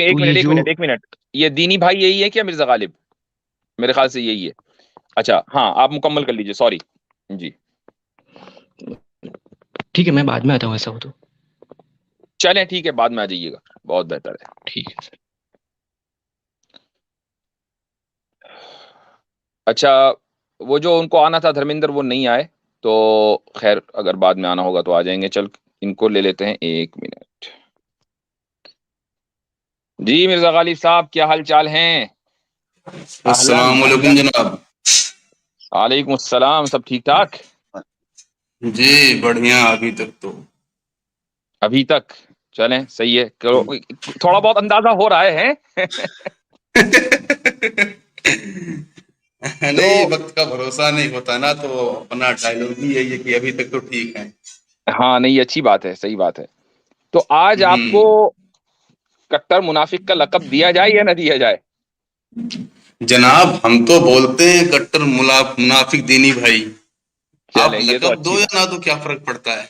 ایک تو منٹ یہ ایک جو منٹ ایک منٹ، یہ دینی بھائی یہی ہے کیا مرزا غالب؟ میرے خیال سے یہی ہے. اچھا ہاں آپ مکمل کر لیجئے، سوری جی. ٹھیک ہے، میں بعد میں آتا ہوں ایسا ہو تو. چلیں ٹھیک ہے، بعد میں آ جائیے گا، بہت بہتر ہے. ٹھیک ہے سر. اچھا وہ جو ان کو آنا تھا دھرمیندر وہ نہیں آئے، تو خیر اگر بعد میں آنا ہوگا تو آ جائیں گے. چل ان کو لے لیتے ہیں، ایک منٹ. جی مرزا غالب صاحب کیا حال چال ہیں؟ السلام علیکم جناب. وعلیکم السلام، سب ٹھیک ٹھاک؟ جی بڑھیا ابھی تک تو. ابھی تک چلیں صحیح ہے، تھوڑا بہت اندازہ ہو رہا ہے. نہیں وقت کا بھروسہ نہیں ہوتا نا، تو اپنا ڈائلوگ بھی یہی ہے کہ ابھی تک تو ٹھیک ہے. ہاں نہیں اچھی بات ہے، صحیح بات ہے. تو آج آپ کو کٹر منافق کا لقب دیا جائے یا نہ دیا جائے؟ جناب ہم تو بولتے ہیں کٹر منافق دینی بھائی. آپ چلیں یہ تو لقب اچھی دو یا بات، نہ دو کیا فرق پڑتا ہے.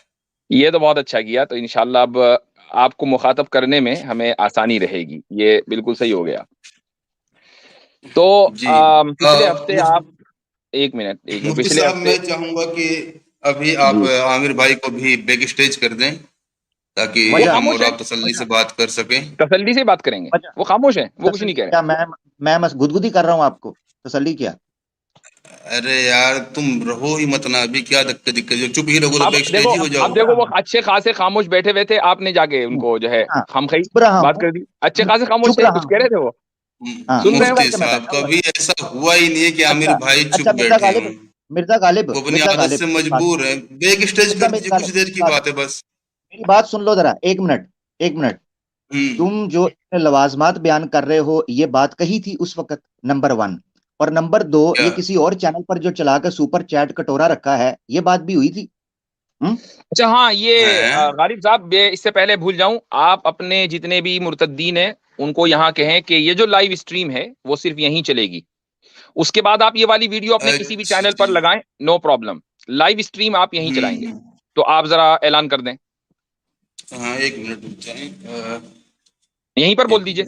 یہ تو بہت اچھا کیا. تو انشاءاللہ اب آپ کو مخاطب کرنے میں ہمیں آسانی رہے گی، یہ بالکل صحیح ہو گیا. تو جی پچھلے ہفتے آپ ایک منٹ مفتی پچھلے صاحب ہفتے میں چاہوں گا کہ ابھی آپ جی عامر بھائی کو بھی بیک اسٹیج کر دیں وہ تاکہ ہم اور خاموش ہے، آپ تسلی سے بات کر سکیں. تسلی سے بات کریں گے. وہ خاموش ہیں، وہ کچھ نہیں کہہ رہے. کیا میں گدگدی کر رہا ہوں آپ کو؟ تسلی کیا؟ ارے یار تم رہو ہی مت نا، ابھی کیا دقت جو چپ ہی رہو تو اب بیک اسٹیج دیکھو ہی ہو جاؤ. اب دیکھو وہ اچھے خاصے خاموش بیٹھے ہوئے تھے، آپ نے جا کے ان کو جو ہے ہاں، خام خی چپ رہا بات ہوں، کر دی. اچھے خاصے خاموش چپ تھے، رہا کچھ کہہ ہوں. رہے تھے وہ. ہاں، سن رہے ہیں وہ. مفتی میں صاحب بیٹھا ہوا کبھی ایسا ہوا ہی نہیں ہے کہ عامر اچھا بھائی اچھا، چپ بیٹھے ہوں. وہ اپنی مرزا عادت غالب سے ایک بات، مجبور ہے. بیک اسٹیج مرزا کر میری دیجیے، بات کچھ دیر کی بات ہے بس. میری بات سن لو ذرا، ایک منٹ. تم جو لوازمات بیان کر رہے ہو، یہ بات کہی تھی اس وقت، نمبر 1. اور نمبر 2، کیا یہ کسی اور چینل پر جو چلا کے سپر چیٹ کٹورا رکھا ہے، یہ بات بھی ہوئی تھی. اچھا ہاں یہ ہے غالب صاحب اس سے پہلے بھول جاؤں، آپ اپنے جتنے بھی مرتدین ہیں ان کو یہاں کہیں کہ یہ جو لائیو اسٹریم ہے وہ صرف یہیں چلے گی. اس کے بعد آپ یہ والی ویڈیو اپنے کسی بھی اچھا چینل پر جی. لگائیں، نو پرابلم. لائیو اسٹریم آپ یہیں چلائیں گے، تو آپ ذرا اعلان کر دیں. ہاں ایک منٹ رک جائیں. یہیں پر ایک بول دیجئے.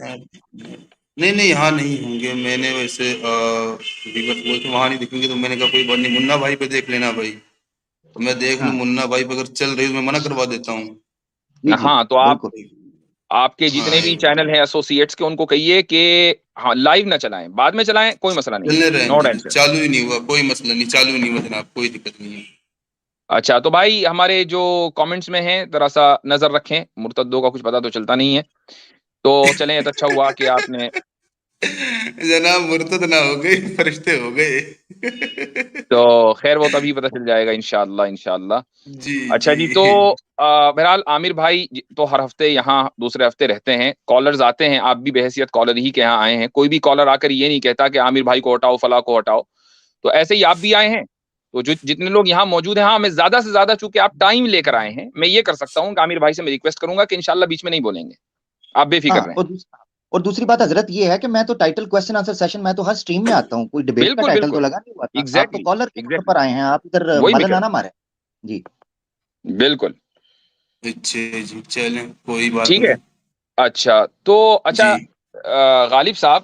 نہیں یہاں نہیں ہوں گے. میں نے ویسے وہاں نہیں دکھیں گے تو میں نے کہا کوئی بات نہیں، منا بھائی پہ دیکھ لینا بھائی. میں دیکھ لوں منا بھائی پہ اگر چل رہی تو میں منع کروا دیتا ہوں. جی جی ہاں تو بالکل. آپ کے ہاں جتنے بھی چینل ہیں ایسوسیٹس کے، ان کو کہیے کہ ہاں لائیو نہ چلائیں، بعد میں چلائیں، کوئی مسئلہ نہیں چلنے ہے، رہیں نو گے. ٹینشن. چالو ہی نہیں ہوا، کوئی مسئلہ نہیں، چالو نہیں ہوا جناب، کوئی دقت نہیں ہے. اچھا تو بھائی ہمارے جو کامنٹس میں ہیں ذرا سا نظر رکھیں، مرتدوں کا کچھ پتا تو چلتا نہیں ہے. تو چلیں تو اچھا ہوا کہ آپ نے جناب مرتد نہ ہو گئے، فرشتے ہو گئے. تو خیر وہ تبھی پتہ چل جائے گا انشاءاللہ انشاءاللہ. جی اچھا جی تو بہرحال عامر بھائی تو ہر ہفتے یہاں دوسرے ہفتے رہتے ہیں، کالرز آتے ہیں، آپ بھی بحیثیت کالر ہی کے یہاں آئے ہیں. کوئی بھی کالر آ کر یہ نہیں کہتا کہ عامر بھائی کو ہٹاؤ، فلاں کو ہٹاؤ. تو ایسے ہی آپ بھی آئے ہیں. تو جتنے لوگ یہاں موجود ہیں، ہاں میں زیادہ سے زیادہ چونکہ آپ ٹائم لے کر آئے ہیں، میں یہ کر سکتا ہوں کہ عامر بھائی سے میں ریکویسٹ کروں گا کہ انشاءاللہ بیچ میں نہیں بولیں گے، آپ بے فکر رہیں. اور دوسری بات حضرت یہ ہے کہ میں تو ٹائٹل کوسچن آنسر سیشن میں تو ہر سٹریم میں آتا ہوں، کوئی ڈیبیٹ کا بالکل ٹائٹل تو بالکل لگا نہیں ہوا تھا. آپ تو ایگزیکٹلی کالر کے طور پر ایگزیکٹلی آئے ہیں، آپ ادھر وہی میں کہہ ملن رہا نہ مارے. جی ہوں. بالکل اچھا جی چلیں کوئی بات ٹھیک ہے. نہیں. اچھا تو جی غالب صاحب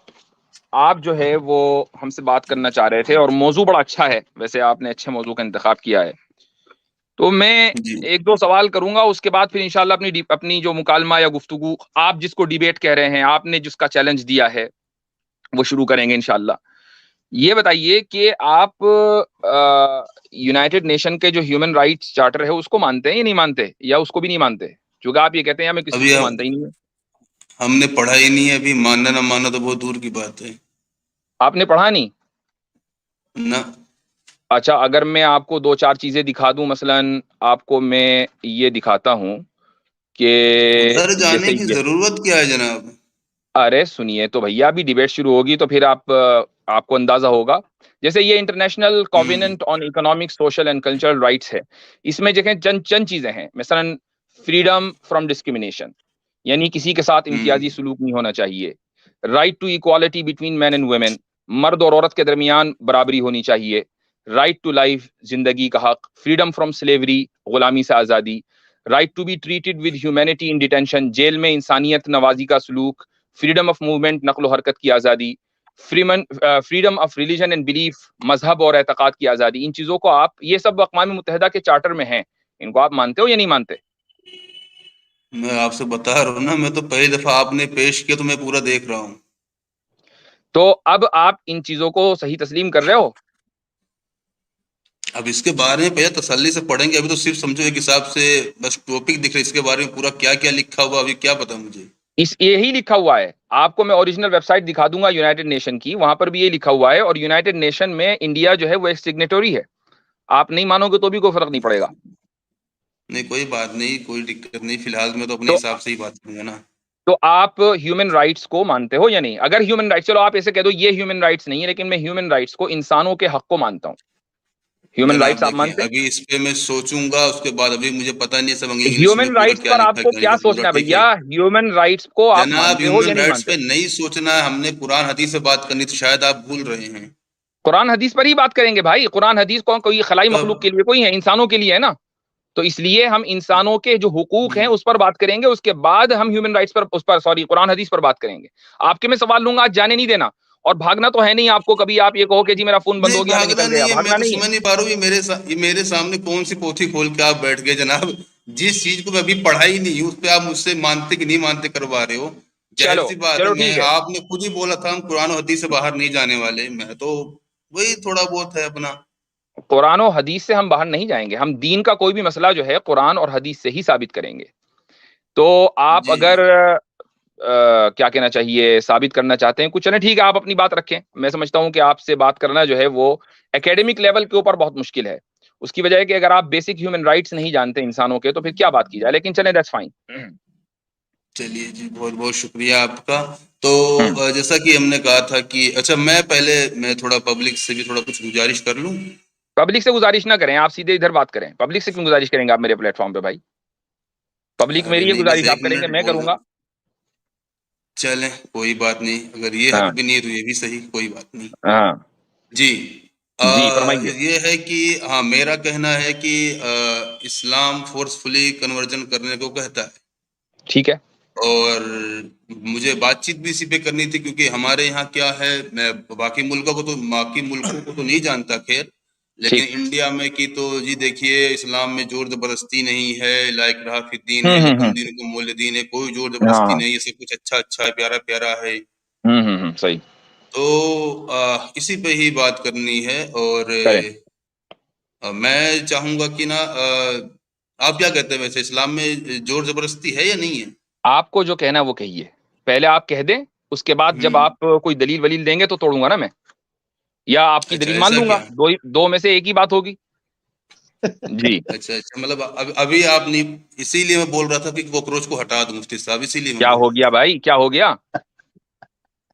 آپ جو ہے وہ ہم سے بات کرنا چاہ رہے تھے، اور موضوع بڑا اچھا ہے، ویسے آپ نے اچھے موضوع کا انتخاب کیا ہے. تو میں جی ایک دو سوال کروں گا، اس کے بعد پھر انشاءاللہ اپنی جو مکالمہ یا گفتگو، آپ جس کو ڈیبیٹ کہہ رہے ہیں، آپ نے جس کا چیلنج دیا ہے، وہ شروع کریں گے انشاءاللہ. یہ بتائیے کہ آپ یونائٹڈ نیشن کے جو ہیومن رائٹس چارٹر ہے اس کو مانتے ہیں یا نہیں مانتے، یا اس کو بھی نہیں مانتے؟ چونکہ آپ یہ کہتے ہیں میں کسی ابھی چیز کو مانتا ہی نہیں ہوں. ہم نے پڑھا ہی نہیں ہے، ابھی ماننا نہ ماننا تو بہت دور کی بات ہے. آپ نے پڑھا نہیں؟ نہ اچھا اگر میں آپ کو دو چار چیزیں دکھا دوں، مثلا آپ کو میں یہ دکھاتا ہوں کہ ادھر جانے جیسے کی یہ، ضرورت کیا ہے جناب. ارے سنیے تو بھیا، ابھی ڈیبیٹ شروع ہوگی تو پھر آپ کو اندازہ ہوگا. جیسے یہ international covenant on economic social and cultural rights ہے، اس میں دیکھیں چند چیزیں ہیں. مثلا فریڈم فرام ڈسکریمنیشن، یعنی کسی کے ساتھ امتیازی سلوک نہیں ہونا چاہیے. Right to equality between men and women, مرد اور عورت کے درمیان برابری ہونی چاہیے. رائٹ ٹو لائف، زندگی کا حق. فریڈم فرام سلیوری، غلامی سے آزادی. Right to be treated with humanity in detention, جیل میں انسانیت نوازی کا سلوک. فریڈم آف موومنٹ نقل و حرکت کی آزادی, freedom of religion and belief مذہب اور اعتقاد کی آزادی, ان چیزوں کو آپ, یہ سب اقوام متحدہ کے چارٹر میں ہیں, ان کو آپ مانتے ہو یا نہیں مانتے؟ میں آپ سے بتا رہا ہوں نا, میں تو پہلی دفعہ آپ نے پیش کیا تو میں پورا دیکھ رہا ہوں. تو اب آپ ان چیزوں کو صحیح تسلیم کر رہے ہو؟ اب اس کے بارے میں پہلے تسلی سے پڑھیں گے, ابھی تو صرف سمجھو ایک حساب سے بس ٹاپک دکھ رہا ہے, اس کے بارے میں پورا کیا کیا لکھا ہوا ابھی کیا پتا مجھے. یہی لکھا ہوا ہے, آپ کو میں اوریجنل ویب سائٹ دکھا دوں گا یونائٹڈ نیشن کی, وہاں پر بھی یہ لکھا ہوا ہے, اور یونائٹڈ نیشن میں انڈیا جو ہے وہ ایک سگنیٹری ہے. آپ نہیں مانو گے تو بھی کوئی فرق نہیں پڑے گا. نہیں کوئی بات نہیں, کوئی دقت نہیں, فی الحال میں تو اپنے تو حساب سے ہی بات کروں گا نا. تو آپ ہیومن رائٹس کو مانتے ہو یا نہیں؟ اگر ہیومن رائٹس, چلو آپ ایسے کہہ دو یہ ہیومن رائٹس نہیں ہے, لیکن میں ہیومن رائٹس کو, انسانوں کے حق کو مانتا ہوں. ہیومن جناب رائٹس آپ دیکھیں, مانتے ابھی اس پہ میں سوچوں گا, اس کے بعد ابھی مجھے پتہ نہیں ہے سب ہیں؟ انگلش میں ہیومن پورا رائٹس کیا پر لکھا آپ ہے کو کیا کیا لکھا سوچنا پورا, ہے ٹھیک ہے بھیا؟ ہیومن رائٹس کو آپ جناب. مانتے ہو یا ہیومن نہیں رائٹس مانتے؟ پہ نہیں سوچنا, ہم نے قرآن حدیث سے بات کرنی, تو شاید آپ بھول رہے ہیں. قرآن حدیث پر ہی بات کریں گے بھائی. قرآن حدیث کوئی خلائی تب مخلوق کے لیے کوئی ہے؟ انسانوں کے لیے ہے نا. تو اس لیے ہم انسانوں کے جو حقوق ہیں اس پر بات کریں گے, اس کے بعد ہم ہیومن رائٹس پر, اس پر سوری قرآن حدیث پر بات کریں گے. آپ کے میں سوال لوں گا, آج جانے نہیں دینا, اور بھاگنا تو ہے نہیں آپ کو. کبھی آپ یہ کہو کہ جی میرا فون بند نہیں ہو گیا, میں بھاگنا نکل گیا, نہیں ہے, میں بھاگنا تو نہیں ہے. سمجھ نہیں پا رہا ہوں یہ میرے سامنے کون سی پوتھی کھول کے آپ بیٹھ گئے جناب. جس چیز کو میں ابھی پڑھا ہی نہیں ہوں اس پہ آپ مجھ سے مانتے کہ نہیں مانتے کروا رہے ہو. ظاہر چلو سی بات ہے, چلو میں ٹھیک ہے. آپ نے خود ہی بولا تھا ہم قرآن و حدیث سے باہر نہیں جانے والے, میں تو وہی تھوڑا بہت ہے اپنا. قرآن و حدیث سے ہم باہر نہیں جائیں گے, ہم دین کا کوئی بھی مسئلہ جو ہے قرآن اور حدیث سے ہی ثابت کریں گے. تو آپ جی اگر کیا کہنا چاہیے, ثابت کرنا چاہتے ہیں کچھ, چلیں ٹھیک ہے, آپ اپنی بات رکھیں. میں سمجھتا ہوں کہ آپ سے بات کرنا جو ہے وہ ایکیڈمک لیول کے اوپر بہت مشکل ہے. اس کی وجہ ہے کہ اگر آپ بیسک ہیومن رائٹس نہیں جانتے انسانوں کے, تو پھر کیا بات کی جائے. لیکن چلیں دیٹس فائن. چلیے جی, بہت بہت شکریہ آپ کا. تو جیسا کہ ہم نے کہا تھا کہ اچھا میں تھوڑا پبلک سے بھی تھوڑا کچھ گزارش کر لوں. پبلک سے گزارش نہ کریں, آپ سیدھے ادھر بات کریں. پبلک سے کیوں گزارش کریں گے آپ میرے پلیٹ فارم پہ بھائی؟ پبلک ارے میری ہے, نہیں, بس گزارش آپ ایک کریں گے, منٹ میں بول کروں رہا گا. ہوں. چلیں کوئی بات نہیں, اگر یہ ہاں حق بھی نہیں ہے تو یہ بھی صحیح, کوئی بات نہیں. ہاں جی جی فرمائیے. یہ ہے کہ ہاں, میرا کہنا ہے کہ اسلام فورسفلی کنورژن کرنے کو کہتا ہے. ٹھیک ہے. اور مجھے بات چیت بھی اسی پہ کرنی تھی, کیونکہ ہمارے یہاں کیا ہے, میں باقی ملکوں کو تو نہیں جانتا خیر, لیکن ٹھیک. انڈیا میں کی تو جی دیکھیے, اسلام میں زور زبردستی نہیں ہے, لا اکراہ فی الدین ہے, لکم دینکم ولی دین ہے, کوئی زور ہاں زبردستی ہاں نہیں ہے, سب کچھ اچھا اچھا ہے, پیارا پیارا ہے. صحیح. تو اسی پہ ہی بات کرنی ہے. اور کریں. میں چاہوں گا کہ نا, آپ کیا کہتے ہیں ویسے, اسلام میں زور زبردستی ہے یا نہیں ہے؟ آپ کو جو کہنا ہے وہ کہیے, پہلے آپ کہہ دیں, اس کے بعد جب آپ کوئی دلیل ولیل دیں گے تو توڑوں گا نا میں, یا آپ کی اچھا دلیل مان ایسا لوں گا. کیا, دو میں سے ایک ہی بات ہوگی. جی. اچھا اچھا, مطلب ابھی آپ نہیں, اسی لیے میں بول رہا تھا کہ کوکروچ کو ہٹا دوں مفتی صاحب, اسی لیے میں کیا بول ہو رہا گیا تھا. بھائی, کیا ہو گیا؟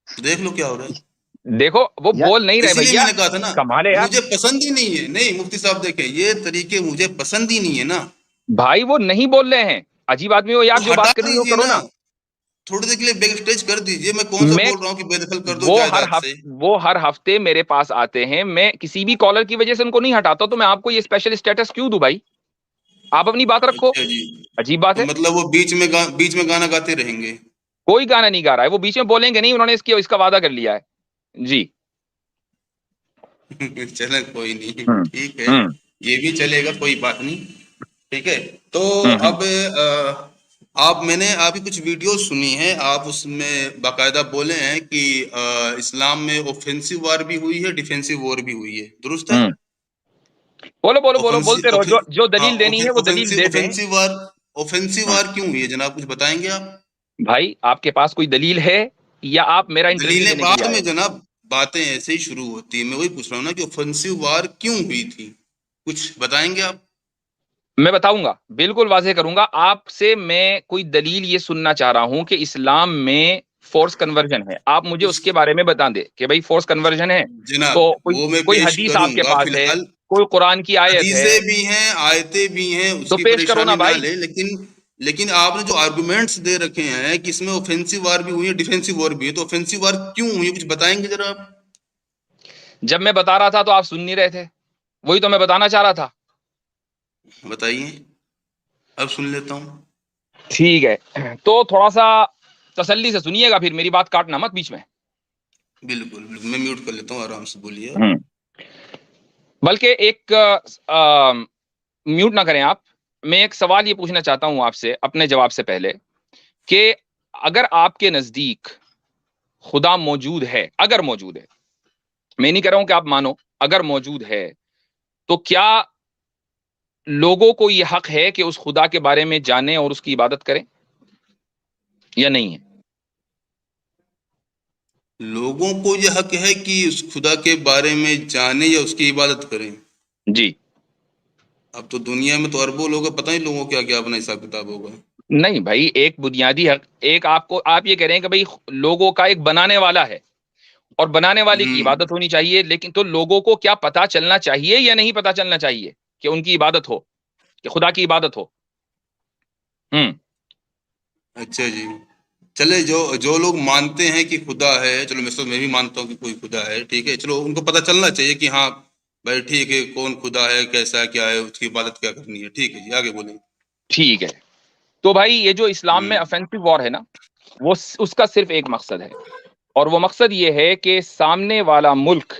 دیکھ لو کیا ہو رہا ہے. دیکھو وہ یا بول نہیں رہے اسی لیے میں بھیا, نے کہا تھا نا, کمال ہے یار. مجھے پسند ہی نہیں ہے. نہیں مفتی صاحب دیکھیں, یہ طریقے مجھے پسند ہی نہیں ہے نا. بھائی وہ نہیں بول رہے ہیں, عجیب آدمی ہو یار, تو جو ہٹا بات کرنی ہے وہ دیجیے کرو نا, نا. تھوڑی دیر کے لیے بیک اسٹیج کر دیجیے. میں کون سا میں بول رہا ہوں کہ بے دخل کر دو وہ جائیداد سے. ہر ہفتے میرے پاس آتے ہیں, میں کسی بھی کالر کی وجہ سے ان کو نہیں ہٹاتا, تو میں آپ کو یہ اسپیشل اسٹیٹس کیوں دوں بھائی؟ آپ اپنی بات رکھو. اچھا جی, عجیب بات تو ہے. مطلب وہ بیچ میں گانا گاتے رہیں گے. کوئی گانا نہیں گا رہا ہے, وہ بیچ میں بولیں گے نہیں, انہوں نے اس کا وعدہ کر لیا ہے. جی چلیں کوئی نہیں, ہوں ٹھیک ہے, ہوں یہ بھی چلے گا, کوئی بات نہیں. ٹھیک ہے. تو ہوں اب میں نے آپ کی کچھ ویڈیو سنی ہے, آپ اس میں باقاعدہ بولے ہیں کہ اسلام میں اوفینسو وار بھی ہوئی ہے, ڈیفینسو وار بھی ہوئی ہے, درست ہے؟ ہوں بولو بولو بولو, بولتے رہو, جو دلیل دینی ہے وہ دلیل دے دیں. اوفینسو ہاں وار کیوں ہوئی ہے جناب, کچھ بتائیں گے آپ؟ بھائی آپ کے پاس کوئی دلیل ہے, یا آپ میرا انٹرویو دلیلیں لینے کے لیے بعد آئے میں ہو؟ جناب, باتیں ایسے ہی شروع ہوتی ہیں. میں وہی پوچھ رہا ہوں نا کہ اوفینسو وار کیوں ہوئی تھی, کچھ بتائیں گے آپ؟ میں بتاؤں گا, بالکل واضح کروں گا آپ سے. میں کوئی دلیل یہ سننا چاہ رہا ہوں کہ اسلام میں فورس کنورژن ہے, آپ مجھے اس کے بارے میں بتا دیں کہ بھائی فورس کنورژن ہے. جناب تو وہ میں کوئی پیش حدیث کروں آپ کے گا, فی پاس ہے, الحال کوئی قرآن کی آیت ہے, حدیثیں بھی ہیں, آیتیں بھی ہیں, اس تو کی پیش کرو نا پریشانی نہ بھائی. لیں. لیکن آپ نے جو آرگومنٹس دے رکھے ہیں کہ اس میں اوفینسو وار بھی ہوئی ہے, ڈیفینسو وار بھی ہے, تو اوفینسو وار کیوں ہوئی ہے, کچھ بتائیں گے ذرا آپ؟ جب میں بتا رہا تھا تو آپ سن نہیں رہے تھے, وہی تو میں بتانا چاہ رہا تھا. بتائیے, اب سن لیتا ہوں. ٹھیک ہے, تو تھوڑا سا تسلی سے سنیے گا، پھر میری بات کاٹنا مت بیچ میں. بالکل بالکل، میں میوٹ کر لیتا ہوں، آرام سے بولیے. بلکہ ایک میوٹ نہ کریں آپ. میں ایک سوال یہ پوچھنا چاہتا ہوں آپ سے اپنے جواب سے پہلے کہ اگر آپ کے نزدیک خدا موجود ہے، اگر موجود ہے، میں نہیں کہہ رہا ہوں کہ آپ مانو، اگر موجود ہے تو کیا لوگوں کو یہ حق ہے کہ اس خدا کے بارے میں جانیں اور اس کی عبادت کریں یا نہیں ہے؟ لوگوں کو یہ حق ہے کہ اس خدا کے بارے میں جانیں یا اس کی عبادت کریں. جی. اب تو دنیا میں تو اربوں لوگ ہیں، پتہ نہیں لوگوں کیا کیا اپنا حساب کتاب ہوگا. نہیں بھائی، ایک بنیادی حق، ایک آپ یہ کہہ رہے ہیں کہ بھائی لوگوں کا ایک بنانے والا ہے اور بنانے والے کی عبادت ہونی چاہیے، لیکن تو لوگوں کو کیا پتا چلنا چاہیے یا نہیں پتا چلنا چاہیے کہ ان کی عبادت ہو، کہ خدا کی عبادت ہو؟ اچھا جی، چلے جو لوگ مانتے ہیں کہ خدا ہے، چلو میں بھی مانتا ہوں کہ کوئی خدا ہے، ٹھیک ہے، چلو ان کو پتہ چلنا چاہیے کہ ہاں بھائی ٹھیک ہے، کون خدا ہے، کیسا ہے، کیا ہے، اس کی عبادت کیا کرنی ہے. ٹھیک ہے جی، آگے بولیں. ٹھیک ہے. تو بھائی یہ جو اسلام میں افینسو وار ہے نا، وہ اس کا صرف ایک مقصد ہے، اور وہ مقصد یہ ہے کہ سامنے والا ملک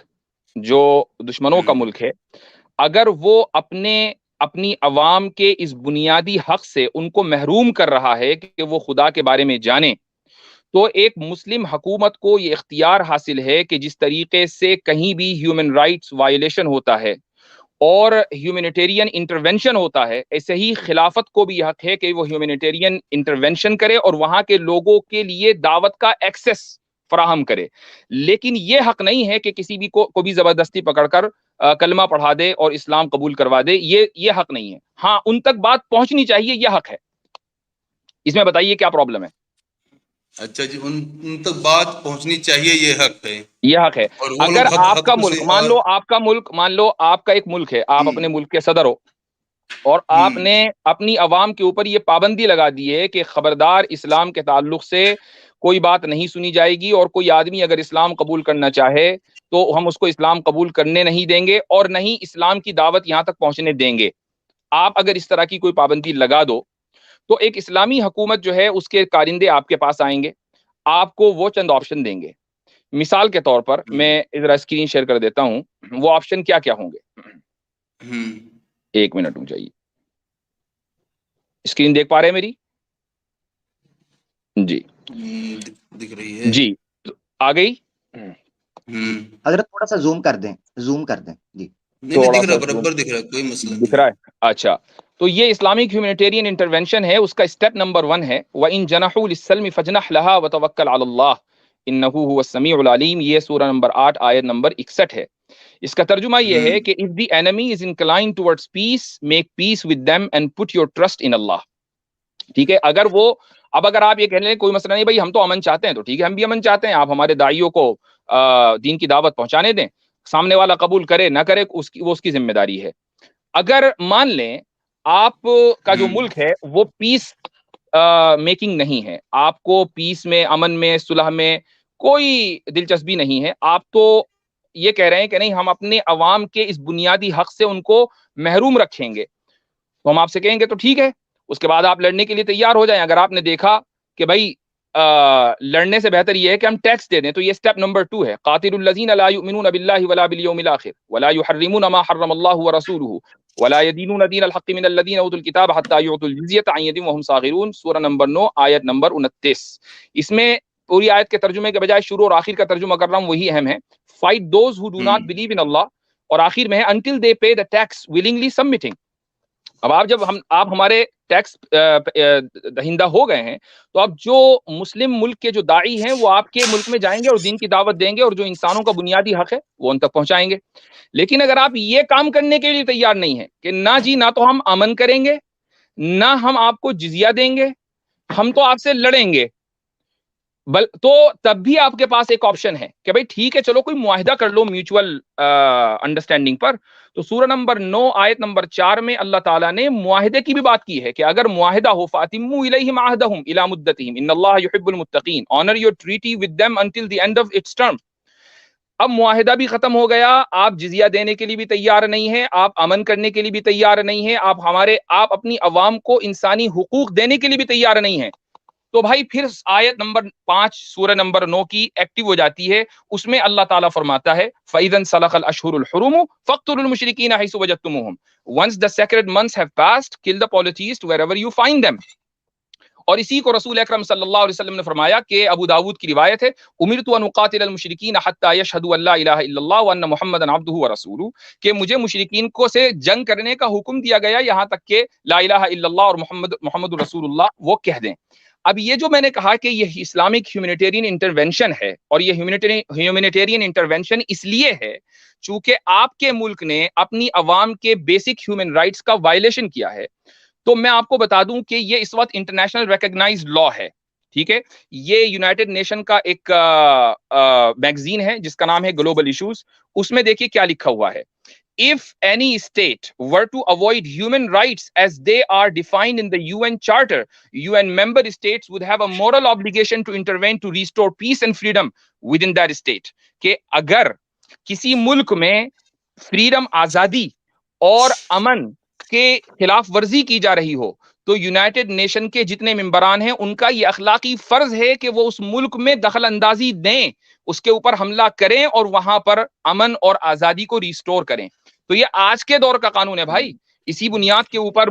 جو دشمنوں کا ملک ہے، اگر وہ اپنی عوام کے اس بنیادی حق سے ان کو محروم کر رہا ہے کہ وہ خدا کے بارے میں جانیں، تو ایک مسلم حکومت کو یہ اختیار حاصل ہے کہ جس طریقے سے کہیں بھی ہیومن رائٹس وائلیشن ہوتا ہے اور ہیومینیٹیرین انٹرونشن ہوتا ہے، ایسے ہی خلافت کو بھی حق ہے کہ وہ ہیومینیٹیرین انٹرونشن کرے اور وہاں کے لوگوں کے لیے دعوت کا ایکسس فراہم کرے. لیکن یہ حق نہیں ہے کہ کسی بھی کو بھی زبردستی پکڑ کر کلمہ پڑھا دے اور اسلام قبول کروا دے. یہ حق نہیں ہے. ہاں ان تک بات پہنچنی چاہیے، یہ حق ہے. اس میں بتائیے کیا پرابلم ہے؟ اچھا جی، ان تک بات پہنچنی چاہیے، یہ حق ہے. یہ حق ہے. اور وہ اگر لوگ آپ کا ملک، مان لو آپ کا ایک ملک ہے، آپ اپنے ملک کے صدر ہو اور آپ نے اپنی عوام کے اوپر یہ پابندی لگا دی ہے کہ خبردار اسلام کے تعلق سے کوئی بات نہیں سنی جائے گی، اور کوئی آدمی اگر اسلام قبول کرنا چاہے تو ہم اس کو اسلام قبول کرنے نہیں دیں گے اور نہیں اسلام کی دعوت یہاں تک پہنچنے دیں گے. آپ اگر اس طرح کی کوئی پابندی لگا دو تو ایک اسلامی حکومت جو ہے اس کے کارندے آپ کے پاس آئیں گے، آپ کو وہ چند آپشن دیں گے. مثال کے طور پر میں ذرا اسکرین شیئر کر دیتا ہوں. وہ آپشن کیا کیا ہوں گے؟ ایک منٹ رک جائیے. اسکرین دیکھ پا رہے ہیں میری؟ جی دکھ رہی ہے جی، آ گئی. حضرت تھوڑا سا زوم کر دیں جی. نہیں دکھ رہا، برابر دکھ رہا، کوئی مسئلہ نہیں دکھ رہا ہے. اچھا، تو یہ اسلامک ہیومینیٹیرین انٹرونشن ہے، اس کا اسٹیپ نمبر 1 ہے وَإِن جَنَحُوا لِلسَّلْمِ فَاجْنَحْ لَهَا وَتَوَكَّلْ عَلَى اللَّهِ إِنَّهُ هُوَ السَّمِيعُ الْعَلِيمُ. یہ سورہ نمبر 8 آیت نمبر 61 ہے. اس کا ترجمہ یہ ہے کہ if the enemy is inclined towards peace, make peace with them and put your trust in Allah. ٹھیک ہے. اگر آپ یہ کہہ لیں کوئی مسئلہ نہیں بھائی، ہم تو امن چاہتے ہیں، تو ٹھیک ہے، ہم بھی امن چاہتے ہیں، آپ ہمارے داعیوں کو دین کی دعوت پہنچانے دیں، سامنے والا قبول کرے نہ کرے وہ اس کی ذمہ داری ہے. اگر مان لیں آپ کا جو ملک ہے وہ پیس میکنگ نہیں ہے، آپ کو پیس میں، امن میں، صلح میں کوئی دلچسپی نہیں ہے، آپ تو یہ کہہ رہے ہیں کہ نہیں ہم اپنے عوام کے اس بنیادی حق سے ان کو محروم رکھیں گے، تو ہم آپ سے کہیں گے تو ٹھیک ہے، اس کے بعد آپ لڑنے کے لیے تیار ہو جائیں. اگر آپ نے دیکھا کہ بھائی لڑنے سے بہتر یہ ہے کہ ہم ٹیکس دے دیں، تو یہ سٹیپ نمبر 2 ہے. قاتل الذین لا یؤمنون باللہ ولا بالیوم الاخر ولا یحرمون ما حرم اللہ ورسولہ ولا يدینون دین الحق من الذین اوتوا الکتاب حتی یعطوا الجزیۃ عن ید وهم صاغرون. سورہ نمبر 9 آیت نمبر 29. اس میں پوری آیت کے ترجمے کے بجائے شروع اور آخر کا ترجمہ کر رہا ہوں، وہی اہم ہے. Fight those who do not believe in اللہ، اور آخر میں ہے until they pay the tax willingly submitting. اب آپ ہمارے ٹیکس دہندہ ہو گئے ہیں، تو اب جو مسلم ملک کے جو داعی ہیں وہ آپ کے ملک میں جائیں گے اور دین کی دعوت دیں گے، اور جو انسانوں کا بنیادی حق ہے وہ ان تک پہنچائیں گے. لیکن اگر آپ یہ کام کرنے کے لیے تیار نہیں ہیں کہ نہ جی، نہ تو ہم امن کریں گے، نہ ہم آپ کو جزیہ دیں گے، ہم تو آپ سے لڑیں گے، تو تب بھی آپ کے پاس ایک آپشن ہے کہ بھائی ٹھیک ہے، چلو کوئی معاہدہ کر لو میوچول انڈرسٹینڈنگ پر. تو سورہ نمبر 9 آیت نمبر 4 میں اللہ تعالیٰ نے معاہدے کی بھی بات کی ہے کہ اگر معاہدہ ہو فَأَتِمُّوا إِلَيْهِمْ عَهْدَهُمْ إِلَى مُدَّتِهِمْ إِنَّ اللَّهَ يُحِبُّ الْمُتَّقِينَ. Honor your treaty with them until the end of its term. اب معاہدہ بھی ختم ہو گیا، آپ جزیہ دینے کے لیے بھی تیار نہیں ہیں، آپ امن کرنے کے لیے بھی تیار نہیں ہیں، آپ اپنی عوام کو انسانی حقوق دینے کے لیے بھی تیار نہیں ہیں، تو بھائی پھر آیت نمبر 5 سورہ نمبر 9 کی ایکٹیو ہو جاتی ہے. اس میں اللہ تعالیٰ فرماتا ہے فَإِذَا انْسَلَخَ الْأَشْهُرُ الْحُرُمُ فَاقْتُلُوا الْمُشْرِكِينَ حَيْثُ وَجَدتُّمُوهُمْ. Once the sacred months have passed, kill the polytheists wherever you find them. اور اسی کو رسول اکرم صلی اللہ علیہ وسلم نے فرمایا کہ ابو داود کی روایت ہے امرت ان اقاتل المشرکین حتی یشہدوا ان لا الہ الا اللہ وان محمدا عبدہ ورسولہ، کہ مجھے مشرکین کو سے جنگ کرنے کا حکم دیا گیا یہاں تک کہ لا الہ الا اللہ اور محمد رسول اللہ وہ کہہ دیں. اب یہ جو میں نے کہا کہ یہ اسلامک ہیومینیٹیرین انٹرونشن ہے، اور یہ ہیومینیٹیرین انٹرونشن اس لیے ہے چونکہ آپ کے ملک نے اپنی عوام کے بیسک ہیومن رائٹس کا وائلیشن کیا ہے. تو میں آپ کو بتا دوں کہ یہ اس وقت انٹرنیشنل ریکگنائزڈ لا ہے، ٹھیک ہے. یہ یونائٹڈ نیشن کا ایک میگزین ہے جس کا نام ہے گلوبل ایشوز. اس میں دیکھیے کیا لکھا ہوا ہے. If any state were to avoid human rights as they are defined in the UN Charter, UN member states would have a moral obligation to intervene to restore peace and freedom within that state. کہ اگر کسی ملک میں freedom, آزادی اور امن کے خلاف ورزی کی جا رہی ہو تو یونائٹڈ نیشن کے جتنے ممبران ہیں ان کا یہ اخلاقی فرض ہے کہ وہ اس ملک میں دخل اندازی دیں، اس کے اوپر حملہ کریں اور وہاں پر امن اور آزادی کو ریسٹور کریں. تو یہ آج کے دور کا قانون ہے بھائی. اسی بنیاد کے اوپر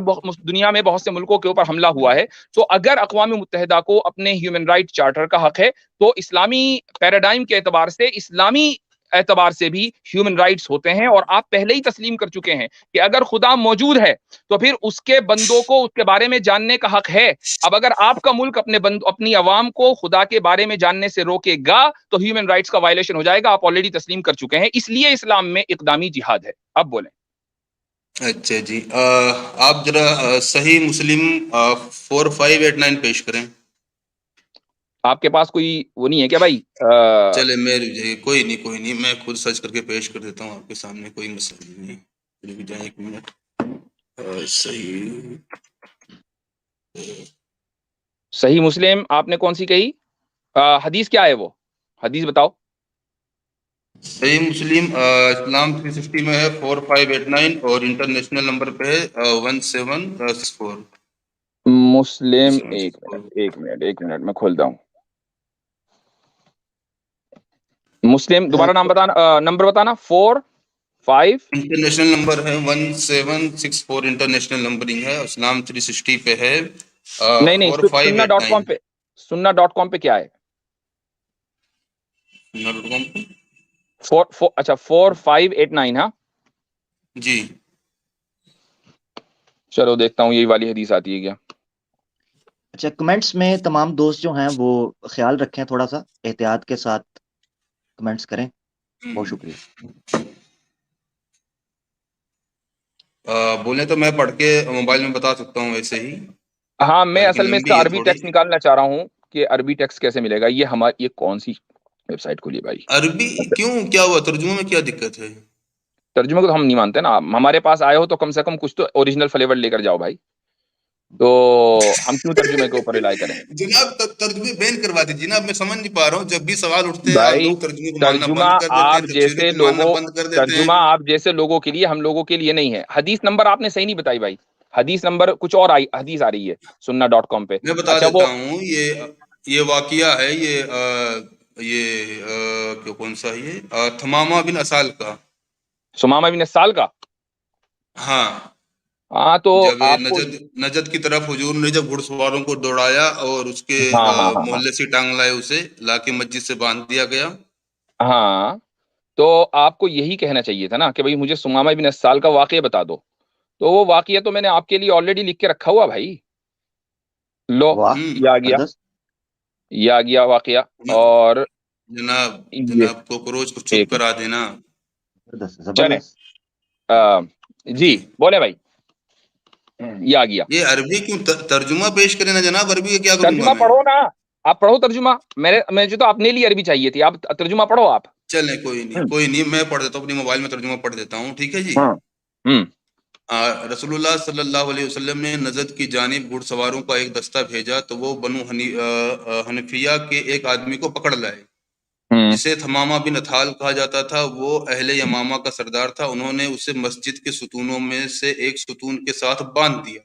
دنیا میں بہت سے ملکوں کے اوپر حملہ ہوا ہے. تو اگر اقوام متحدہ کو اپنے ہیومن رائٹ چارٹر کا حق ہے تو اسلامی پیراڈائم کے اعتبار سے، اسلامی اعتبار سے بھی ہیومن رائٹس ہوتے ہیں. اور آپ پہلے ہی تسلیم کر چکے ہیں کہ اگر خدا موجود ہے تو پھر اس کے بندوں کو اس کے بارے میں جاننے کا حق ہے. اب اگر آپ کا ملک اپنی عوام کو خدا کے بارے میں جاننے سے روکے گا تو ہیومن رائٹس کا وائلیشن ہو جائے گا. آپ آلریڈی تسلیم کر چکے ہیں. اس لیے اسلام میں اقدامی جہاد ہے. اب بولیں. اچھا جی، آپ ذرا صحیح مسلم 4589 پیش کریں. آپ کے پاس کوئی وہ نہیں ہے کیا بھائی؟ چلے میرے کوئی نہیں میں خود سرچ کر کے پیش کر دیتا ہوں آپ کے سامنے، کوئی مسئلہ نہیں. رک جائیں ایک منٹ. صحیح مسلم آپ نے کون سی کہی؟ حدیث کیا ہے وہ؟ حدیث بتاؤ. صحیح مسلم اسلام 360 میں ہے 4589 اور انٹرنیشنل نمبر پہ ہے 1764. مسلم ایک منٹ میں کھولتا ہوں. مسلم دوبارہ نام بتانا، نمبر بتانا. 45 انٹرنیشنل نمبر ہے 1764 انٹرنیشنل نمبرنگ ہے. اسلام 360 پہ ہے. نہیں سننا.com پہ، سننا.com پہ کیا ہے؟ اچھا 4589. ہاں جی چلو دیکھتا ہوں یہی والی حدیث آتی ہے کیا. اچھا کمنٹس میں تمام دوست جو ہیں وہ خیال رکھیں، تھوڑا سا احتیاط کے ساتھ کمنٹس کریں. بہت شکریہ. بولیں تو میں پڑھ کے موبائل میں بتا سکتا ہوں ویسے ہی. ہاں میں اصل میں اس کا عربی ٹیکسٹ نکالنا چاہ رہا ہوں کہ عربی ٹیکسٹ کیسے ملے گا. یہ کون سی ویب سائٹ کھولی بھائی؟ عربی کیوں، کیا ہوا ترجمے میں کیا دقت ہے؟ ترجمے کو تو ہم نہیں مانتے نا. ہمارے پاس آئے ہو تو کم سے کم کچھ تو اوریجنل فلیور لے کر جاؤ بھائی. تو ہم کیوں ترجمے کے اوپر رلائی کریں؟ جناب ترجمے بین کروا دیجیے. جناب میں سمجھ نہیں پا رہا ہوں، جب بھی سوال اٹھتے ہیں بھائی لوگ ترجمے کو ماننا ترجمہ بند کر دیتے آپ ہیں، جیسے تفسیروں کو ماننا لوگوں، بند کر دیتے ہیں. ترجمہ آپ جیسے لوگوں کے لیے، ہم لوگوں کے لیے نہیں ہے. حدیث نمبر آپ نے صحیح نہیں بتائی بھائی. حدیث نمبر کچھ اور حدیث آ رہی ہے سننا.com پہ. میں بتا دیتا ہوں یہ واقعہ ہے یہ کون سا یہ تھمامہ بن اسال کا. سمامہ بن اسال کا؟ ہاں تو جب آپ نجد کی طرف حضور نے جب گھڑ سواروں کو دوڑایا اور اس کے محلے سے ٹانگ لائے، اسے لا کے مسجد سے باندھ دیا گیا. ہاں تو آپ کو یہی کہنا چاہیے تھا نا کہ بھائی مجھے سمامہ بن اسال کا واقعہ بتا دو. تو وہ واقعہ تو میں نے آپ کے لیے آلریڈی لکھ کے رکھا ہوا بھائی. لو یہ آ گیا واقعہ. اور جناب کوکروچ کو چپ کرا دینا. جی بولے بھائی. یہ آ گیا. یہ عربی کیوں ترجمہ پیش کرے نا جناب؟ عربی کا کیا کروں گا؟ ترجمہ پڑھو نا، آپ پڑھو ترجمہ. مجھے تو اپنے لیے عربی چاہیے تھی، آپ ترجمہ پڑھو. آپ چلیں کوئی نہیں میں پڑھ دیتا ہوں، اپنی موبائل میں ترجمہ پڑھ دیتا ہوں. ٹھیک ہے جی. رسول اللہ صلی اللہ علیہ وسلم نے نجد کی جانب گھڑ سواروں کا ایک دستہ بھیجا تو وہ بنو حنفیہ کے ایک آدمی کو پکڑ لائے جسے تھمامہ بن اتھال کہا جاتا تھا. وہ اہل یمامہ کا سردار تھا. انہوں نے اسے مسجد کے ستونوں میں سے ایک ستون کے ساتھ باندھ دیا.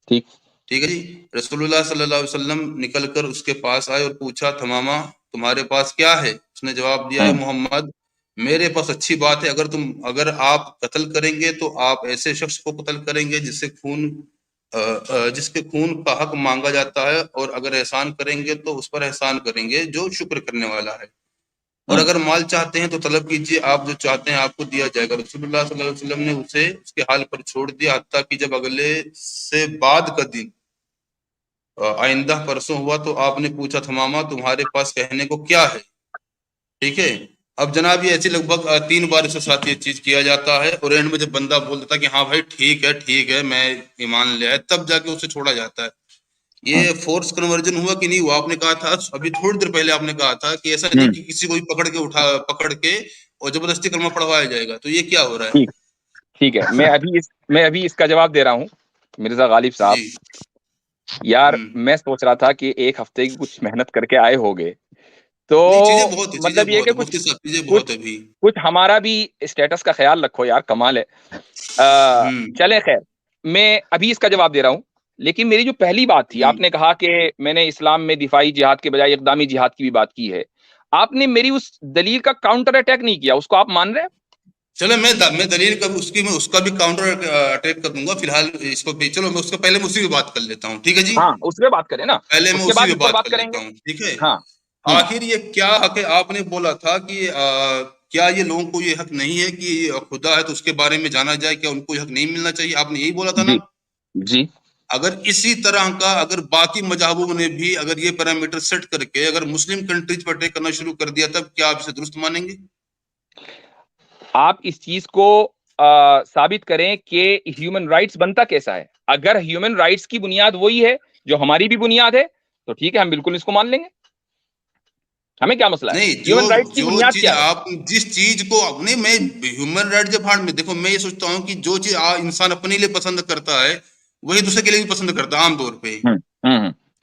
ٹھیک. ٹھیک ہے جی. رسول اللہ صلی اللہ علیہ وسلم نکل کر اس کے پاس آئے اور پوچھا تھمامہ تمہارے پاس کیا ہے؟ اس نے جواب دیا ہے محمد میرے پاس اچھی بات ہے، اگر آپ قتل کریں گے تو آپ ایسے شخص کو قتل کریں گے جس کے خون کا حق مانگا جاتا ہے، اور اگر احسان کریں گے تو اس پر احسان کریں گے جو شکر کرنے والا ہے، اور اگر مال چاہتے ہیں تو طلب کیجیے، آپ جو چاہتے ہیں آپ کو دیا جائے گا. رسول اللہ صلی اللہ علیہ وسلم نے اسے اس کے حال پر چھوڑ دیا، حتیٰ کہ جب اگلے سے بعد کا دن آئندہ پرسوں ہوا تو آپ نے پوچھا تھمامہ تمہارے پاس کہنے کو کیا ہے؟ ٹھیک ہے. اب جناب یہ ایسی لگ بھگ 3 بار اس کے ساتھ یہ چیز کیا جاتا ہے، اور اینڈ میں جب بندہ بول دیتا کہ ہاں بھائی ٹھیک ہے میں ایمان لے آئے، تب جا کے اسے چھوڑا جاتا ہے. یہ فورس کنورژن ہوا کہ نہیں ہوا؟ آپ نے کہا تھا ابھی تھوڑی دیر پہلے آپ نے کہا تھا کہ ایسا نہیں کہ کسی کو پکڑ کے اور زبردستی کلمہ پڑھوایا جائے گا، تو یہ کیا ہو رہا ہے؟ ٹھیک ہے، میں ابھی اس کا جواب دے رہا ہوں مرزا غالب صاحب. یار میں سوچ رہا تھا کہ ایک ہفتے کی کچھ محنت کر کے آئے ہوگے تو مطلب یہ کہ کچھ ہمارا بھی اسٹیٹس کا خیال رکھو یار، کمال ہے. چلے خیر، میں ابھی اس کا جواب دے رہا ہوں. لیکن میری جو پہلی بات تھی، آپ نے کہا کہ میں نے اسلام میں دفاعی جہاد کے بجائے اقدامی جہاد کی بھی بات کی ہے. آپ نے میری اس دلیل کا کاؤنٹر اٹیک نہیں کیا، اس کو آپ مان رہے ہیں؟ چلو میں دلیل کا اس کا بھی کاؤنٹر اٹیک کر دوں گا. فی الحال اس کو چلو میں اس کو پہلے اسی پہ بات کر لیتا ہوں. ٹھیک ہے جی، ہاں اس پہ بات کریں نا، پہلے میں اسی پہ بات کر لیتا ہوں. ٹھیک ہے. ہاں آخر یہ کیا حق ہے؟ آپ نے بولا تھا کہ کیا یہ لوگوں کو یہ حق نہیں ہے کہ خدا ہے تو اس کے بارے میں جانا جائے، کیا ان کو یہ حق نہیں ملنا چاہیے؟ آپ نے یہی بولا تھا نا جی. اگر اسی طرح کا اگر باقی مذہبوں نے بھی اگر یہ پیرامیٹر سیٹ کر کے اگر مسلم کنٹریز پر اٹیک کرنا شروع کر دیا، تب کیا آپ اسے درست مانیں گے؟ آپ اس چیز کو ثابت کریں کہ ہیومن رائٹس بنتا کیسا ہے. اگر ہیومن رائٹس کی بنیاد وہی ہے جو ہماری بھی بنیاد ہے تو ٹھیک ہے، ہم بالکل اس کو مان لیں گے. ہمیں کیا مسئلہ ہے؟ ہیومن رائٹس کی بنیاد کیا ہے؟ آپ جس چیز کو نہیں، میں ہیومن رائٹ جب میں دیکھو میں یہ سوچتا ہوں کہ جو چیز انسان اپنے لیے پسند کرتا ہے وہی دوسرے کے لیے بھی پسند کرتا ہے عام طور پہ.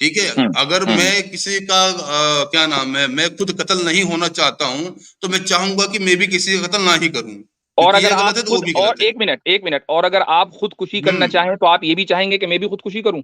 ٹھیک ہے. اگر میں کسی کا کیا نام ہے میں خود قتل نہیں ہونا چاہتا ہوں تو میں چاہوں گا کہ میں بھی کسی کا قتل نہ ہی کروں. اور اگر آپ خود اور ایک منٹ اور اگر آپ خودکشی کرنا چاہیں تو آپ یہ بھی چاہیں گے کہ میں بھی خودکشی کروں؟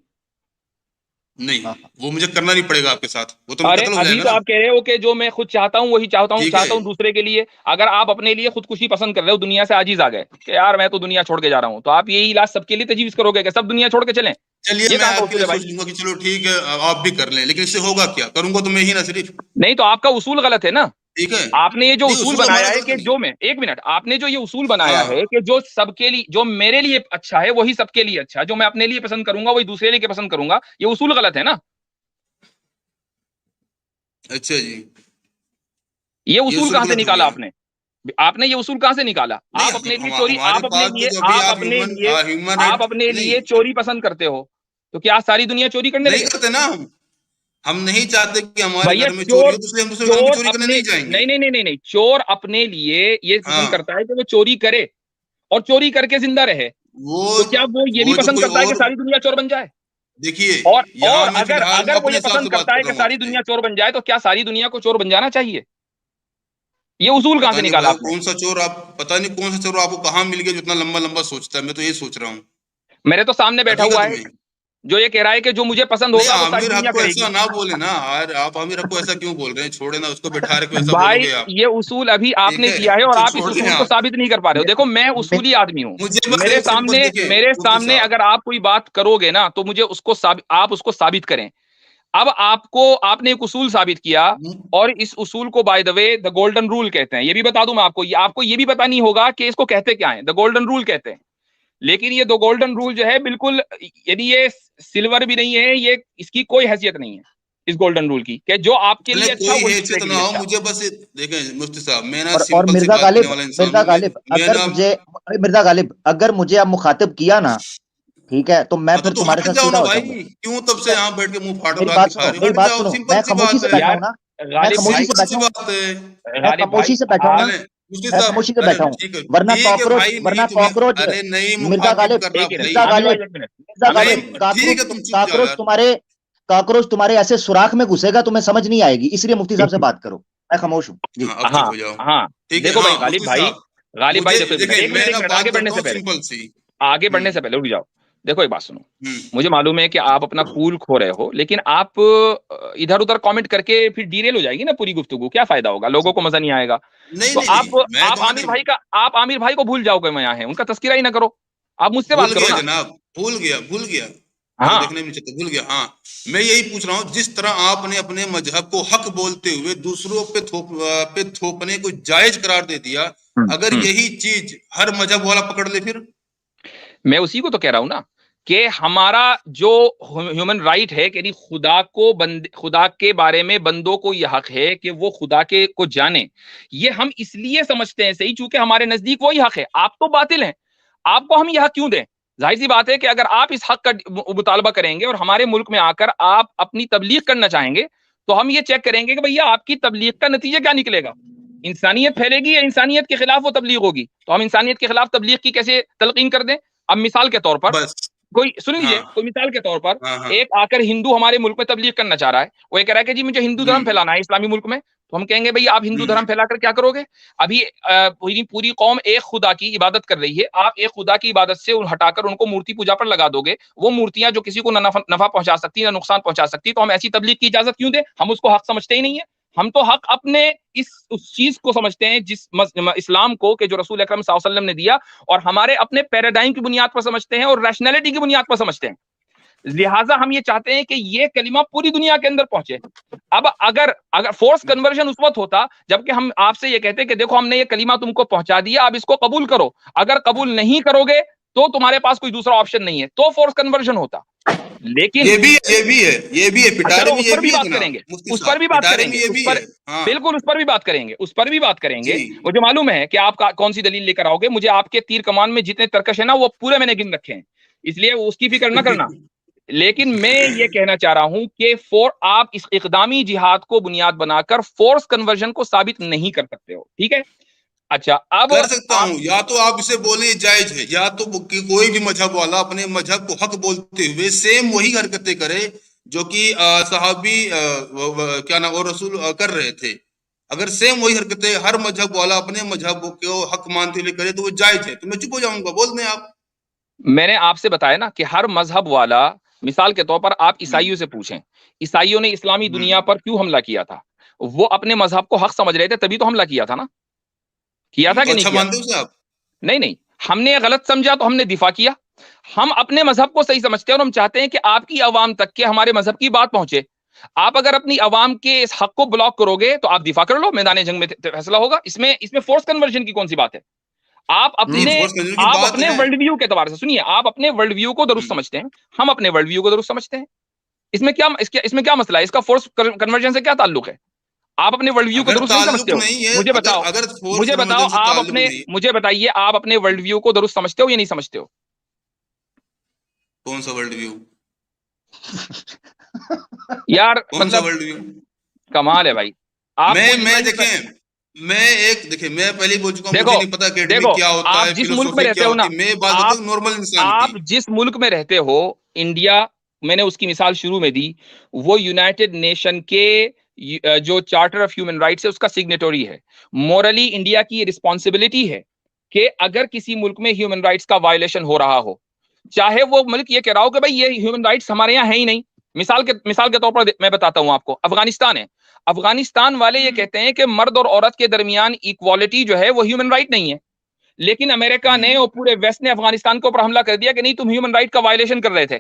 نہیں، وہ مجھے کرنا نہیں پڑے گا آپ کے ساتھ، وہ تو ارے قتل ہو جائے ابھی گا تو نا. آپ کہہ رہے ہو کہ جو میں خود چاہتا ہوں وہی چاہتا ہوں دوسرے کے لیے. اگر آپ اپنے لیے خودکشی پسند کر رہے ہو، دنیا سے عاجز آ گئے کہ یار میں تو دنیا چھوڑ کے جا رہا ہوں، تو آپ یہی علاج سب کے لیے تجویز کرو گے کہ سب دنیا چھوڑ کے چلیں؟ چلیے میں آپ کے لیے سوچ لوں گا کہ چلو ٹھیک ہے آپ بھی کر لیں، لیکن اس سے ہوگا کیا؟ کروں گا تو میں ہی نہ صرف. نہیں تو آپ کا اصول غلط ہے نا. ٹھیک ہے. آپ نے یہ جو اصول بنایا ہے کہ جو میں ایک منٹ آپ نے جو یہ اصول بنایا ہے کہ جو سب کے لیے، جو میرے لیے اچھا ہے وہی سب کے لیے اچھا ہے، جو میں اپنے لیے پسند کروں گا وہی دوسرے لیے پسند کروں گا، یہ اصول غلط ہے نا. اچھا جی، یہ اصول کہاں سے نکالا آپ نے یہ اصول کہاں سے نکالا؟ آپ اپنے لیے چوری، آپ اپنے لیے چوری پسند کرتے ہو تو کیا ساری دنیا چوری کرنے لگے؟ نہیں کرتے نا، ہم نہیں چاہتے کہ ہمارے گھر میں چوری ہو تو اس لیے ہم دوسرے گھر میں چوری کرنے نہیں جائیں گے. نہیں، چور اپنے لیے یہ پسند کرتا ہے کہ وہ چوری کرے اور چوری کر کے زندہ رہے، تو کیا وہ یہ بھی پسند کرتا ہے کہ ساری دنیا چور بن جائے؟ دیکھیے، اور اگر وہ یہ پسند کرتا ہے کہ ساری دنیا چور بن جائے تو کیا ساری دنیا کو چور بن جانا چاہیے؟ یہ اصول کہاں سے نکالا آپ نے؟ کون سا چور آپ پتہ نہیں کون سا چور آپ کو کہاں مل گیا جو اتنا لمبا سوچتا ہے؟ میں تو یہ سوچ رہا ہوں. میرے تو سامنے بیٹھا ہوا ہے جو یہ کہہ رہا ہے کہ جو مجھے پسند ہوگا وہ ساری دنیا کرے گی. ایسا نہ بولے نا یار، آپ عامر حق کو ایسا کیوں بول رہے ہیں؟ چھوڑے نا اس کو، بٹھا رکھو. ایسا بولو گے آپ؟ یہ اصول ابھی آپ نے دیا ہے اور آپ اس اصول کو ثابت نہیں کر پا رہے ہو. دیکھو میں اصولی آدمی ہوں، میرے سامنے اگر آپ کوئی بات کرو گے نا تو مجھے آپ اس کو ثابت کریں. اب آپ نے ایک اصول ثابت کیا اور اس اصول کو by the way the golden rule کہتے ہیں. یہ بھی بتا دوں میں آپ کو یہ بھی پتا نہیں ہوگا کہ اس کو کہتے کیا ہیں. دا گولڈن رول کہتے ہیں. لیکن یہ دو گولڈن رول جو ہے بالکل، یعنی یہ سلور بھی نہیں ہے، یہ اس کی کوئی حیثیت نہیں ہے اس گولڈن رول کی کہ جو آپ کے لیے اچھا وہی دوسرے کے لیے اچھا. مجھے بس دیکھیں مفتی صاحب، میں نا اور مرزا غالب اگر مجھے اب مخاطب کیا نا، ٹھیک ہے، تو میں پھر تمہارے ساتھ سیدھا ہو جاؤں گا. کیوں تب سے یہاں بیٹھ کے منہ پھاڑ میری بات سنو، میں خاموشی سے بیٹھا ہوں نا، میں خاموشی سے بیٹھا ہوں، ورنہ کاکروچ مرزا غالب کاکروچ تمہارے ایسے سوراخ میں گھسے گا تمہیں سمجھ نہیں آئے گی، اس لیے مفتی صاحب سے بات کرو. میں خاموش ہوں. ہاں دیکھو بھائی غالب بھائی دیکھو، آگے بڑھنے سے پہلے اٹھ جاؤ. دیکھو ایک بات سنو, مجھے معلوم ہے کہ آپ اپنا کول کھو رہے ہو, لیکن آپ ادھر ادھر کامنٹ کر کے پھر ڈیریل ہو جائے گی نا پوری گفتگو, کیا فائدہ ہوگا, لوگوں کو مزہ نہیں آئے گا. نہیں تو نہیں نہیں, میں آپ عامر بھائی کو بھول جاؤ گے, میں یہاں ہیں, ان کا تذکرہ ہی نہ کرو, آپ مجھ سے بات بھول کرو گیا نا. جناب, بھول گیا ہاں دیکھنے میں چاہتا, بھول گیا. ہاں میں یہی پوچھ رہا ہوں, جس طرح آپ نے اپنے مذہب کو حق بولتے ہوئے دوسروں پہ تھوپنے کو جائز قرار دے دیا, اگر یہی چیز ہر مذہب والا پکڑ لے پھر؟ میں اسی کو تو کہہ رہا ہوں نا کہ ہمارا جو ہیومن رائٹ ہے کہ خدا کے بارے میں بندوں کو یہ حق ہے کہ وہ خدا کے کو جانے, یہ ہم اس لیے سمجھتے ہیں صحیح چونکہ ہمارے نزدیک وہی حق ہے. آپ تو باطل ہیں, آپ کو ہم یہ حق کیوں دیں؟ ظاہر سی بات ہے کہ اگر آپ اس حق کا مطالبہ کریں گے اور ہمارے ملک میں آ کر آپ اپنی تبلیغ کرنا چاہیں گے, تو ہم یہ چیک کریں گے کہ بھیا آپ کی تبلیغ کا نتیجہ کیا نکلے گا, انسانیت پھیلے گی یا انسانیت کے خلاف وہ تبلیغ ہوگی. تو ہم انسانیت کے خلاف تبلیغ کی کیسے تلقین کر دیں؟ اب مثال کے طور پر بس کوئی سن لیجیے, ہاں کوئی مثال کے طور پر ہاں ہاں ایک آ کر ہندو ہمارے ملک میں تبلیغ کرنا چاہ رہا ہے, وہ یہ کہہ رہا ہے کہ جی مجھے ہندو دھرم پھیلانا ہے اسلامی ملک میں, تو ہم کہیں گے بھائی آپ ہندو دھرم پھیلا کر کیا کرو گے؟ ابھی پوری قوم ایک خدا کی عبادت کر رہی ہے, آپ ایک خدا کی عبادت سے ہٹا کر ان کو مورتی پوجا پر لگا دو گے, وہ مورتیاں جو کسی کو نہ نفع پہنچا سکتی نہ نقصان پہنچا سکتی, تو ہم ایسی تبلیغ کی اجازت کیوں دیں؟ ہم اس کو حق سمجھتے ہی نہیں ہے. ہم تو حق اپنے اس چیز کو سمجھتے ہیں جس اسلام کو کہ جو رسول اکرم صلی اللہ علیہ وسلم نے دیا, اور ہمارے اپنے پیراڈائم کی بنیاد پر سمجھتے ہیں اور ریشنلٹی کی بنیاد پر سمجھتے ہیں. لہٰذا ہم یہ چاہتے ہیں کہ یہ کلمہ پوری دنیا کے اندر پہنچے. اب اگر فورس کنورژن اس وقت ہوتا جبکہ ہم آپ سے یہ کہتے کہ دیکھو ہم نے یہ کلمہ تم کو پہنچا دیا, اب اس کو قبول کرو, اگر قبول نہیں کرو گے تو تمہارے پاس کوئی دوسرا آپشن نہیں ہے, تو فورس کنورژن ہوتا. لیکن یہ بھی ہے پٹارے چلو میں, اس یہ پر بھی بھی ہے بات جناب کریں گے, مفتی اس پر صاحب, بھی بات پٹارے کریں میں گے, یہ اس بھی پر ہے. ہاں بالکل اس پر بھی بات کریں گے, اس پر بھی بات کریں گے. جی مجھے معلوم ہے کہ آپ کون سی دلیل لے کر آؤ گے, مجھے آپ کے تیر کمان میں جتنے ترکش ہیں نا وہ پورے میں نے گن رکھے ہیں, اس لیے اس کی فکر نہ کرنا. لیکن میں یہ کہنا چاہ رہا ہوں کہ آپ اس اقدامی جہاد کو بنیاد بنا کر فورس کنورژن کو ثابت نہیں کر سکتے ہو, ٹھیک ہے؟ اچھا اب کر سکتا ہوں, یا تو آپ اسے بولیں جائز ہے, یا تو کوئی بھی مذہب والا اپنے مذہب کو حق بولتے ہوئے سیم وہی حرکتیں کرے جو کہ صحابی کیا نام اور رسول کر رہے تھے. اگر سیم وہی حرکتیں ہر مذہب والا اپنے مذہب کو حق مانتے ہوئے کرے تو وہ جائز ہے, تو میں چپ ہو جاؤں گا. بول دیں آپ. میں نے آپ سے بتایا نا کہ ہر مذہب والا, مثال کے طور پر آپ عیسائیوں سے پوچھیں, عیسائیوں نے اسلامی دنیا پر کیوں حملہ کیا تھا؟ وہ اپنے مذہب کو حق سمجھ رہے تھے, تبھی تو حملہ کیا تھا نا. کیا تھا تو کہ نہیں اچھا کیا مانتے تھا؟ اسے آپ؟ نہیں, ہم نے غلط سمجھا تو ہم نے دفاع کیا. ہم اپنے مذہب کو صحیح سمجھتے ہیں اور ہم چاہتے ہیں کہ آپ کی عوام تک کے ہمارے مذہب کی بات پہنچے. آپ اگر اپنی عوام کے اس حق کو بلاک کرو گے تو آپ دفاع کر لو, میدان جنگ میں فیصلہ ہوگا. اس میں فورس کنورژن کی کون سی بات ہے؟ آپ نہیں, فورس کنورژن کی بات اپنے ہے. ورلڈ ویو کے اعتبار سے سنیے, آپ اپنے ورلڈ ویو کو درست سمجھتے ہیں, ہم اپنے ورلڈ ویو کو درست سمجھتے ہیں. اس میں کیا مسئلہ ہے؟ اس کا فورس کنورژن سے کیا تعلق ہے؟ آپ اپنے ورلڈ ویو کو اگر درست نہیں تعلق سمجھتے ہو. نہیں ہے, مجھے بتاؤ, اگر فورس کنورژن سے تعلق نہیں, مجھے بتائیے آپ اپنے ورلڈ ویو کو درست سمجھتے ہو یا نہیں سمجھتے ہو؟ کون سا ورلڈ ویو؟ یار کون سا مطلب ورلڈ ویو؟ کمال ہے بھائی. آپ دیکھیں میں پہلے ہی بول چکا ہوں, دیکھو مجھے نہیں پتا اکیڈمک دیکھو کیا ہوتا آپ ہے, جس ملک میں فلسفی رہتے کیا ہو نا, ہوتی ہے. میں بات کرتا ہوں نارمل انسان آپ کی. جس ملک میں رہتے ہو, انڈیا, میں نے اس کی مثال شروع میں دی, وہ یونائٹڈ نیشن کے جو چارٹر آف ہیومن رائٹس ہے اس کا سگنیٹوری ہے. مورلی انڈیا کی یہ رسپانسبلٹی ہے کہ اگر کسی ملک میں ہیومن رائٹس کا وائلیشن ہو رہا ہو, چاہے وہ ملک یہ کہہ رہا ہو کہ بھائی یہ ہیومن رائٹس ہمارے یہاں ہے ہی نہیں. مثال کے طور پر میں بتاتا ہوں آپ کو, افغانستان ہے. افغانستان والے یہ کہتے ہیں کہ مرد اور عورت کے درمیان ایکوالٹی جو ہے وہ ہیومن رائٹ نہیں ہے, لیکن امریکہ نے اور پورے ویسٹ نے افغانستان کے اوپر حملہ کر دیا کہ نہیں تم ہیومن رائٹ کا وائلیشن کر رہے تھے.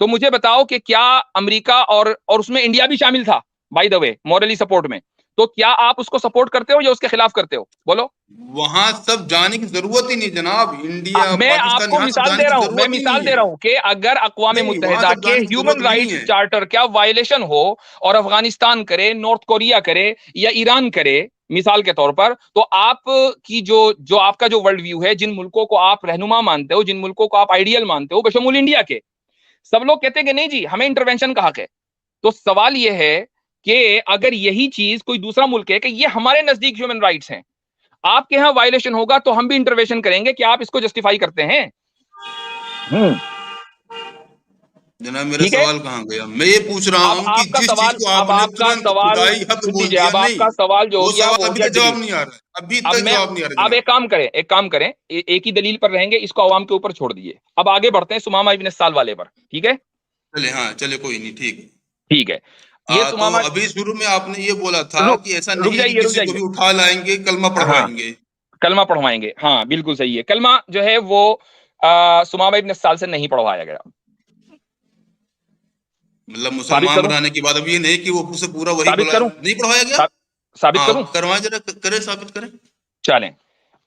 تو مجھے بتاؤ کہ کیا امریکہ اور اس میں انڈیا بھی شامل تھا by the way morally support میں, تو کیا آپ اس کو سپورٹ کرتے ہو یا اس کے خلاف کرتے ہو؟ بولو. وہاں سب جانے کی ضرورت ہی نہیں جناب, انڈیا میں آپ پاکستان کو یہاں سب مثال جانے دے کی رہا ہوں, میں ضرورت ہی مثال نہیں دے ہے. رہا ہوں کہ اگر اقوام نہیں, وہاں متحدہ سب کے جانے کی ہیومن ضرورت نہیں رائٹس ہے. چارٹر کیا وائلیشن ہو اور افغانستان کرے, نارتھ کوریا کرے یا ایران کرے مثال کے طور پر, تو آپ کی جو آپ کا جو ورلڈ ویو ہے, جن ملکوں کو آپ رہنما مانتے ہو, جن ملکوں کو آپ آئیڈیل مانتے ہو بشمول انڈیا کے, سب لوگ کہتے ہیں کہ نہیں جی ہمیں انٹروینشن کا حق ہے. تو سوال یہ ہے کہ اگر یہی چیز کوئی دوسرا ملک ہے کہ یہ ہمارے نزدیک ہیومن رائٹس ہیں, آپ کے ہاں وائلیشن ہوگا تو ہم بھی انٹروینشن کریں گے, کہ آپ اس کو جسٹیفائی کرتے ہیں. جناب میرا ٹھیک ہے، سوال کہاں گیا؟ میں یہ پوچھ رہا اب ہوں کہ آپ کا جس سوال، چیز کو اب آپ نے آپ کا ترنت سوال خدائی حق سن بول لیجیے، دیا، اب آپ نہیں کا سوال جو وہ ہو گیا سوال وہ ہو ابھی گیا تک جواب دلیل۔ نہیں آ رہا ہے، ابھی اب تک میں، جواب نہیں آ رہا اب جناب۔ ایک کام کریں، ایک ہی دلیل پر رہیں گے، اس کو عوام کے اوپر چھوڑ دیجیے۔ اب آگے بڑھتے ہیں سمامہ ابن سال والے پر، ٹھیک ہے؟ چلے ہاں چلے کوئی نہیں، ٹھیک ہے۔ ٹھیک ہے، یہ تو سمامہ، ابھی شروع میں آپ نے یہ بولا تھا رک کہ ایسا رک نہیں کہ جائیے، رک کسی کو جائیے، بھی اٹھا لائیں گے، کلمہ ہاں پڑھوائیں گے۔ کلمہ پڑھوائیں گے، ہاں بالکل صحیح ہے، کلمہ جو ہے وہ سمامہ ابن سال سے نہیں پڑھوایا گیا۔ مطلب ثابت مسلمان کروں، بنانے کے بعد اب یہ نہیں کہ وہ اسے پورا وہی ثابت بولا، کروں، نہیں پڑھوایا گیا؟ ثابت ہاں کروں، کروائیں، ذرا کریں، ثابت کریں۔ چلیں۔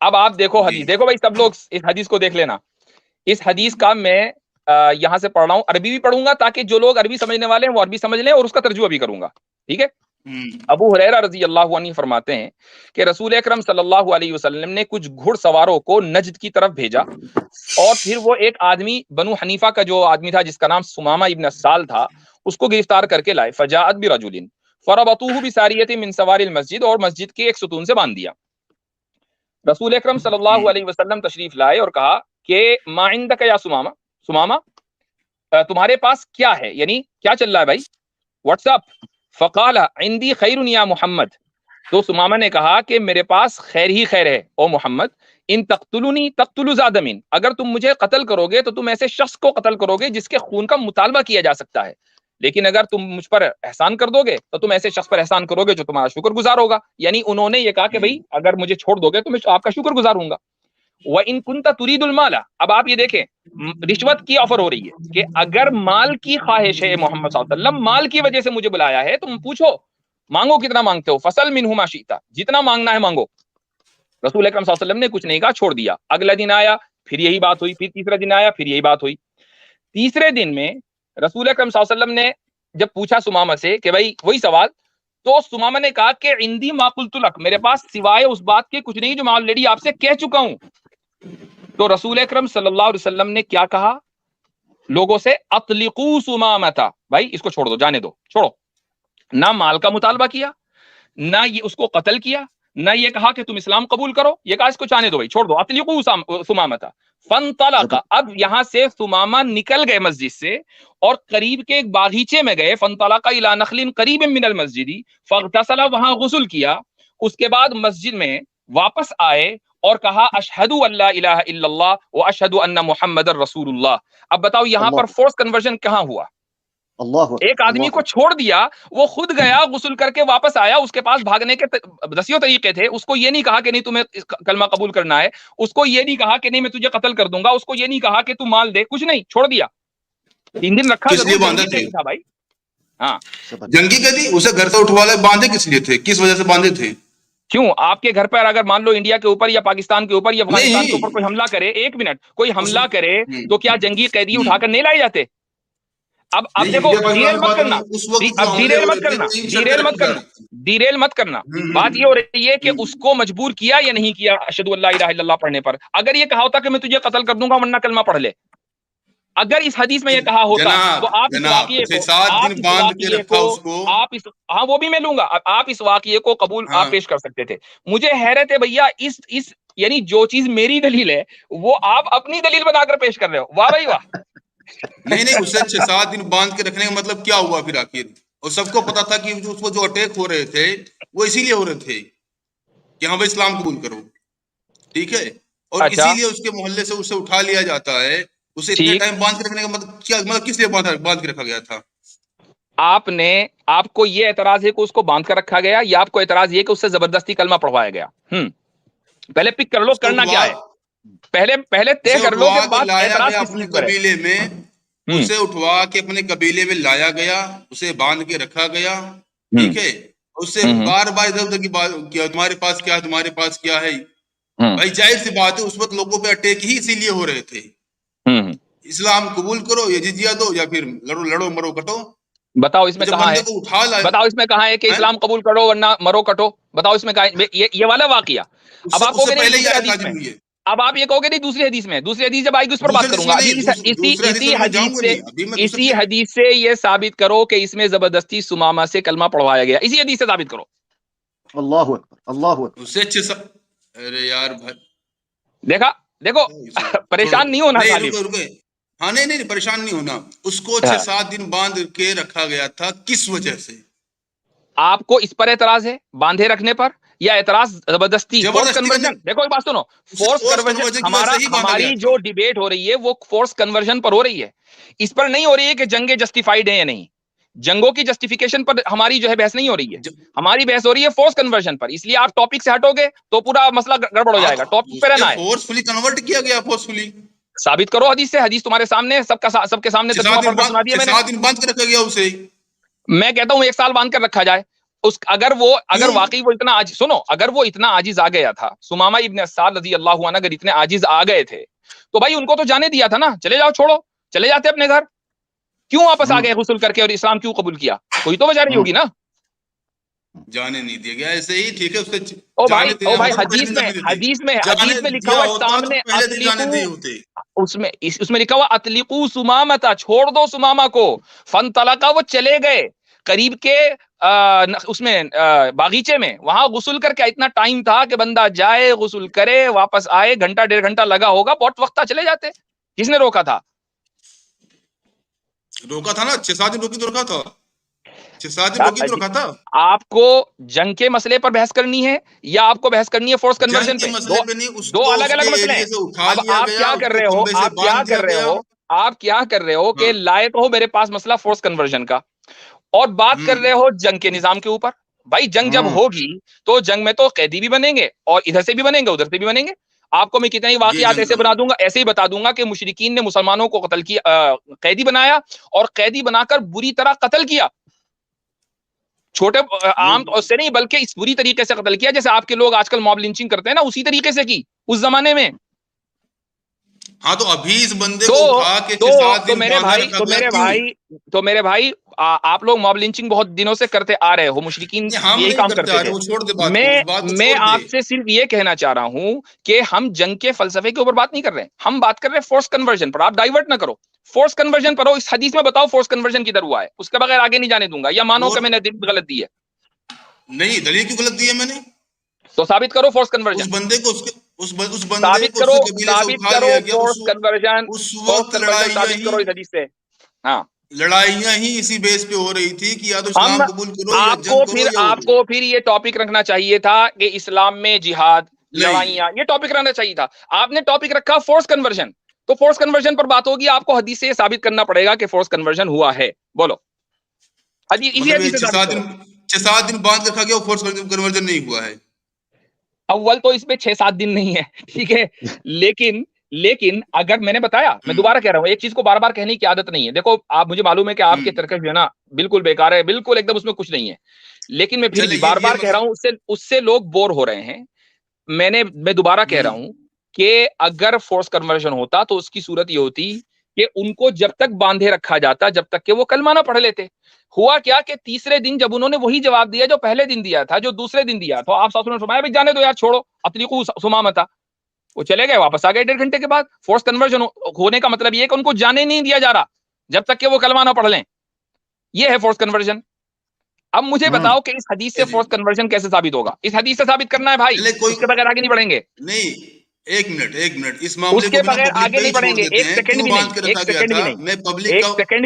اب آپ دیکھو جی حدیث، دیکھو بھائی سب لوگ اس حدیث کو دیکھ لینا۔ اس حدیث کا میں یہاں سے پڑھ رہا ہوں، عربی بھی پڑھوں گا تاکہ جو لوگ عربی سمجھنے والے ہیں وہ عربی سمجھ لیں، اور اس کا ترجمہ بھی کروں گا، ٹھیک ہے؟ ابو ہریرہ رضی اللہ عنہ فرماتے ہیں کہ رسول اکرم صلی اللہ علیہ وسلم نے کچھ گھڑ سواروں کو نجد کی طرف بھیجا، اور پھر وہ ایک آدمی بنو حنیفہ کا جو آدمی تھا جس کا نام سمامہ ابن سال تھا، اس کو گرفتار کر کے لائے۔ فجاءت برجل فربطوه بساریۃ من سوار المسجد، اور مسجد کے ایک ستون سے باندھ دیا۔ رسول اکرم صلی اللہ علیہ وسلم تشریف لائے اور کہا کہ ما عندک یا سمامہ، سمامہ تمہارے پاس کیا ہے، یعنی کیا چل رہا ہے بھائی، واٹس اپ؟ فقال عندی خیر یا محمد، تو سمامہ نے کہا کہ میرے پاس خیر ہی خیر ہے او محمد۔ ان تقتلونی تقتلوا ذا دم، اگر تم مجھے قتل کرو گے تو تم ایسے شخص کو قتل کرو گے جس کے خون کا مطالبہ کیا جا سکتا ہے، لیکن اگر تم مجھ پر احسان کر دو گے تو تم ایسے شخص پر احسان کرو گے جو تمہارا شکر گزار ہوگا۔ یعنی انہوں نے یہ کہا کہ بھائی اگر مجھے چھوڑ دو گے تو میں آپ کا شکر گزار ہوں گا۔ وَإِن كُنْتَ تُرِيدُ الْمَالَ، اب آپ یہ دیکھیں، رشوت کی آفر ہو رہی ہے کہ اگر مال کی خواہش ہے محمد صلی اللہ علیہ وسلم، مال کی وجہ سے مجھے بلایا ہے، تم پوچھو مانگو کتنا مانگتے ہو، فصل منہ ما شئت، جتنا مانگنا ہے مانگو۔ رسول اکرم صلی اللہ علیہ وسلم نے کچھ نہیں کہا، چھوڑ دیا۔ اگلا دن آیا، پھر یہی بات ہوئی، پھر تیسرا دن آیا، پھر یہی بات ہوئی۔ تیسرے دن میں رسول اکرم صلی اللہ علیہ وسلم نے جب پوچھا سمامہ سے کہ بھائی وہی سوال، تو سمامہ نے کہا کہ عندی ما قلت لک، میرے پاس سوائے اس بات کے کچھ نہیں جو میں آلریڈی آپ سے کہہ چکا ہوں۔ تو رسول اکرم صلی اللہ علیہ وسلم نے کیا کہا لوگوں سے؟ اطلقوا سمامہ، بھائی اس کو چھوڑ دو، جانے دو، چھوڑو۔ نہ مال کا مطالبہ کیا، نہ یہ اس کو قتل کیا، نہ یہ کہا کہ تم اسلام قبول کرو، یہ کہا اس کو جانے دو بھائی، چھوڑ دو، اطلقوا سمامہ۔ فانطلق، اب یہاں سے سمامہ نکل گئے مسجد سے اور قریب کے ایک باغیچے میں گئے۔ فانطلق الی نخل قریب من المسجد فاغتسل، وہاں غسل کیا، اس کے بعد مسجد میں واپس آئے اور کہا اشہد ان لا الہ الا اللہ واشہد ان محمد رسول اللہ۔ اب بتاؤ یہاں پر اللہ فورس کنورژن کہاں ہوا؟ اللہ ایک آدمی کو چھوڑ دیا، وہ خود گیا غسل کر کے واپس آیا، اس کے پاس بھاگنے کے دسیوں طریقے تھے، اس کو یہ نہیں کہا کہ نہیں تمہیں کلمہ قبول کرنا ہے، اس کو یہ نہیں کہا کہ نہیں میں تجھے قتل کر دوں گا، اس کو یہ نہیں کہا کہ تو مال دے، کچھ نہیں، چھوڑ دیا۔ 3 دن رکھا کس لیے ضرور، باندھا جنگی تھے؟ قیدی تھا بھائی، ہاں۔ جنگی قیدی اسے گھر سے اٹھوا لے، باندھے کس لیے تھے؟ کس وجہ سے باندھے تھے؟ کیوں آپ کے گھر پر اگر مان لو انڈیا کے اوپر یا پاکستان کے اوپر یا افغانستان کے اوپر نہیں کوئی حملہ کرے، ایک منٹ، کوئی اس حملہ کرے تو کیا جنگی قیدی اٹھا کر نہیں لائے جاتے؟ اب نہیں، دیکھو، انڈیا پاکستان ڈیریل کی مت بات کرنا، نہیں، اس وقت جو اب حملے ڈیریل ہو مت رہے تھے کرنا، 3 شرطیں ڈیریل مت رکھی جا کرنا، رہی تھی۔ ڈیریل مت کرنا۔ بات یہ ہو رہی ہے کہ اس کو مجبور کیا یا نہیں کیا اشہد ان لا الہ الا اللہ پڑھنے پر؟ اگر یہ کہا ہوتا کہ میں تجھے قتل کر دوں گا ورنہ کلمہ پڑھ لے، اگر اس حدیث میں یہ کہا ہوتا تو جناب آپ اس جناب واقعے کو، 6-7 دن باندھ کے رکھا اس کو۔ ہاں وہ بھی میں لوں گا، آپ اس واقعے کو قبول ہاں آپ پیش کر سکتے تھے۔ مجھے حیرت ہے بھیا، اس یعنی جو چیز میری دلیل ہے وہ آپ اپنی دلیل بنا کر پیش کر رہے ہو، واہ بھائی واہ۔ نہیں اسے 6-7 دن باندھ کے رکھنے کا مطلب کیا ہوا پھر آخر؟ اور سب کو پتا تھا کہ اس کو جو اٹیک ہو رہے تھے وہ اسی لیے ہو رہے تھے کہ ہاں بھائی اسلام قبول کرو، ٹھیک ہے؟ اور اچھا اسی لیے اس کے محلے سے اسے اٹھا لیا جاتا ہے۔ اسے اتنے ٹھیک، ٹائم باندھ کے رکھنے کا مطلب کیا، مطلب کس لیے باندھ کے رکھا گیا تھا؟ آپ کو یہ اعتراض ہے کہ اس کو باندھ کر رکھا گیا، یا آپ کو اعتراض یہ کہ اس سے زبردستی کلمہ پڑھوایا گیا؟ پہلے پک کر لو اس کو کرنا اٹھوا کیا ہے، پہلے طے اسے کر لو اٹھوا کہ کے بات لایا اعتراض گیا کس اپنے چیز پر ہے۔ قبیلے میں، اسے اٹھوا کے اپنے قبیلے میں لایا گیا، اسے باندھ کے رکھا گیا، ٹھیک ہے؟ اس سے بار بار ادھر ادھر کی بات کیا، تمہارے پاس کیا ہے، تمہارے پاس کیا ہے؟ بھائی ظاہر سی بات ہے اس وقت لوگوں پہ اٹیک ہی اسی لیے ہو رہے تھے، اسلام قبول کرو یا جزیہ دو یا پھر لڑو مرو کٹو۔ بتاؤ اس میں جب کہاں بندے ہے، کو اٹھا لائے، بتاؤ اس میں کہاں ہے کہ اسلام قبول کرو ورنہ مرو کٹو؟ بتاؤ اس میں کہاں ہے یہ والا واقعہ؟ اب آپ اس کہو سے گے نہیں پہلے ہی دوسرے آیت حدیث نازل میں، ہوئی ہے۔ اب آپ یہ کہو گے نہیں دوسری حدیث میں، دوسری حدیث جب آئے گی اس پر بات دوسرے کروں حدیث گا۔ میں ابھی نہیں، دوسرے حدیث میں میں جاؤں گا نہیں، ابھی میں دوسرے اسی حدیث سے یہ ثابت کرو کہ اس میں زبردستی سمامہ سے کلمہ پڑھوایا گیا، اسی حدیث سے ثابت کرو۔ اللہ اکبر اللہ اکبر۔ اس سے اچھے سب، ارے یار بھائی دیکھو چھوڑو، پریشان نہیں ہونا نہیں غالب، رکے رکے، ہاں نہیں پریشان نہیں ہونا. اس کو 6-7 دن باندھ کے رکھا گیا تھا کس وجہ سے؟ آپ کو اس پر اعتراض ہے باندھے رکھنے پر، یا اعتراض زبردستی فورس زبردستی کنورژن؟ دیکھو ایک بات سنو، فورس کنورژن کنورژن کی وجہ سے ہی باندھا ہماری گیا جو تھا. ڈیبیٹ ہو رہی ہے وہ فورس کنورژن پر ہو رہی ہے، اس پر نہیں ہو رہی ہے کہ جنگیں جسٹیفائیڈ ہیں یا نہیں. جنگوں کی جسٹیفیکیشن پر ہماری جو ہے بحث نہیں ہو رہی ہے، ہماری بحث ہو رہی ہے فورس کنورژن پر. اس لیے آپ ٹاپک سے ہٹو گے تو پورا مسئلہ گڑبڑ ہو جائے گا. ٹاپک پہ رہنا ہے. فورسفلی کنورٹ کیا گیا، فورسفلی ثابت کرو حدیث سے. حدیث تمہارے سامنے سب کے سامنے ترجمہ پڑھ کر سنا دیا میں نے. 7 دن باندھ کے رکھا گیا اسے. میں کہتا ہوں 1 سال باندھ کر رکھا جائے. اگر واقعی وہ اتنا سنو، اگر وہ اتنا عاجز آ گیا تھا، سمامہ ابن اسال رضی اللہ عنہ اگر اتنے عاجز آ گئے تھے تو بھائی ان کو تو جانے دیا تھا نا، چلے جاؤ، چھوڑو، چلے جاتے اپنے گھر. کیوں واپس آ گئے غسل کر کے اور اسلام کیوں قبول کیا؟ کوئی تو وجہ رہی ہوگی نا. جانے نہیں دیا گیا، ایسے ہی ٹھیک ہے. اس سے او بھائی حدیث میں لکھا ہوا سامنے اس میں لکھا ہوا اطلقوا سمامہ، چھوڑ دو سمامہ کو. فانطلقا، وہ چلے گئے قریب کے اس میں باغیچے میں، وہاں غسل کر کے. اتنا ٹائم تھا کہ بندہ جائے غسل کرے واپس آئے، گھنٹہ 1.5 گھنٹہ لگا ہوگا، بہت وقت تھا، چلے جاتے. کس نے روکا تھا؟ نا 6-7 دن روکی تو رکھا تھا. 6-7 دن روکی تو رکھا تھا. آپ کو جنگ کے مسئلے پر بحث کرنی ہے یا آپ کو بحث کرنی ہے فورس کنورژن پہ؟ دو الگ الگ مسئلے ہیں. اب آپ کیا کر رہے ہو، آپ کیا کر رہے ہو کہ لائے تو ہو میرے پاس مسئلہ فورس کنورژن کا، اور بات کر رہے ہو جنگ کے نظام کے اوپر. بھائی جنگ جب ہوگی تو جنگ میں تو قیدی بھی بنیں گے، اور ادھر سے بھی بنیں گے ادھر سے بھی بنیں گے. آپ کو میں کتنے ہی واقعات ایسے بنا دوں گا، ایسے ہی بتا دوں گا کہ مشرکین نے مسلمانوں کو قتل کیا، قیدی بنایا، اور قیدی بنا کر بری طرح قتل کیا. چھوٹے عام طور سے نہیں بلکہ اس بری طریقے سے قتل کیا جیسے آپ کے لوگ آج کل موب لنچنگ کرتے ہیں نا، اسی طریقے سے کی اس زمانے میں. ہاں تو ابھی اس بندے کو اٹھا کے 7 دن باندھا رکھا گیا. تو میرے بھائی آپ لوگ موب لنچنگ بہت دنوں سے کرتے آ رہے ہو، مشرکین یہی کام کرتے تھے. میں آپ سے صرف یہ کہنا چاہ رہا ہوں کہ ہم جنگ کے فلسفے کے اوپر بات نہیں کر رہے، ہم بات کر رہے ہیں فورس کنورژن پر. آپ ڈائیورٹ نہ کرو، فورس کنورژن پر ہو. اس حدیث میں بتاؤ فورس کنورژن کدھر ہوا ہے، اس کے بغیر آگے نہیں جانے دوں گا. یا مانو کہ میں نے غلط دی ہے. نہیں، دلیل کیوں غلط دی ہے میں نے؟ تو ثابت کرو فورس کنورژن. اس بندے کو ثابت کرو فورس کنورژن. وقت لڑائیاں ہی اسی بیس پہ ہو رہی تھی کہ یا تو اسلام قبول کرو یا جنگ کرو. آپ کو پھر یہ ٹاپک رکھنا چاہیے تھا کہ اسلام میں جہاد، لڑائیاں، یہ ٹاپک رکھنا چاہیے تھا. آپ نے ٹاپک رکھا فورس کنورژن، تو فورس کنورژن پر بات ہوگی. آپ کو حدیث سے یہ ثابت کرنا پڑے گا کہ فورس کنورژن ہوا ہے. بولو اسی حدیث سے. 6-7 دن بعد رکھا گیا، فورس کنورژن نہیں ہوا ہے. اول تو اس میں 6-7 دن نہیں ہے، ٹھیک ہے، لیکن اگر میں نے بتایا، میں دوبارہ کہہ رہا ہوں، ایک چیز کو بار بار کہنے کی عادت نہیں ہے. دیکھو آپ، مجھے معلوم ہے کہ آپ کے ترکش جو ہے نا بالکل بیکار ہے، بالکل ایک دم اس میں کچھ نہیں ہے، لیکن میں پھر بھی بار بار کہہ رہا ہوں، اس سے لوگ بور ہو رہے ہیں. میں دوبارہ کہہ رہا ہوں کہ اگر فورس کنورژن ہوتا تو اس کی صورت یہ ہوتی کہ ان کو جب تک باندھے رکھا جاتا جب تک کہ وہ کلمہ نہ پڑھ لیتے. ہوا کیا کہ تیسرے دن جب انہوں نے وہی جواب دیا جو پہلے دن دیا تھا، جو دوسرے دن دیا تھا، آپ صلی اللہ علیہ وسلم نے فرمایا بھی جانے دو یار، چھوڑو، اطلقوا سمامہ. وہ چلے گئے، واپس آ گئے 1.5 گھنٹے کے بعد. فورس کنورژن ہونے کا مطلب یہ ہے کہ ان کو جانے نہیں دیا جا رہا جب تک کہ وہ کلمہ نہ پڑھ لیں. یہ ہے فورس کنورژن. اب مجھے بتاؤ کہ اس حدیث سے فورس کنورژن کیسے ثابت ہوگا؟ اس حدیث سے ثابت کرنا ہے بھائی، اس کے بغیر آگے نہیں بڑھیں گے. نہیں، ایک منٹ، اس معاملے اس کے بغیر آگے نہیں بڑھیں گے. ایک سیکنڈ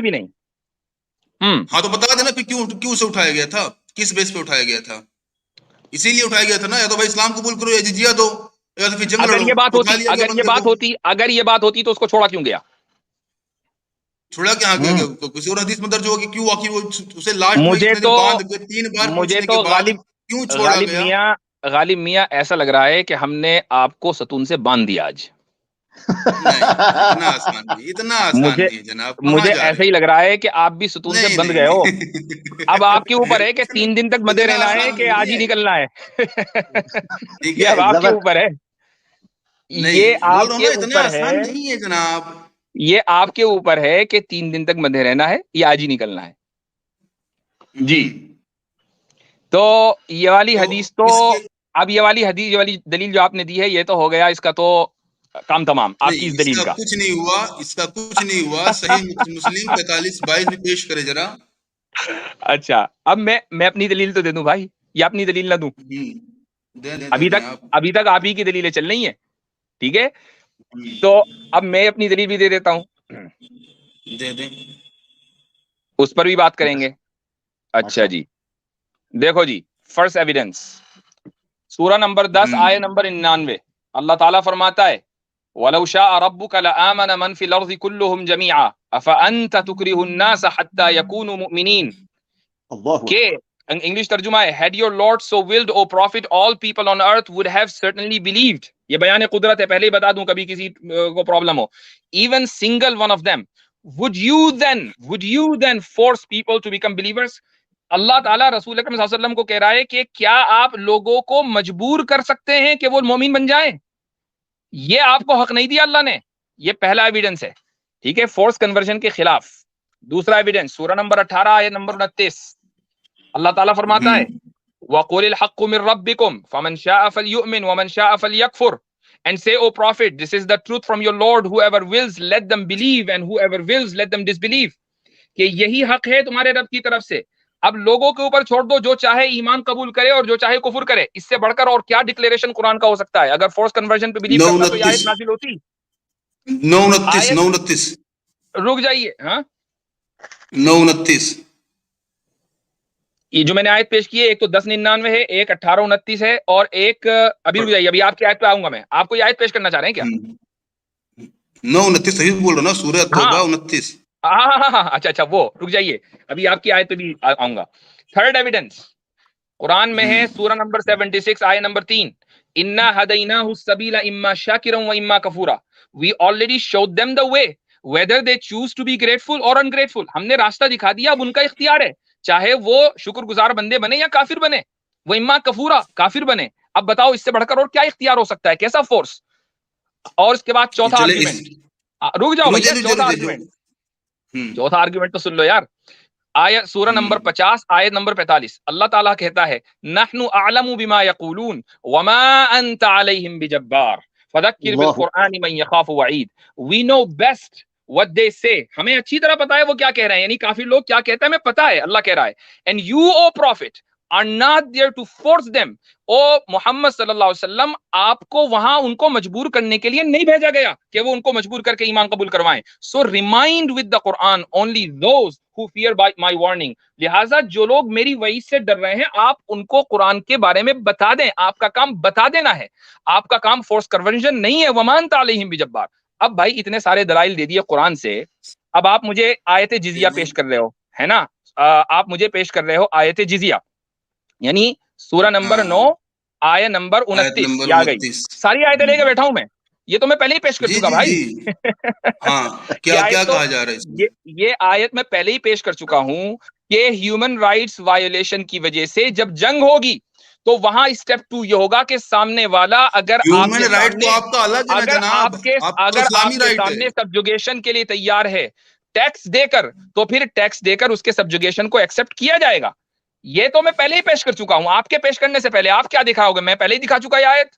بھی نہیں. ہاں تو بتا دینا کیوں سے اٹھایا گیا تھا، کس بیس پہ اٹھایا گیا تھا. اسی لیے اٹھایا گیا تھا نا، یا تو بھائی اسلام قبول کرو یا جزیہ دو، یا تو پھر جنگ لڑو. اگر یہ بات ہوتی تو اس کو چھوڑا کیوں گیا؟ چھوڑا کیا گیا؟ کسی اور حدیث میں درج ہوگا کہ کیوں واقعی وہ اسے لاسٹ میں 3 بار پوچھنے کے بعد کیوں چھوڑا گیا. غالب میاں ایسا لگ رہا ہے کہ ہم نے آپ کو ستون سے باندھ دیا آج. اتنا آسان نہیں ہے جناب، مجھے ایسا ہی لگ رہا ہے کہ آپ بھی ستون سے بند گئے ہو. اب آپ کے اوپر ہے کہ 3 دن تک بندے رہنا ہے کہ آج ہی نکلنا ہے. یہ اب آپ کے اوپر ہے. یہ آپ کے اوپر ہے جناب، یہ آپ کے اوپر ہے کہ 3 دن تک بندے رہنا ہے یا آج ہی نکلنا ہے. جی، تو یہ والی حدیث تو اب یہ والی دلیل جو آپ نے دی ہے یہ تو ہو گیا، اس کا تو کام تمام. آپ کی اس دلیل کا کچھ نہیں ہوا. صحیح مسلم 45-22 میں پیش کرے ذرا. اچھا، اب میں اپنی دلیل تو دے دوں بھائی، یا اپنی دلیل نہ دوں؟ ابھی تک آپ ہی کی دلیلیں چل رہی ہیں، ٹھیک ہے. تو اب میں اپنی دلیل بھی دے دیتا ہوں. دے دیں, اس پر بھی بات کریں گے. اچھا جی, دیکھو جی, فرسٹ ایویڈنس سورہ نمبر 10 آیت نمبر 99, اللہ تعالیٰ فرماتا ہے وَلَوْ شَاءَ رَبُّكَ لَآمَنَ مَنْ فِي الْأَرْضِ كُلُّهُمْ جَمِيعًا أَفَأَنْتَ تُكْرِهُ النَّاسَ حَتَّى يَكُونُوا مُؤْمِنِينَ. کہ انگلش ترجمہ ہے had your Lord so willed, O Prophet, all people on earth would have certainly believed. یہ بیان قدرت ہے, پہلے ہی بتا دوں کبھی کسی کو problem who. Even single one of them, would you then force people to become believers? اللہ تعالیٰ رسول اکرم صلی اللہ علیہ وسلم کو کہہ رہا ہے کہ کیا آپ لوگوں کو مجبور کر سکتے ہیں کہ وہ مومن بن جائیں؟ یہ آپ کو حق نہیں دیا اللہ نے. یہ پہلا ایویڈنس ہے, ٹھیک ہے, فورس کنورژن کے خلاف. دوسرا ایویڈنس سورہ نمبر 18 آیت نمبر 29, اللہ تعالیٰ فرماتا ہے وَقُلِ الْحَقُّ مِن رَبِّكُمْ فَمَنْ شَاءَ فَلْيُؤْمِنْ وَمَنْ شَاءَ فَلْيَكْفُرْ. And say, O Prophet, this is the truth from your Lord. Whoever wills, let them believe, and whoever wills, let them disbelieve. کہ یہی حق ہے تمہارے رب کی طرف سے. اب لوگوں کے اوپر چھوڑ دو, جو چاہے ایمان قبول کرے اور جو چاہے کفر کرے. اس سے بڑھ کر اور کیا ڈکلیریشن قرآن کا ہو سکتا ہے؟ اگر فورس کنورژن پہ بلیو کرتا تو یہ آیت نازل ہوتی. 29 رک جائیے, ہاں 29 یہ جو میں نے آیت پیش کی ہے, ایک تو 1099 ہے, ایک 1829 ہے, اور ایک ابھی رک جائیے, ابھی آپ کی آیت پہ آؤں گا میں. آپ کو یہ آیت پیش کرنا چاہ رہے ہیں کیا؟ 29 صحیح بول رہا نا, سورہ توبہ 29. ہاں اچھا وہ رک جائیے, ابھی آپ کی آیت پہ بھی آؤں گا. تھرڈ ایویڈنس قرآن میں ہے سورہ نمبر 76 آیت number 3, اِنَّا هَدَيْنَاهُ السَّبِيلَ إِمَّا شَاكِرًا وَإِمَّا كَفُورًا. We already showed them the way whether they choose to be grateful or ungrateful. ہم نے راستہ دکھا دیا, اب ان کا اختیار ہے, چاہے وہ شکر گزار بندے بنے یا کافر بنے. وہ اما کفورا, کافر بنے. اب بتاؤ اس سے بڑھ کر اور کیا اختیار ہو سکتا ہے, کیسا فورس؟ اور اس کے بعد چوتھا آرگیومنٹ, رک جاؤ بھیا, چوتھا آرگیومنٹ تو سن لو یار. آیت سورہ نمبر 50 آیت نمبر 45, اللہ تعالیٰ کہتا ہے نحن اعلم بما یقولون وما انت علیہم بجبار فذکر بالقرآن من یخاف وعید. We know best what they say. ہمیں اچھی طرح پتا ہے وہ کیا کہہ رہے ہیں, یعنی کافر لوگ کیا کہتے ہیں ہمیں پتا ہے, اللہ کہہ رہا ہے. And you, O Prophet, are not there to force them. او محمد صلی اللہ علیہ وسلم, آپ کو وہاں ان کو مجبور کرنے کے لیے نہیں بھیجا گیا کہ وہ ان کو مجبور کر کے ایمان قبول کروائیں. So remind with the Quran only those who fear by my warning. لہٰذا جو لوگ میری وعید سے ڈر رہے ہیں, آپ ان کو قرآن کے بارے میں بتا دیں. آپ کا کام بتا دینا ہے, آپ کا کام فورس کنورژن نہیں ہے. وَمَا أَنْتَ عَلَيْهِمْ بِجَبَّارٍ. اب بھائی اتنے سارے دلائل دے دیے قرآن سے, اب آپ مجھے آیت جزیہ پیش کر رہے ہو, ہے نا, آپ مجھے پیش کر رہے ہو آیت جزیہ, یعنی سورہ نمبر 9 آیت نمبر 29 آ گئی. ساری آیتیں لے کے بیٹھا ہوں میں, یہ تو میں پہلے ہی پیش کر چکا بھائی. کیا کہا جا رہا ہے, یہ آیت میں پہلے ہی پیش کر چکا ہوں کہ ہیومن رائٹس وائلیشن کی وجہ سے جب جنگ ہوگی تو وہاں اسٹیپ 2 یہ ہوگا کہ سامنے والا اگر آپ کے سامنے سبجوگیشن کے لیے تیار ہے ٹیکس دے کر, تو پھر ٹیکس دے کر اس کے سبجوگیشن کو ایکسپٹ کیا جائے گا. یہ تو میں پہلے ہی پیش کر چکا ہوں, آپ کے پیش کرنے سے پہلے. آپ کیا دکھاؤ گے, میں پہلے ہی دکھا چکا یہ آیت.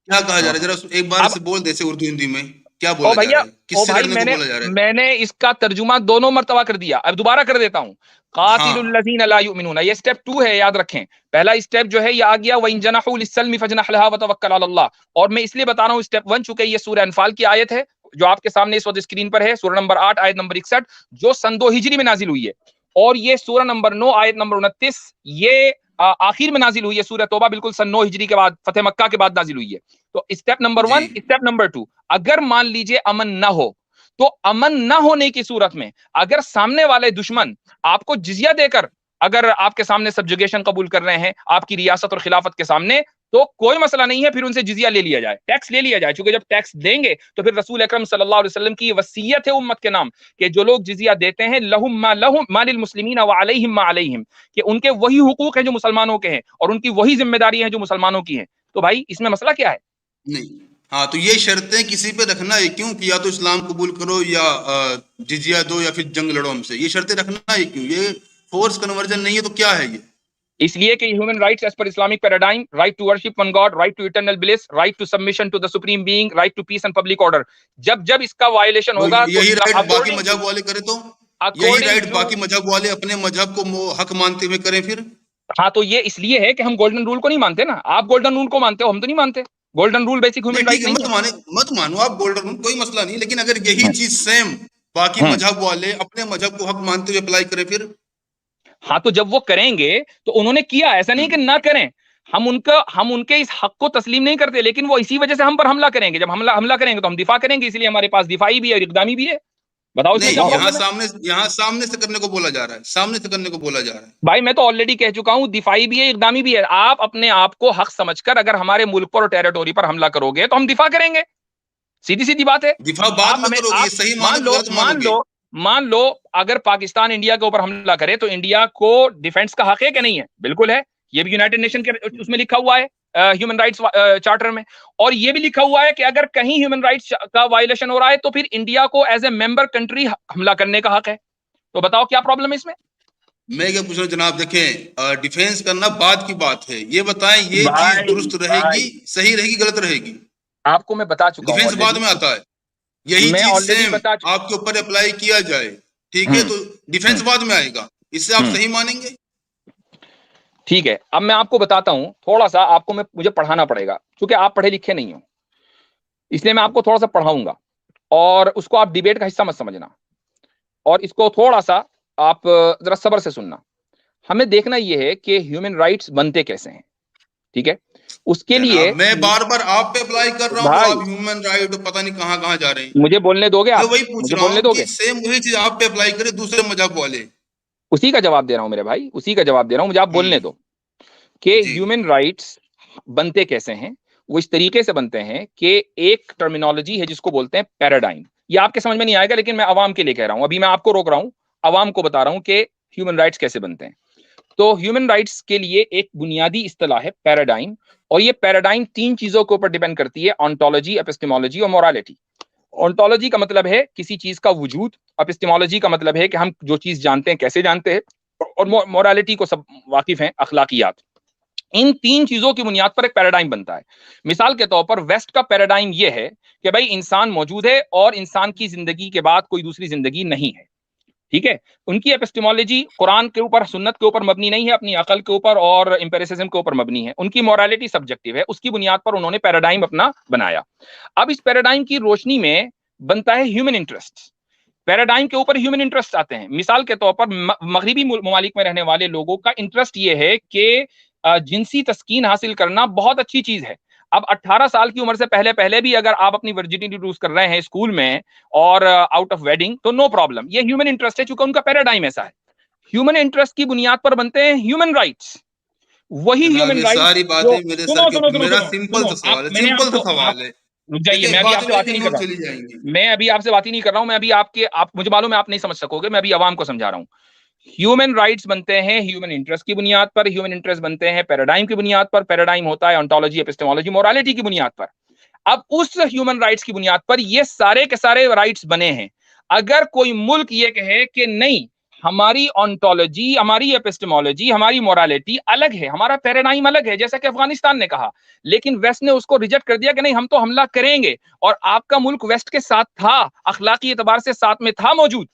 کیا کہا جا رہا ہے, ذرا ایک بار سے بول دے سے اردو ہندی میں کیا بولا جا رہا ہے, کس سے لڑنے کو بولا جا رہا ہے. میں نے اس کا ترجمہ دونوں مرتبہ کر دیا, اب دوبارہ کر دیتا ہوں. قاتل الذین لا یؤمنون, یہ اسٹیپ 2 ہے, یاد رکھیں. پہلا اسٹیپ جو ہے یہ آ گیا وَإِن جَنَحُوا لِلسَّلْمِ فَاجْنَحْ لَهَا وَتَوَكَّلْ عَلَى اللَّهِ. اور میں اس لیے بتا رہا ہوں اسٹیپ 1, چونکہ یہ سورہ انفال کی آیت ہے جو آپ کے سامنے اس وقت اسکرین پر ہے, سورہ نمبر 8 آیت نمبر 61, جو سن 2 ہجری میں نازل ہوئی ہے. اور یہ سورہ نمبر 9 آیت نمبر 29 یہ آخر میں نازل ہوئی ہے. سورہ توبہ بالکل سن 9 ہجری کے بعد, فتح مکہ کے بعد نازل ہوئی ہے. تو اسٹیپ نمبر 1, اسٹیپ نمبر 2, اگر مان لیجئے امن نہ ہو, تو امن نہ ہونے کی صورت میں اگر سامنے والے دشمن آپ کو جزیہ دے کر اگر آپ کے سامنے سبجوگیشن قبول کر رہے ہیں آپ کی ریاست اور خلافت کے سامنے, تو کوئی مسئلہ نہیں ہے, پھر ان سے جزیہ لے لیا جائے, ٹیکس لے لیا جائے. چونکہ جب ٹیکس دیں گے تو پھر رسول اکرم صلی اللہ علیہ وسلم کی وصیت ہے امت کے نام کہ جو لوگ جزیہ دیتے ہیں لہم ما للمسلمین وعلیہم ما علیہم, کہ ان کے وہی حقوق ہیں جو مسلمانوں کے ہیں اور ان کی وہی ذمہ داری ہیں جو مسلمانوں کی ہیں. تو بھائی اس میں مسئلہ کیا ہے؟ نہیں, ہاں تو یہ شرطیں کسی پہ رکھنا ہے کیوں کہ یا تو اسلام قبول کرو یا جزیہ دو یا پھر جنگ لڑو ہم سے, یہ شرطیں رکھنا ہے کیوں؟ یہ فورس کنورژن نہیں ہے تو کیا ہے یہ؟ اس لیے کہ human rights as per Islamic paradigm, right to worship one God, right to eternal bliss, right to submission to the supreme being, right to peace and public order. جب اس کا وائلیشن ہوگا, یہی رائٹ باقی مذہب والے کرے تو یہی رائٹ باقی مذہب والے اپنے مذہب کو حق مانتے ہوئے کریں پھر. ہاں تو یہ اس لیے ہے کہ ہم گولڈن رول کو نہیں مانتے نا, آپ گولڈن رول کو مانتے ہو, ہم تو نہیں مانتے. Golden rule basic human right نہیں ہے. مت مانو آپ گولڈن رول, کوئی مسئلہ نہیں, لیکن اگر یہی چیز سیم باقی مذہب والے اپنے مذہب کو حق مانتے ہوئے اپلائی کریں پھر. ہاں تو جب وہ کریں گے تو انہوں نے کیا, ایسا نہیں کہ نہ کریں, ہم ان کے اس حق کو تسلیم نہیں کرتے, لیکن وہ اسی وجہ سے ہم پر حملہ کریں گے. جب حملہ کریں گے تو ہم دفاع کریں گے, اس لیے ہمارے پاس دفاعی بھی ہے اور اقدامی بھی ہے. بتاؤ اس میں کیا پرابلم ہے؟ یہاں سامنے سے کرنے کو بولا جا رہا ہے, سامنے سے کرنے کو بولا جا رہا ہے. بھائی میں تو آلریڈی کہہ چکا ہوں, دفاعی بھی ہے اقدامی بھی ہے. آپ اپنے آپ کو حق سمجھ کر اگر ہمارے ملک پر اور ٹیریٹوری پر حملہ کرو گے تو ہم دفاع کریں گے, سیدھی سیدھی بات ہے. دفاع بعد میں کرو گے, یہ صحیح مانو غلط مانو گے. مان لو اگر پاکستان انڈیا کے اوپر حملہ کرے تو انڈیا کو ڈیفنس کا حق ہے کہ نہیں ہے؟ بالکل ہے. یہ بھی یونائٹڈ نیشن کے اس میں لکھا ہوا ہے, ہیومن رائٹس چارٹر میں, اور یہ بھی لکھا ہوا ہے کہ اگر کہیں ہیومن رائٹس کا وائلیشن ہو رہا ہے تو پھر انڈیا کو ایز اے ممبر کنٹری حملہ کرنے کا حق ہے. تو بتاؤ کیا پرابلم ہے اس میں؟ میں کیا پوچھ رہا ہوں جناب, دیکھیں ڈیفینس کرنا بعد کی بات ہے, یہ بتائیں یہ چیز درست رہے گی, صحیح رہے گی, غلط رہے گی؟ آپ کو میں بتا چکا ہوں, ڈیفینس بعد میں آتا ہے. یہی چیز سیم آپ کے اوپر اپلائی کیا جائے, ٹھیک ہے, تو ڈیفینس بعد میں آئے گا. اس سے آپ صحیح مانیں گے؟ ٹھیک ہے, اب میں آپ کو بتاتا ہوں, تھوڑا سا آپ کو مجھے پڑھانا پڑے گا کیونکہ آپ پڑھے لکھے نہیں ہو, اس لیے میں آپ کو تھوڑا سا پڑھاؤں گا اور اس کو آپ ڈیبیٹ کا حصہ مت سمجھنا, اور اس کو تھوڑا سا آپ ذرا صبر سے سننا. ہمیں دیکھنا یہ ہے کہ ہیومن رائٹس بنتے کیسے ہیں, ٹھیک ہے؟ اس کے لیے میں بار بار آپ پہ اپلائی کر رہا ہوں تو آپ ہیومن رائٹ پتہ نہیں کہاں کہاں جا رہے ہیں. مجھے بولنے دو گے آپ؟ میں وہی پوچھ رہا ہوں کہ سیم وہی چیز آپ پہ اپلائی کرے دوسرے مذہب والے. اسی کا جواب دے رہا ہوں میرے بھائی, اسی کا جواب دے رہا ہوں, مجھے آپ بولنے دو کہ ہیومن رائٹس بنتے کیسے ہیں. وہ اس طریقے سے بنتے ہیں کہ ایک ٹرمینالوجی ہے جس کو بولتے ہیں پیراڈائم. یہ آپ کے سمجھ میں نہیں آئے گا لیکن میں عوام کے لیے کہہ رہا ہوں, ابھی میں آپ کو روک رہا ہوں, عوام کو بتا رہا ہوں کہ ہیومن رائٹس کیسے بنتے ہیں. تو ہیومن رائٹس کے لیے ایک بنیادی اصطلاح ہے پیراڈائم, اور یہ پیراڈائم 3 چیزوں کے اوپر ڈیپینڈ کرتی ہے, آنٹولوجی, ایپسٹیمولوجی اور مورالٹی. آنٹولوجی کا مطلب ہے کسی چیز کا وجود, ایپسٹیمولوجی کا مطلب ہے کہ ہم جو چیز جانتے ہیں کیسے جانتے ہیں, اور مورالٹی کو سب واقف ہیں, اخلاقیات. ان 3 چیزوں کی بنیاد پر ایک پیراڈائم بنتا ہے. مثال کے طور پر ویسٹ کا پیراڈائم یہ ہے کہ بھائی انسان موجود ہے اور انسان کی زندگی کے بعد کوئی دوسری زندگی نہیں ہے, ٹھیک ہے. ان کی ایپسٹیمولوجی قرآن کے اوپر, سنت کے اوپر مبنی نہیں ہے, اپنی عقل کے اوپر اور امپیریسزم کے اوپر مبنی ہے. ان کی مورالٹی سبجیکٹیو ہے, اس کی بنیاد پر انہوں نے پیراڈائم اپنا بنایا. اب اس پیراڈائم کی روشنی میں بنتا ہے ہیومن انٹرسٹ. پیراڈائم کے اوپر ہیومن انٹرسٹ آتے ہیں. مثال کے طور پر مغربی ممالک میں رہنے والے لوگوں کا انٹرسٹ یہ ہے کہ جنسی تسکین حاصل کرنا بہت اچھی چیز ہے. اب 18 سال کی عمر سے پہلے بھی اگر آپ اپنی ورجنٹی لوز کر رہے ہیں اسکول میں اور آؤٹ آف ویڈنگ تو نو پرابلم, یہ ہیومن انٹرسٹ ہے چونکہ ان کا پیراڈائم ایسا ہے. ہیومن انٹرسٹ کی بنیاد پر بنتے ہیں ہیومن رائٹس. وہی ہیومن رائٹس ساری باتیں میرے سر کے, میرا سمپل سا سوال ہے, سمپل سا سوال ہے. رک جائیے, میں ابھی آپ سے بات نہیں کر رہا ہوں, میں ابھی آپ سے بات ہی نہیں کر رہا ہوں, میں ابھی آپ مجھے معلوم ہے آپ نہیں سمجھ سکو گے, میں ابھی عوام کو سمجھا رہا ہوں. ہیومن رائٹس بنتے ہیں ہیومن انٹرسٹ کی بنیاد پر, ہیومن انٹرسٹ بنتے ہیں پیراڈائم کی بنیاد پر, پیراڈائم ہوتا ہے آنٹولوجی, ایپسٹیمولوجی, مورالٹی کی بنیاد پر. اب اس ہیومن رائٹس کی بنیاد پر یہ سارے کے سارے رائٹس بنے ہیں. اگر کوئی ملک یہ کہے کہ نہیں ہماری آنٹولوجی, ہماری ایپسٹیمولوجی, ہماری مورالٹی الگ ہے, ہمارا پیراڈائم الگ ہے, جیسا کہ افغانستان نے کہا, لیکن ویسٹ نے اس کو ریجیکٹ کر دیا کہ نہیں ہم تو حملہ کریں گے, اور آپ کا ملک ویسٹ کے ساتھ تھا, اخلاقی اعتبار سے ساتھ میں تھا موجود,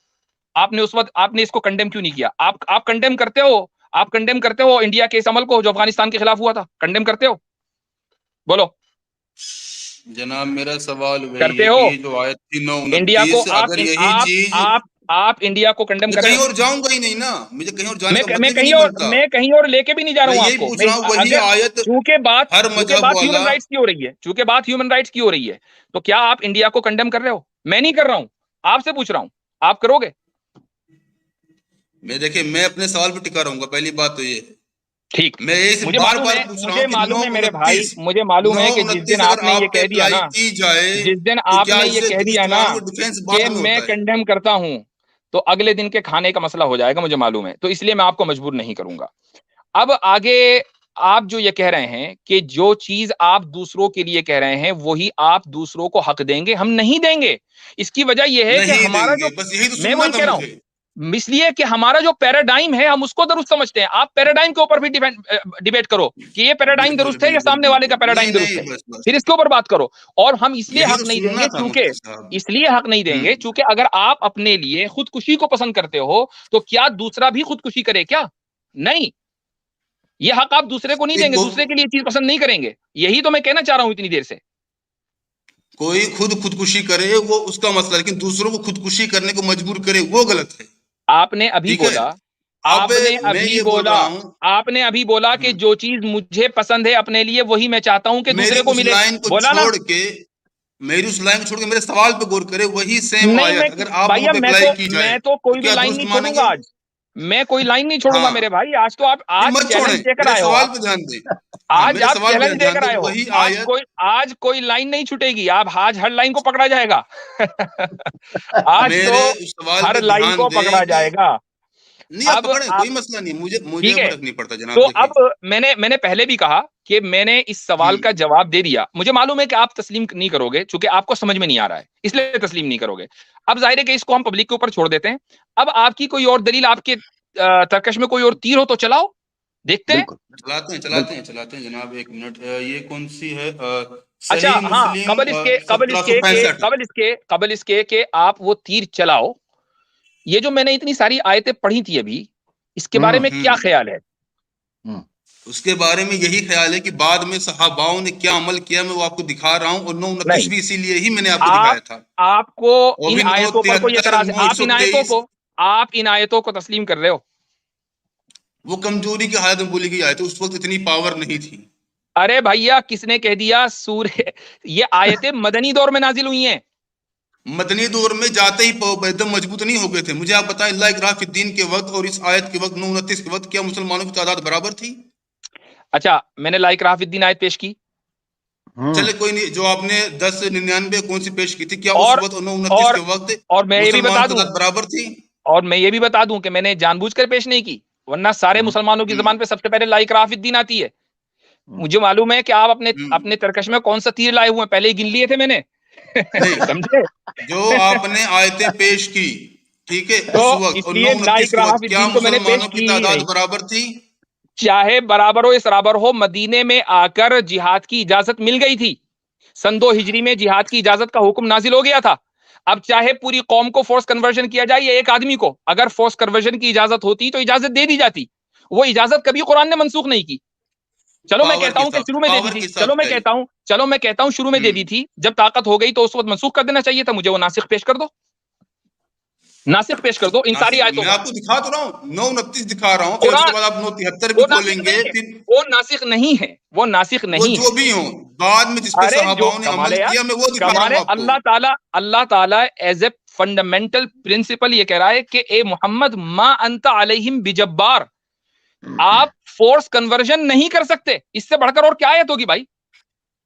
آپ نے اس وقت آپ نے اس کو کنڈیم کیوں نہیں کیا؟ آپ کنڈیم کرتے ہو, آپ کنڈیم کرتے ہو انڈیا کے اس عمل کو جو افغانستان کے خلاف ہوا تھا, کنڈیم کرتے ہو؟ بولو جناب. میرا سوال کرتے ہو؟ جو آیت تھی 929, انڈیا کو اگر یہی چیز آپ انڈیا کو کنڈیم کریں, کہیں اور جاؤں گا ہی نہیں نا, مجھے کہیں اور جانے کا مطلب میں کہیں اور لے کے بھی نہیں جا رہا ہوں آپ کو. پوچھ رہا ہوں وہی آیت چونکہ بات ہر مذہب ہیومن والا, رائٹس کی ہو رہی ہے, چونکہ بات ہیومن رائٹس کی ہو رہی ہے, تو کیا آپ انڈیا کو کنڈیم کر رہے ہو؟ میں نہیں کر رہا ہوں, آپ سے پوچھ رہا ہوں, آپ کرو گے؟ میں دیکھیں میں اپنے سوال پہ ٹکا رہوں گا, پہلی بات تو یہ. ٹھیک, میں یہ بار بار پوچھ رہا ہوں کہ معلوم ہے میرے بھائی, مجھے معلوم ہے کہ جس دن آپ نے یہ کہہ دیا نا, جس دن آپ نے یہ کہہ دیا نا کہ میں کنڈیم کرتا ہوں تو اگلے دن کے کھانے کا مسئلہ ہو جائے گا, مجھے معلوم ہے, تو اس لیے میں آپ کو مجبور نہیں کروں گا. اب آگے آپ جو یہ کہہ رہے ہیں کہ جو چیز آپ دوسروں کے لیے کہہ رہے ہیں وہی آپ دوسروں کو حق دیں گے, ہم نہیں دیں گے. اس کی وجہ یہ ہے کہ ہمارا جو, میں وہی کہہ رہا ہوں, اس لیے کہ ہمارا جو پیراڈائم ہے ہم اس کو درست سمجھتے ہیں. آپ پیراڈائم کے اوپر بھی ڈیبیٹ کرو کہ یہ پیراڈائم درست ہے یا سامنے والے کا پیراڈائم درست ہے, پھر اس کے اوپر بات کرو. اور ہم اس لیے حق نہیں دیں گے چونکہ اگر آپ اپنے لیے خودکشی کو پسند کرتے ہو تو کیا دوسرا بھی خودکشی کرے کیا؟ نہیں, یہ حق آپ دوسرے کو نہیں دیں گے, دوسرے کے لیے چیز پسند نہیں کریں گے. یہی تو میں کہنا چاہ رہا ہوں اتنی دیر سے. کوئی خودکشی کرے وہ اس کا مسئلہ، لیکن دوسروں کو خودکشی کرنے کو مجبور کرے وہ غلط ہے. آپ نے ابھی ٹھیک ہے، بولا اب میں یہ بول رہا ہوں، آپ نے ابھی بولا کہ جو چیز مجھے پسند ہے اپنے لیے وہی میں چاہتا ہوں کہ میری دوسرے کو اس ملے. لائن کو بولا نا. چھوڑ کے میرے سوال پہ غور کرے، وہی سیم نہیں آیت اگر آپ بھیا لوگوں پہ اپلائی کی جائے میں تو کوئی بھی کیا لائن درست نہیں مانیں چھوڑوں گے؟ گا. آج میں کوئی لائن نہیں چھوڑوں گا ہاں، میرے بھائی. آج تو آپ نہیں آج مت چھوڑیں، چیلنج دے کر میرے آئے ہو. سوال آپ پہ دھیان دیں. ہاں، آج میرے آپ سوال پہ چیلنج دے دھیان کر دیں، آئے ہو. وہی آیت آج کوئی لائن نہیں چھوٹے گی. آپ آج ہر لائن کو پکڑا جائے گا. آج تو میرے اس سوال ہر پہ لائن دھیان کو دیں پکڑا کہ جائے گا. نہیں آپ اب پکڑیں، آپ کوئی مسئلہ نہیں، مجھے ٹھیک ہے. فرق نہیں پڑتا جناب. تو دیکھیں اب میں نے پہلے بھی کہا کہ میں نے اس سوال کا جواب دے دیا. مجھے معلوم ہے کہ آپ تسلیم نہیں کرو گے چونکہ آپ کو سمجھ میں نہیں آ رہا ہے، اس لیے تسلیم نہیں کرو گے. اب ظاہر ہے کہ اس کو ہم پبلک کے اوپر چھوڑ دیتے ہیں. اب آپ کی کوئی اور دلیل، آپ کے ترکش میں کوئی اور تیر ہو تو چلاؤ، دیکھتے ہیں. بالکل چلاتے ہیں جناب. ایک منٹ، یہ کون سی ہے؟ اچھا صحیح ہاں، مسلم قبل اس کے کہ آپ وہ تیر چلاؤ، یہ جو میں نے اتنی ساری آیتیں پڑھی تھی ابھی، اس کے بارے میں کیا خیال ہے؟ اس کے بارے میں یہی خیال ہے کہ بعد میں صحاباؤں نے کیا عمل کیا میں وہ آپ کو دکھا رہا ہوں، اور 929 بھی اسی لیے ہی میں نے آپ کو دکھایا تھا. آپ کو اور ان بھی آیتوں پر کوئی 973 اعتراض ہے؟ 923 آپ ان آیتوں کو تسلیم کر رہے ہو؟ وہ کمزوری کی حالت میں بولی گئی آیت، اس وقت اتنی پاور نہیں تھی. ارے بھیا کس نے کہہ دیا یہ آیتیں مدنی دور میں نازل ہوئی ہیں. مدنی دور میں جاتے ہی ایک دم مضبوط نہیں ہو گئے تھے. مجھے آپ بتائیں، اللہ اکراہ فی الدین کے وقت اور اس آیت کے وقت 929 کے وقت کیا مسلمانوں کی تعداد برابر تھی؟ اچھا میں نے لا اکراہ فی الدین آیت پیش کی. چلے کوئی نہیں، جو آپ نے 1099 کون سی پیش کی تھی، کیا اس وقت 929 کے وقت اور میں یہ بھی بتا مسلمانوں کی دوں، تعداد برابر تھی؟ اور میں یہ بھی بتا دوں کہ میں نے جان بوجھ کر پیش نہیں کی، ورنہ سارے مسلمانوں کی زبان پہ سب سے پہلے لا اکراہ فی الدین آتی ہے. مجھے معلوم ہے کہ آپ اپنے ترکش میں کون سا تیر لائے ہوئے ہیں، پہلے ہی گن لیے تھے میں نے. سمجھے؟ جو آپ نے آیتیں پیش کی، ٹھیک ہے، تو اس وقت اس اور لیے لا 929 کے اکراہ وقت فی کیا الدین تو میں نے پیش مسلمانوں کی کی ہی تعداد نہیں. برابر تھی؟ چاہے برابر ہو اسرابر ہو، مدینے میں آ کر جہاد کی اجازت مل گئی تھی. سن 2 ہجری میں جہاد کی اجازت کا حکم نازل ہو گیا تھا. اب چاہے پوری قوم کو فورس کنورژن کیا جائے یا ایک آدمی کو، اگر فورس کنورژن کی اجازت ہوتی تو اجازت دے دی جاتی. وہ اجازت کبھی قرآن نے منسوخ نہیں کی. چلو میں کہتا ہوں کہ شروع میں دے دی تھی. چلو میں کہتا ہوں شروع میں دے دی تھی. جب طاقت ہو گئی تو اس وقت منسوخ کر دینا چاہیے تھا. مجھے وہ ناسخ پیش کر دو، ناسخ پیش کر دو ان ساری آیتوں میں کا. آپ کو دکھا تو رہا ہوں، 929 دکھا رہا ہوں، پھر اس کے قرآن بعد آپ 973 بھی وہ ناسخ کھولیں گے، نہیں ہے، پھر وہ ناسخ نہیں ہے، وہ ناسخ وہ نہیں جو ہے. بھی ہوں بعد میں جس پہ ارے جو صحاباؤں نے کمال عمل ہے یار، کیا میں وہ دکھا رہا کمال ہوں ہے. آپ کو. اللہ تعالیٰ ایز اے فنڈامنٹل پرنسپل یہ کہہ رہا ہے کہ اے محمد ما انت علیہم بجبار، آپ فورس کنورژن نہیں کر سکتے. اس سے بڑھ کر اور کیا آیت ہوگی بھائی؟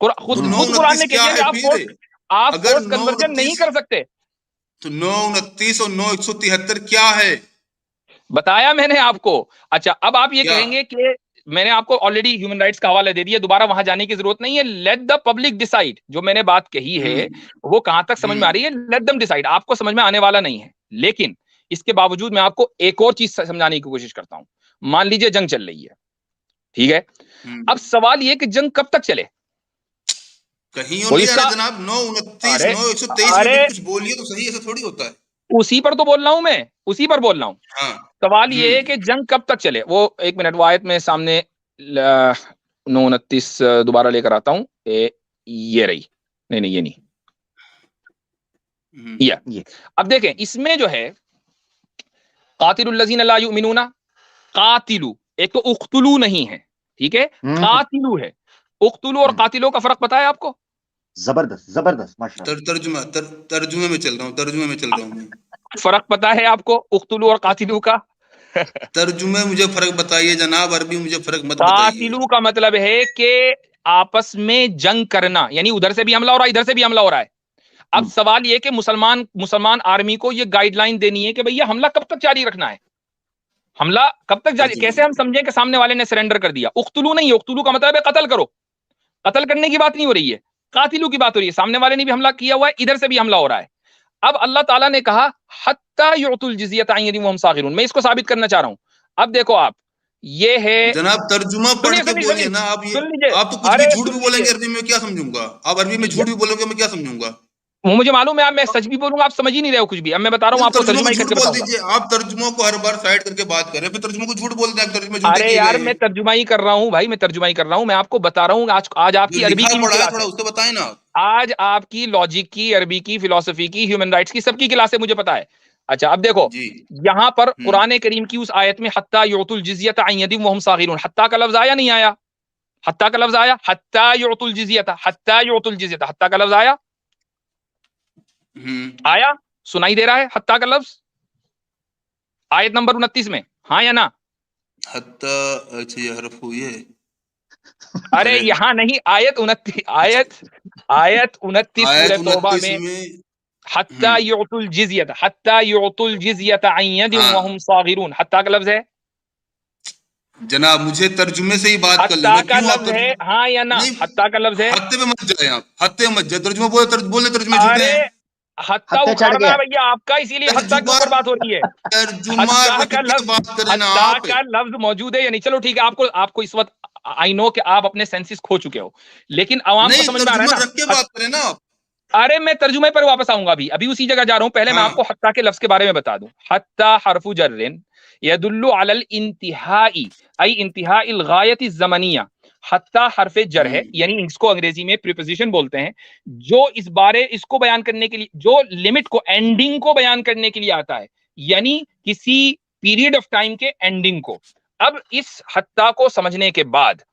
خود تو قرآن 929 نے کہہ کیا دیا کہ ہے پھر؟ آپ اگر فورس کنورژن نہیں 929 کر سکتے. تو 929 اور 973 کیا ہے؟ بتایا میں نے آپ کو. اچھا اب آپ یہ کیا؟ کہیں گے کہ میں نے آپ کو آلریڈی ہیومن رائٹس کا حوالہ دے دیا، دوبارہ وہاں جانے کی ضرورت نہیں ہے. Let the public decide. جو میں نے بات کہی ہے وہ کہاں تک سمجھ میں آ رہی ہے؟ Let them decide. آپ کو سمجھ میں آنے والا نہیں ہے، لیکن اس کے باوجود میں آپ کو ایک اور چیز سمجھانے کی کوشش کرتا ہوں. مان لیجئے جنگ چل رہی ہے، ٹھیک ہے. اب سوال یہ کہ جنگ کب تک چلے؟ کہیں اور نہیں آ رہا جناب. 929 123 میں بھی کچھ بولیے تو صحیح، ایسا تھوڑی ہوتا ہے. اسی پر تو بول رہا ہوں میں، اسی پر بول رہا ہوں. سوال یہ ہے کہ جنگ کب تک چلے. وہ ایک منٹ، وہ آیت میں سامنے 929 دوبارہ لے کر آتا ہوں. یہ رہی، نہیں یہ نہیں، یہ. اب دیکھیں اس میں جو ہے قاتل الذین لا یؤمنون، قاتلو، ایک تو اقتلو نہیں ہے، ٹھیک ہے، قاتلو ہے. اقتلو اور قاتلو کا فرق پتا ہے آپ کو؟ زبردست ماشاءاللہ. ترجمے میں چل رہا ہوں میں. فرق پتا ہے آپ کو اقتلو اور قاتلو کا؟ ترجمے مجھے فرق بتائیے جناب، عربی مجھے فرق مت بتائیے. قاتلو کا مطلب ہے کہ آپس میں جنگ کرنا، یعنی ادھر سے بھی حملہ ہو رہا ہے ادھر سے بھی حملہ ہو رہا ہے. اب سوال یہ کہ مسلمان آرمی کو یہ گائیڈ لائن دینی ہے کہ بھئی حملہ کب تک جاری رکھنا ہے، حملہ کب تک جاری، کیسے ہم سمجھیں کہ سامنے والے نے سرنڈر کر دیا. اقتلو نہیں، اقتلو کا مطلب ہے قتل کرو. قتل کرنے کی بات نہیں ہو رہی ہے، قاتلو کی بات ہو رہی ہے. سامنے والے نے بھی حملہ کیا ہوا ہے، ادھر سے بھی حملہ ہو رہا ہے. اب اللہ تعالیٰ نے کہا حتی یعطوا الجزیۃ عن ید وہم صاغرون. میں اس کو ثابت کرنا چاہ رہا ہوں. اب دیکھو آپ، یہ ہے جناب ترجمہ پڑھ کے بولیے نا. آپ تو کچھ بھی جھوٹ بھی بولیں گے عربی میں کیا سمجھوں گا؟ آپ عربی میں جھوٹ بھی بولو گے میں کیا سمجھوں گا؟ مجھے معلوم ہے آپ، میں سچ بھی بولوں گا آپ سمجھ ہی نہیں رہے ہو کچھ بھی. اب میں بتا رہا ہوں آپ کو ترجمہ ہی کر کے بتاؤں گا. آپ ترجموں کو ہر بار سائڈ کر کے بات کر رہے ہیں، پھر ترجموں کو جھوٹ بولتے ہیں، ترجمے جھوٹے ارے کیے یار گئے میں ہیں. ترجمہ ہی کر رہا ہوں بھائی، میں ترجمہ ہی کر رہا ہوں. میں آپ کو بتا رہا ہوں آج آپ جو کی عربی لکھا کی بھی پڑھا ہے کلاس تھوڑا ہے. اس سے بتائیں نا. آج آپ کی لاجک کی، عربی کی، فلسفی کی، ہیومن رائٹس کی، سب کی کلاس ہے، مجھے پتا ہے. اچھا اب دیکھو جی یہاں پر قرآن کریم کی اس آیت میں حتی یعطوا الجزیۃ عن ید وہم صاغرون، حتی کا لفظ آیا نہیں آیا؟ حتی کا لفظ آیا، حتی یعطوا الجزیۃ، حتی یعطوا الجزیۃ، حتی کا لفظ آیا؟ آیا؟ سنائی دے رہا ہے حتی کا لفظ آیت نمبر 29 میں؟ ہاں یا نہ؟ حتی، اچھا یہ حرف ہوئی ہے. ارے یہاں نہیں، آیت 29، آیت 29 آیت سورہ توبہ 29 میں میں. حتی یعطوا الجزیۃ، حتی یعطوا الجزیۃ عن ید ہاں وہم صاغرون، حتی کا لفظ ہے. جناب مجھے ترجمے سے ہی بات کر لیں، حتی میں کا کیوں آپ لفظ ہے، ہاں یا نہ؟ نہیں، حتی کا لفظ ہے. ہتے پہ مت جائیں آپ، ہتے مت جائیں، ترجمہ بولے ترجمے جھوٹے ارے ہیں. حتی ہتھے چڑھ اکھاڑنا گیا. ہے بھیا آپ کا، اسی لیے حتی کے ترجمہ اوپر بات ہو رہی ہے. ترجمہ حتی رکھ کا کے لفظ، بات کریں نا حتی آپ. کا لفظ موجود ہے یا نہیں؟ چلو ٹھیک ہے، آپ کو اس وقت آئی نو کہ آپ اپنے سینسز کھو چکے ہو، لیکن عوام کو نہیں سمجھ میں آ رہا ہے ترجمہ نا. رکھ کے بات کریں نا آپ. ارے میں ترجمے پر واپس آؤں گا، ابھی اسی جگہ جا رہا ہوں. پہلے میں ہاں آپ کو حتی کے لفظ کے بارے میں بتا دوں. حتی حرف جر یدل علی الانتہاء، ای انتہاء الغایت الزمنیہ. حتی حرف جر ہے، یعنی اس کو انگریزی میں پریپوزیشن بولتے ہیں، جو اس کو بیان کرنے کے لیے، جو لمٹ کو، اینڈنگ کو بیان کرنے کے لیے آتا ہے، یعنی کسی پیریڈ آف ٹائم کے اینڈنگ کو. اب اس حتی کو سمجھنے کے بعد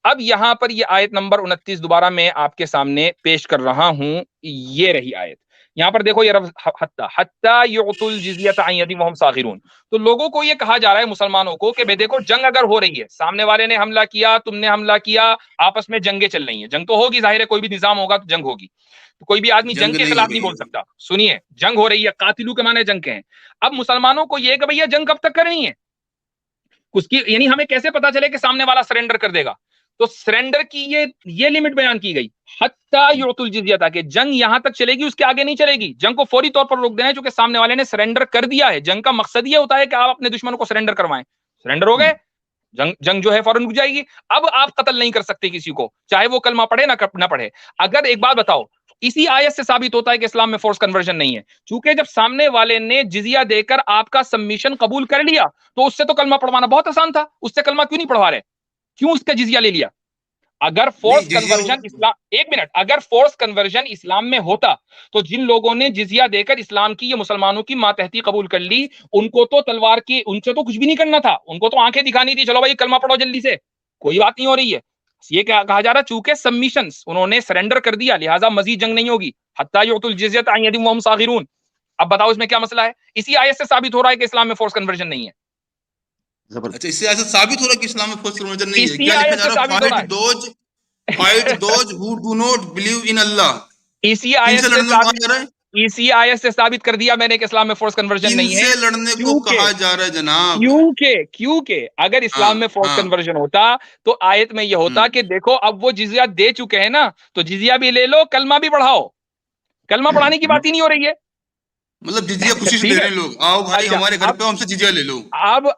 اب یہاں پر یہ آیت نمبر 29 دوبارہ میں آپ کے سامنے پیش کر رہا ہوں. یہ رہی آیت. یہاں پر دیکھو یہ حتی یعطوا الجزیۃ عن ید وہم صاغرون. تو لوگوں کو یہ کہا جا رہا ہے، مسلمانوں کو، کہ بے دیکھو جنگ اگر ہو رہی ہے، سامنے والے نے حملہ کیا، تم نے حملہ کیا، آپس میں جنگیں چل رہی ہیں، جنگ تو ہوگی، ظاہر ہے کوئی بھی نظام ہوگا تو جنگ ہوگی، تو کوئی بھی آدمی جنگ کے نہیں ہو خلاف نہیں رہی بول ہے. سکتا. سنیے، جنگ ہو رہی ہے، قاتلو کے معنی جنگ کے ہیں. اب مسلمانوں کو یہ کہ بھیا جنگ کب تک کرنی ہے، اس کی یعنی ہمیں کیسے پتا چلے کہ سامنے والا سرنڈر کر دے گا؟ تو سرنڈر کی یہ لمٹ بیان کی گئی، حتی یعطوا الجزیۃ، کہ جنگ یہاں تک چلے گی، اس کے آگے نہیں چلے گی. جنگ کو فوری طور پر روک دینا ہے، چونکہ سامنے والے نے سرنڈر کر دیا ہے. جنگ کا مقصد یہ ہوتا ہے کہ آپ اپنے دشمن کو سرنڈر کروائیں. سرنڈر ہو گئے، جنگ جو ہے فوراً رک جائے گی. اب آپ قتل نہیں کر سکتے کسی کو، چاہے وہ کلمہ پڑھے نہ پڑھے. اگر ایک بات بتاؤ، اسی آیت سے ثابت ہوتا ہے کہ اسلام میں فورس کنورژن نہیں ہے، چونکہ جب سامنے والے نے جزیہ دے کر آپ کا سبمیشن قبول کر لیا تو اس سے تو کلمہ پڑھوانا بہت آسان تھا. اس سے کلمہ کیوں نہیں پڑھوا رہے؟ کیوں اس کا جزیہ لے لیا؟ اگر فورس نہیں جزیہ کنورژن اسلام، ایک منٹ، اگر فورس کنورژن اسلام میں ہوتا تو جن لوگوں نے جزیہ دے کر اسلام کی، یہ مسلمانوں کی ماتحتی قبول کر لی، ان کو تو تلوار کی، ان سے تو کچھ بھی نہیں کرنا تھا، ان کو تو آنکھیں دکھانی تھی، چلو بھائی کلمہ پڑھو جلدی سے، کوئی بات نہیں ہو رہی ہے. یہ کہا جا رہا چونکہ سبمیشنز، انہوں نے سرنڈر کر دیا، لہٰذا مزید جنگ نہیں ہوگی. حتی یعطوا الجزیۃ عن ید وہم صاغرون. اب بتاؤ اس میں کیا مسئلہ ہے؟ اسی آیت سے ثابت ہو رہا ہے کہ اسلام میں فورس کنورژن نہیں ہے. اچھا اس سے ایسا ثابت ہو رہا ہے کہ اسلام میں فورس کنورژن نہیں ہے. اسی کیا لکھا آیت جا سے رہا ہے؟ ثابت ہو رہا فائٹ ہے. Those who do not believe in اللہ. اسی کن سے آیت سے لڑنے کو کہا ثابت، جا رہا ہے؟ اسی آیت سے ثابت کر دیا میں نے کہ اسلام میں فورس کنورژن کن نہیں ہے. سے لڑنے کو کیونکہ کہا جا رہا ہے جناب؟ کیونکہ اگر ہاں اسلام میں فورس ہاں کنورژن ہوتا تو آیت میں یہ ہوتا کہ دیکھو اب وہ جزیہ دے چکے ہیں نا، تو جزیہ بھی لے لو، کلمہ بھی پڑھاؤ. کلمہ پڑھانے کی بات ہی نہیں ہو رہی ہے. مطلب جزیہ خوشی سے دے ٹھیک رہے ہے. ہیں لوگ، آؤ بھائی اچھا ہمارے گھر پہ، ہم سے جزیہ لے لو.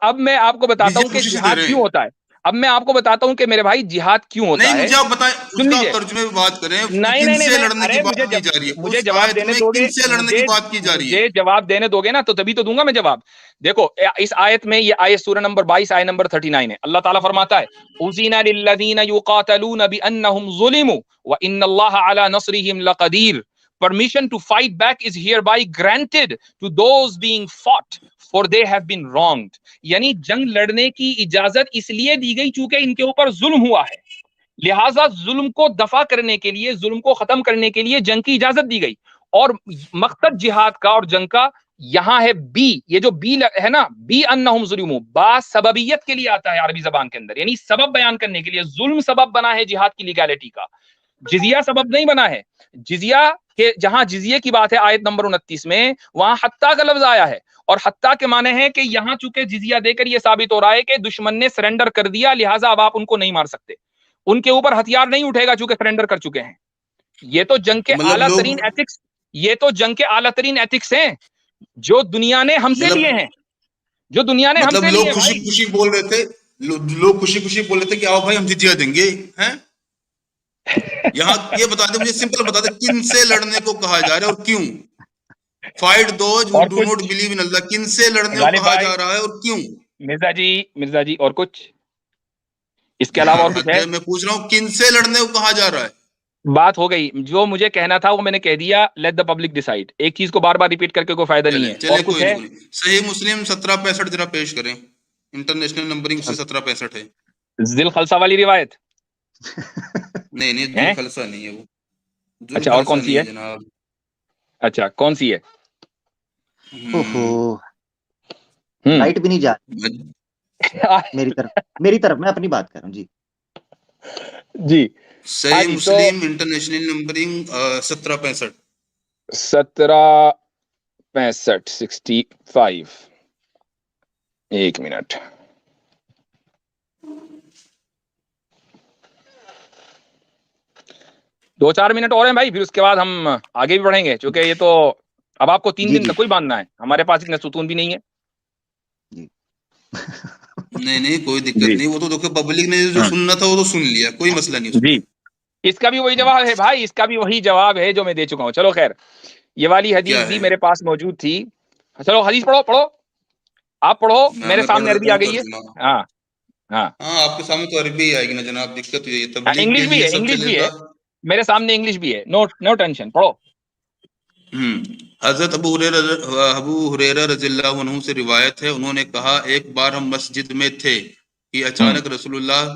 اب میں آپ کو بتاتا جزیہ ہوں کہ خوشی سے دے جہاد رہے کیوں ہیں. ہوتا ہے. اب میں آپ کو بتاتا ہوں کہ میرے بھائی جہاد کیوں ہوتا نہیں ہے. مجھے آپ بتائیں، اس سن کا آپ لیجئے، ترجمے میں بات کریں کہ نہیں کن نہیں نہیں سے میں، لڑنے کی ارے بات کی جا رہی ہے. مجھے اس جواب آیت دینے میں دو گے، کن سے لڑنے کی بات کی جا رہی ہے؟ مجھے جواب دینے دو گے نا تو تبھی تو دوں گا میں جواب. دیکھو اس آیت میں، یہ آیت سورہ نمبر 22 آیت نمبر 39 ہے. اللہ تعالیٰ فرماتا ہے اذن للذین یقاتلون بانہم ظلموا وان اللہ علی نصرہم لقدیر. Permission to fight back is hereby granted to those being fought for they have been wronged. یعنی جنگ لڑنے کی اجازت اس لیے دی گئی چونکہ ان کے اوپر ظلم ہوا ہے، لہٰذا ظلم کو دفع کرنے کے لیے، ظلم کو ختم کرنے کے لیے جنگ کی اجازت دی گئی. اور مقصد جہاد کا اور جنگ کا یہاں ہے بی، یہ جو بی ہے نا، بی انہم ظلموا، با سببیت کے لیے آتا ہے عربی زبان کے اندر، یعنی سبب بیان کرنے کے لیے. ظلم سبب بنا ہے جہاد کی لیگالٹی کا، جزیہ سبب نہیں بنا ہے. جزیہ کے جہاں جزیے کی بات ہے آیت نمبر 29 میں، وہاں حتی کا لفظ آیا ہے، اور حتی کے معنی ہے کہ یہاں چونکہ جزیہ دے کر یہ ثابت ہو رہا ہے کہ دشمن نے سرنڈر کر دیا، لہٰذا اب آپ ان کو نہیں مار سکتے، ان کے اوپر ہتھیار نہیں اٹھے گا چونکہ سرنڈر کر چکے ہیں. یہ تو جنگ کے مطلب اعلیٰ لوگ، ترین ایتھکس، یہ تو جنگ کے اعلیٰ ترین ایتھکس ہیں جو دنیا نے ہم سے مطلب لیے ہیں، جو دنیا نے ہم مطلب سے لوگ لیے خوشی بھائی. خوشی بول رہے تھے، لوگ خوشی خوشی بول رہے تھے کہ آؤ بھائی ہم جزیہ دیں گے ہیں. یہاں یہ بتا دیں مجھے، سمپل بتا دیں کن سے لڑنے کو کہا جا رہا ہے اور کیوں؟ فائٹ دوز ہو اور ڈو ناٹ کچھ بلیو ان اللہ، کن سے لڑنے کو غالب کہا بھائی، جا رہا ہے اور کیوں؟ مرزا جی اور کچھ اس کے علاوہ اور کچھ ہے؟ میں پوچھ رہا ہوں کن سے لڑنے کو کہا جا رہا ہے؟ بات ہو گئی، جو مجھے کہنا تھا وہ میں نے کہہ دیا، لیٹ دا پبلک ڈیسائیڈ، ایک چیز کو بار بار ریپیٹ کر کے کوئی فائدہ نہیں ہے۔ اور چلے کچھ کوئی ہے؟ نہیں کوئی نہیں، صحیح مسلم 1765 ذرا پیش کریں، انٹرنیشنل نمبرنگ سے 1765 ہے۔ ذی الخلصہ والی روایت نہیں ذو ہے؟ الخلصہ نہیں ہے وہ، ذو اچھا اور الخلصہ کون نہیں سی ہے؟ جناب۔ اچھا کون سی ہے؟ اوہو، ہم لائٹ بھی نہیں جا میری طرف میں اپنی بات کر رہا ہوں جی۔ جی صحیح جی، تو مسلم انٹرنیشنل نمبرنگ 1765۔ 65 ایک منٹ، دو چار منٹ اور ہیں بھائی، پھر اس کے بعد ہم آگے بھی بڑھیں گے، چونکہ یہ تو اب آپ کو 3 جی دن جی تک کوئی باندھنا ہے، ہمارے پاس اتنے ستون بھی نہیں ہے۔ جی نہیں کوئی دقت جی نہیں، وہ تو دیکھو پبلک نے جو سننا تھا وہ تو سن لیا، کوئی مسئلہ نہیں اس میں۔ جی، اس کا بھی وہی جواب ہے بھائی، اس کا بھی وہی جواب ہے جو میں دے چکا ہوں۔ چلو خیر، یہ والی حدیث کیا بھی ہے؟ میرے پاس موجود تھی۔ چلو حدیث پڑھو آپ پڑھو، میرے میں پڑھ سامنے عربی دیتا آ ہوں گئی ہے۔ ترجمہ۔ ہاں ہاں، ہاں آپ کے سامنے تو عربی ہی آئے گی نا جناب، دقت یہ ہے تبلیغ کے انگلش بھی لیے ہے، سب سے انگلش بھی ہے، زیادہ۔ میرے سامنے انگلش بھی ہے، نو ٹینشن، پڑھو۔ حضرت ابو ہریرہ رضی اللہ عنہ سے روایت ہے، انہوں نے کہا ایک بار ہم مسجد میں تھے کہ اچانک رسول اللہ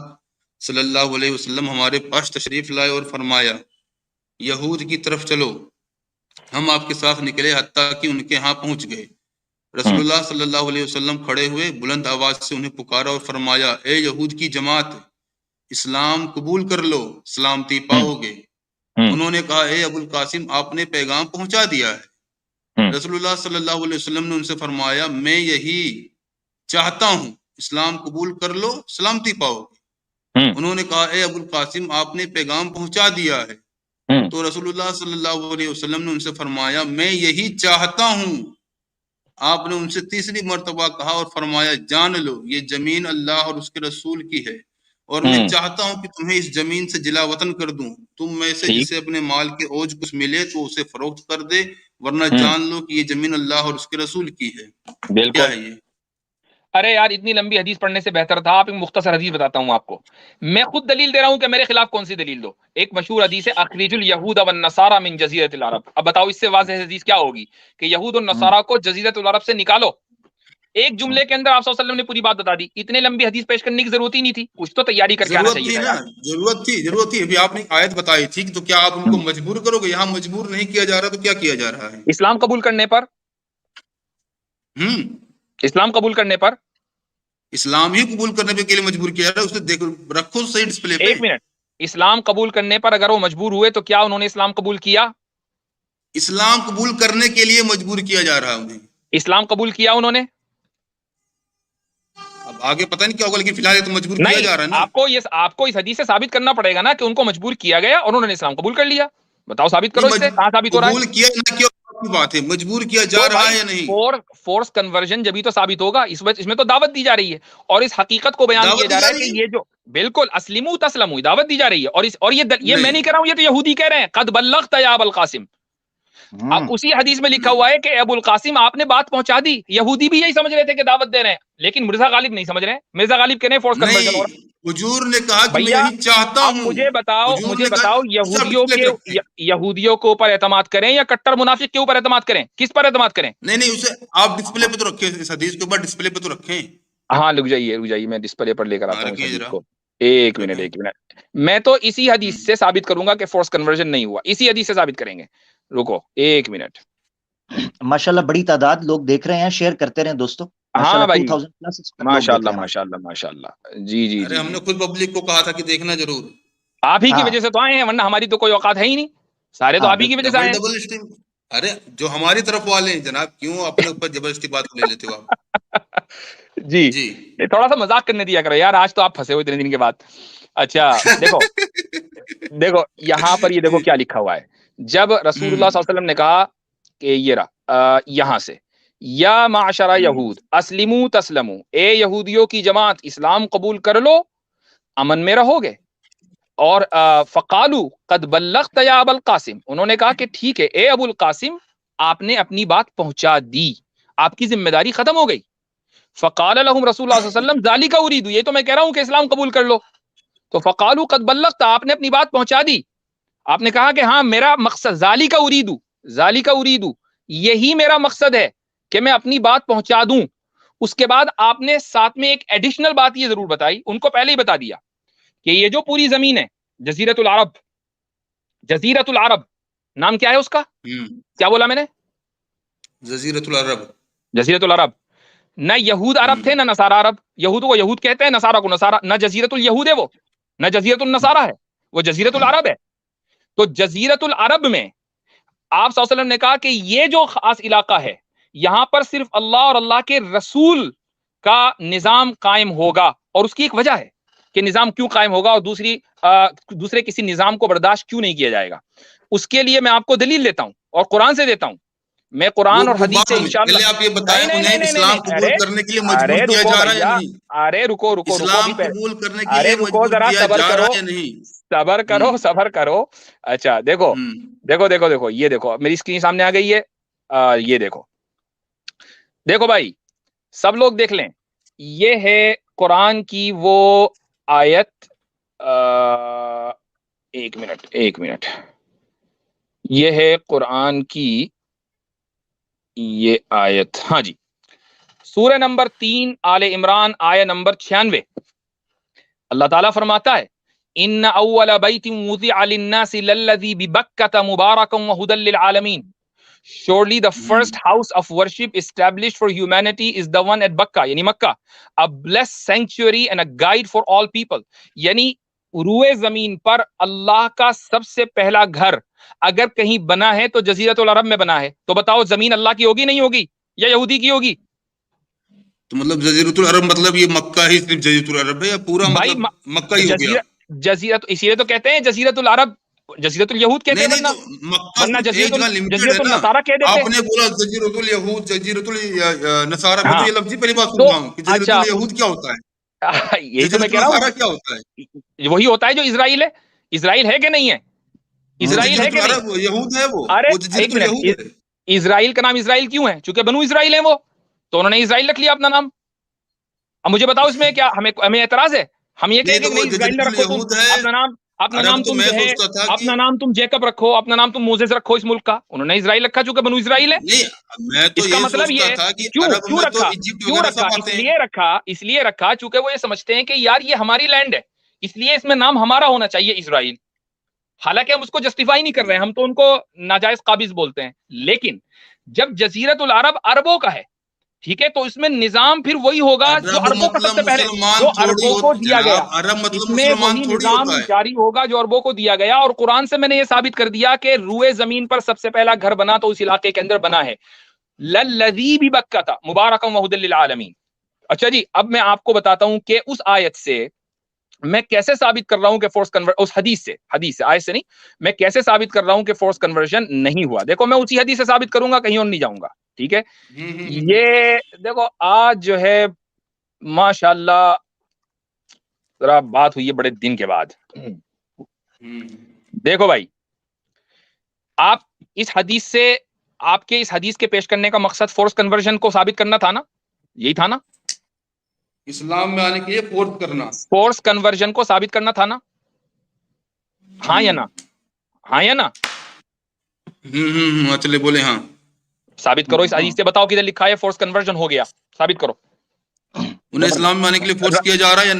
صلی اللہ علیہ وسلم ہمارے پاس تشریف لائے اور فرمایا یہود کی طرف چلو۔ ہم آپ کے ساتھ نکلے حتیٰ کہ ان کے ہاں پہنچ گئے۔ رسول اللہ صلی اللہ علیہ وسلم کھڑے ہوئے، بلند آواز سے انہیں پکارا اور فرمایا اے یہود کی جماعت، اسلام قبول کر لو، سلامتی پاؤ گے۔ انہوں نے کہا اے ابو القاسم، آپ نے پیغام پہنچا دیا ہے۔ رسول اللہ صلی اللہ علیہ وسلم نے ان سے فرمایا میں یہی چاہتا ہوں، اسلام قبول کر لو، سلامتی پاؤ گے۔ انہوں نے کہا اے ابو القاسم، آپ نے پیغام پہنچا دیا ہے۔ تو رسول اللہ صلی اللہ علیہ وسلم نے ان سے فرمایا میں یہی چاہتا ہوں۔ آپ نے ان سے تیسری مرتبہ کہا اور فرمایا جان لو یہ زمین اللہ اور اس کے رسول کی ہے، اور میں چاہتا ہوں کہ تمہیں اس زمین سے جلا وطن کر دوں۔ تم میں سے جسے اپنے مال کے اوج کچھ ملے تو اسے فروخت کر دے، ورنہ جان لو کہ یہ زمین اللہ اور اس کے رسول کی ہے۔ کیا بالکل۔ ہے یہ؟ ارے یار اتنی لمبی حدیث پڑھنے سے بہتر تھا آپ ایک مختصر حدیث بتاتا ہوں آپ کو، میں خود دلیل دے رہا ہوں کہ میرے خلاف کون سی دلیل دو۔ ایک مشہور حدیث ہے اخرج الیہود والنصارى من جزیرۃ العرب، اب بتاؤ اس سے واضح حدیث کیا ہوگی کہ یہود اور نصارہ کو جزیرۃ العرب سے نکالو۔ ایک جملے کے اندر آپ صلی اللہ علیہ وسلم نے پوری بات بتا دی، اتنے لمبی حدیث پیش کرنے کی ضرورت ہی نہیں تھی، کچھ تو تیاری کر کے آنا ضرورت چاہیے تھی تھا نا، یار۔ ضرورت تھی۔ ابھی آپ نے آیت بتائی تھی تو کیا آپ ان کو مجبور کرو گے؟ یہاں مجبور نہیں کیا جا رہا تو کیا کیا جا رہا ہے؟ اسلام قبول کرنے پر، اسلام قبول کرنے پر، اسلام ہی قبول کرنے کے لیے مجبور کیا جا رہا ہے۔ اسے دیکھو، رکھو صحیح ڈسپلے پہ۔ ایک منٹ، اسلام قبول کرنے پر اگر وہ مجبور ہوئے تو کیا انہوں نے اسلام قبول کیا؟ اسلام قبول کرنے کے لیے مجبور کیا جا رہا ہے انہیں۔ اسلام قبول کیا انہوں نے؟ اب آگے پتہ نہیں کیا ہوگا، لیکن فی الحال تو مجبور کیا نہیں، جا رہا ہے نا۔ آپ کو اس حدیث سے ثابت کرنا پڑے گا نا کہ ان کو مجبور کیا گیا اور انہوں نے اسلام قبول کر لیا۔ بتاؤ ثابت کرو، اس سے کہاں ثابت ہو رہا ہے؟ قبول کیا نہ کیا کی بات ہے، مجبور کیا جا تو رہا ہے بھائی یا نہیں؟ فورس کنورژن جبھی تو ثابت ہوگا، اس میں تو دعوت دی جا رہی ہے اور اس حقیقت کو بیان کیا دعوت دی جا رہا جا ہے رہی کہ ہے؟ یہ جو بالکل اسلموا تسلموا دعوت دی جا رہی ہے، اور یہ میں نہیں نہیں کہہ رہا ہوں، یہ تو یہودی کہہ رہے ہیں قد بلغت یا ابو القاسم۔ اب اسی حدیث میں لکھا ہوا ہے کہ ابو القاسم آپ نے بات پہنچا دی۔ یہودی بھی یہی سمجھ رہے تھے کہ دعوت دے رہے ہیں، لیکن مرزا غالب نہیں سمجھ رہے ہیں، مرزا غالب کہہ رہے ہیں فورس کنورژن ہو رہا ہے۔ نہیں، حضور نے کہا کہ میں بھیا یہی چاہتا اب ہوں۔ مجھے حضور نے بتاؤ کہا ڈسپلے پہ رکھیں۔ یہودیوں کے اوپر اعتماد کریں یا کٹر منافق کے اوپر اعتماد کریں؟ کس پر اعتماد کریں؟ نہیں اسے آپ ڈسپلے پہ تو رکھیں، اس حدیث کے اوپر ڈسپلے پہ تو رکھیں۔ ہاں رک جائیے میں ڈسپلے پر لے کر آتا ہوں اس رکھیں حدیث ذرا، کو۔ ایک رکھیں۔ منٹ میں تو اسی حدیث سے ثابت کروں گا کہ فورس کنورژن نہیں ہوا، اسی حدیث سے ثابت کریں گے۔ رکو ایک منٹ۔ ماشاءاللہ بڑی تعداد لوگ دیکھ رہے ہیں، شیئر کرتے رہیں دوستو۔ ہاں بھائی، 2000 پلس لوگ ماشاء دیکھ اللہ رہے ہیں ماشاء اللہ ماشاء اللہ، جی ارے ہم نے خود پبلک کو کہا تھا کہ دیکھنا ضرور۔ آپ ہی کی ہاں وجہ سے تو آئے ہیں، ورنہ ہماری تو کوئی اوقات ہے ہی نہیں، سارے تو ہاں آپ ہی کی وجہ سے آئے ہیں۔ Double esteem. ارے جو ہماری طرف والے ہیں جناب، کیوں اپنے اوپر زبردستی بات لے لیتے ہو آپ؟ جی جی تھوڑا سا مذاق کرنے دیا کرو یار، آج تو آپ پھنسے ہوئے اتنے دن کے بعد۔ اچھا دیکھو یہاں پر یہ دیکھو کیا لکھا ہوا ہے، جب رسول اللہ صلی اللہ علیہ وسلم نے کہا کہ یہ رہا یہاں سے، یا معاشر یہود اسلموا تسلموا، اے یہودیوں کی جماعت اسلام قبول کر لو امن میں رہو گے۔ اور فقالو قد بلغت یا ابو القاسم، انہوں نے کہا کہ ٹھیک ہے اے ابو القاسم، آپ نے اپنی بات پہنچا دی، آپ کی ذمہ داری ختم ہو گئی. فقال لهم رسول اللہ صلی اللہ علیہ وسلم ذالک اريد، یہ تو میں کہہ رہا ہوں کہ اسلام قبول کر لو. تو فقالو قد بلغت، آپ نے اپنی بات پہنچا دی، آپ نے کہا کہ ہاں میرا مقصد ذالک اريد، یہی میرا مقصد ہے کہ میں اپنی بات پہنچا دوں. اس کے بعد آپ نے ساتھ میں ایک ایڈیشنل بات یہ ضرور بتائی، ان کو پہلے ہی بتا دیا کہ یہ جو پوری زمین ہے جزیرت العرب نام کیا ہے اس کا؟ کیا بولا میں نے؟ جزیرت العرب. جزیرت العرب. نہ یہود عرب تھے نہ نصارہ عرب، یہود کو یہود کہتے ہیں، نصارہ کو نصارہ. نہ جزیرت الیہود ہے وہ، نہ جزیرت النصارہ ہے، وہ جزیرت العرب ہے. تو جزیرت العرب میں آپ صلی اللہ علیہ وسلم نے کہا کہ یہ جو خاص علاقہ ہے یہاں پر صرف اللہ اور اللہ کے رسول کا نظام قائم ہوگا. اور اس کی ایک وجہ ہے کہ نظام کیوں قائم ہوگا اور دوسرے کسی نظام کو برداشت کیوں نہیں کیا جائے گا. اس کے لیے میں آپ کو دلیل دیتا ہوں اور قرآن سے دیتا ہوں. میں قرآن اور حدیث سے انشاءاللہ پہلے آپ یہ بتائیں انہیں اسلام قبول کرنے کے لیے مجبور کیا جا رہا ہے یا نہیں؟ ارے رکو اسلام قبول کرنے کے لیے مجبور کیا جا رہا ہے یا نہیں؟ صبر کرو. اچھا دیکھو یہ دیکھو میری اسکرین سامنے آ گئی ہے، یہ دیکھو بھائی سب لوگ دیکھ لیں. یہ ہے قرآن کی وہ آیت، ایک منٹ، یہ ہے قرآن کی یہ آیت، ہاں جی، سورہ نمبر 3 آل عمران آیت نمبر 96. اللہ تعالیٰ فرماتا ہے ان اول بیت وضع للناس للذی ببکۃ مبارکا وہدی للعالمین. Surely the first house of worship established for humanity is the one at Bakka, یعنی مکہ, a blessed sanctuary and a guide for all people. یعنی روئے زمین پر اللہ کا سب سے پہلا گھر اگر کہیں بنا ہے تو جزیرت العرب میں بنا ہے. تو بتاؤ زمین اللہ کی ہوگی نہیں ہوگی یا یہودی کی ہوگی؟ تو مطلب جزیرت العرب مطلب یہ مکہ ہی صرف جزیرت العرب ہے یا پورا مطلب مکہ ہی ہو گیا؟ جزیرت اسی لیے تو کہتے ہیں جزیرت العرب، جزیرت الیہود کہتے ہیں، ورنہ جزیرت النصارہ کہہ دیتے. آپ نے بولا جزیرت الیہود جزیرت النصارہ، میں تو یہ لفظی پہلی بات سن رہا ہوں کہ جزیرت الیہود کیا ہوتا ہے؟ یہی تو میں کہہ رہا ہوں کیا ہوتا ہے؟ وہی ہوتا ہے جو اسرائیل ہے. اسرائیل ہے کہ نہیں ہے؟ اسرائیل ہے کہ نہیں؟ یہود ہے وہ. ارے ایک منٹ، اسرائیل کا نام اسرائیل کیوں ہے؟ چونکہ بنو اسرائیل ہیں وہ، تو انہوں نے اسرائیل رکھ لیا اپنا نام. اب مجھے بتاؤ اس میں کیا ہمیں اعتراض ہے؟ ہم یہ کہیں کہ نہیں اسرائیل نہ رکھو، تم اپنا نام تم جو ہے اپنا نام تم جیکب رکھو، اپنا نام تم موزیز رکھو اس ملک کا. انہوں نے اسرائیل رکھا چونکہ بنو اسرائیل ہے. اس کا مطلب یہ کیوں رکھا اس لیے رکھا چونکہ وہ یہ سمجھتے ہیں کہ یار یہ ہماری لینڈ ہے، اس لیے اس میں نام ہمارا ہونا چاہیے اسرائیل. حالانکہ ہم اس کو جسٹیفائی نہیں کر رہے ہیں، ہم تو ان کو ناجائز قابض بولتے ہیں. لیکن جب جزیرت العرب عربوں کا ہے، ٹھیک ہے، تو اس میں نظام پھر وہی ہوگا جو عربوں کا سب سے پہلے جو عربوں کو دیا گیا، اس میں وہی نظام جاری ہوگا جو عربوں کو دیا گیا. اور قرآن سے میں نے یہ ثابت کر دیا کہ روئے زمین پر سب سے پہلا گھر بنا تو اس علاقے کے اندر بنا ہے للذی ببکۃ مبارکا وہدی للعالمین. اچھا جی، اب میں آپ کو بتاتا ہوں کہ اس آیت سے میں کیسے ثابت کر رہا ہوں کہ فورس کنورژن، اس حدیث سے آیت سے نہیں، میں کیسے ثابت کر رہا ہوں کہ فورس کنورژن نہیں ہوا. دیکھو میں اسی حدیث سے ثابت کروں گا، کہیں اور نہیں جاؤں گا، ٹھیک ہے. یہ دیکھو آج جو ہے ماشاءاللہ ذرا بات ہوئی ہے بڑے دن کے بعد. دیکھو بھائی، آپ اس حدیث سے، آپ کے اس حدیث کے پیش کرنے کا مقصد فورس کنورژن کو ثابت کرنا تھا نا، یہی تھا نا، اسلام میں آنے کے لیے فورس کرنا، فورس کنورژن کو ثابت کرنا تھا نا، ہاں یا نا؟ ہاں یا نا؟ چلے بولے ہاں. ثابت کرو اس حدیث سے، بتاؤ کدھر لکھا ہے فورس کنورژن ہو گیا، ثابت کرو. انہیں اسلام میں آنے کے لیے فورس کیا جا رہا ہے یا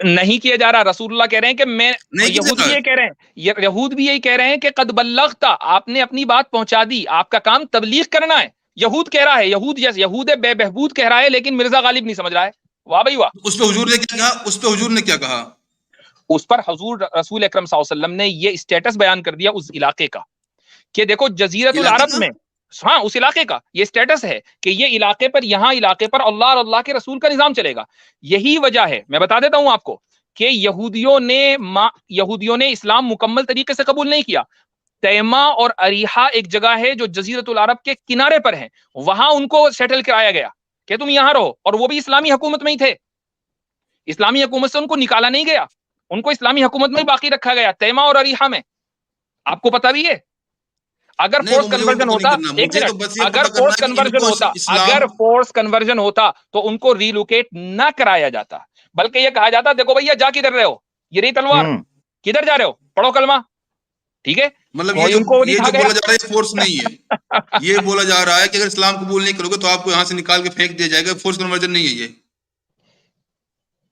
نہیں کیا جا رہا. رسول اللہ کہہ رہے ہیں کہ میں، یہود بھی یہ کہہ رہے ہیں، یہود بھی یہی کہہ رہے ہیں کہ قد بلغت، آپ نے اپنی بات پہنچا دی، آپ کا کام تبلیغ کرنا ہے. یہود کہہ رہا ہے، یہود بے بہبود کہہ رہا ہے، لیکن مرزا غالب نہیں سمجھ رہا ہے. واہ بھائی واہ. اس پہ حضور نے کیا کہا؟ اس پر حضور رسول اکرم صلی اللہ علیہ وسلم نے یہ اسٹیٹس بیان کر دیا اس علاقے کا کہ دیکھو جزیرت العرب میں، ہاں اس علاقے کا یہ اسٹیٹس ہے کہ یہ علاقے پر، یہاں علاقے پر اللہ اور اللہ کے رسول کا نظام چلے گا. یہی وجہ ہے، میں بتا دیتا ہوں آپ کو، کہ یہودیوں نے اسلام مکمل طریقے سے قبول نہیں کیا. تیما اور اریحا ایک جگہ ہے جو جزیرت العرب کے کنارے پر ہے، وہاں ان کو سیٹل کرایا گیا کہ تم یہاں رہو، اور وہ بھی اسلامی حکومت میں ہی تھے. اسلامی حکومت سے ان کو نکالا نہیں گیا، ان کو اسلامی حکومت میں باقی رکھا گیا تیما اور اریحا میں. آپ کو پتا بھی ہے اگر فورس کنورژن ہوتا, ایک منٹ, اگر فورس کنورژن ہوتا, اگر فورس کنورژن ہوتا تو ان کو ریلوکیٹ نہ کرایا جاتا, بلکہ یہ کہا جاتا دیکھو بھیا جا کدھر رہے ہو, یہ رہی تلوار, کدھر جا رہے ہو, پڑھو کلمہ. ٹھیک ہے, مطلب یہ جو بولا جا رہا ہے فورس نہیں ہے, یہ بولا جا رہا ہے کہ اگر اسلام قبول نہیں کرو گے تو آپ کو یہاں سے نکال کے پھینک دیا جائے گا, فورس کنورژن نہیں ہے یہ.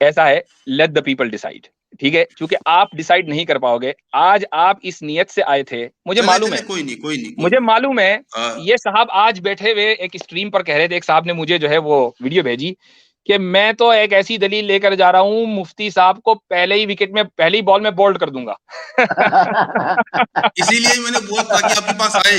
ایسا ہے, لیٹ دا پیپل ڈیسائیڈ. ٹھیک ہے, چونکہ آپ ڈیسائیڈ نہیں کر پاؤ گے. آج آپ اس نیت سے آئے تھے, مجھے معلوم ہے, کوئی نہیں مجھے معلوم ہے. یہ صاحب آج بیٹھے ہوئے ایک اسٹریم پر کہہ رہے تھے, ایک صاحب نے مجھے جو ہے وہ ویڈیو بھیجی کہ میں تو ایک ایسی دلیل لے کر جا رہا ہوں مفتی صاحب کو پہلے ہی وکٹ میں, پہلی بال میں بولڈ کر دوں گا. اسی لیے میں نے بولا تھا کہ آپ کے پاس آئے,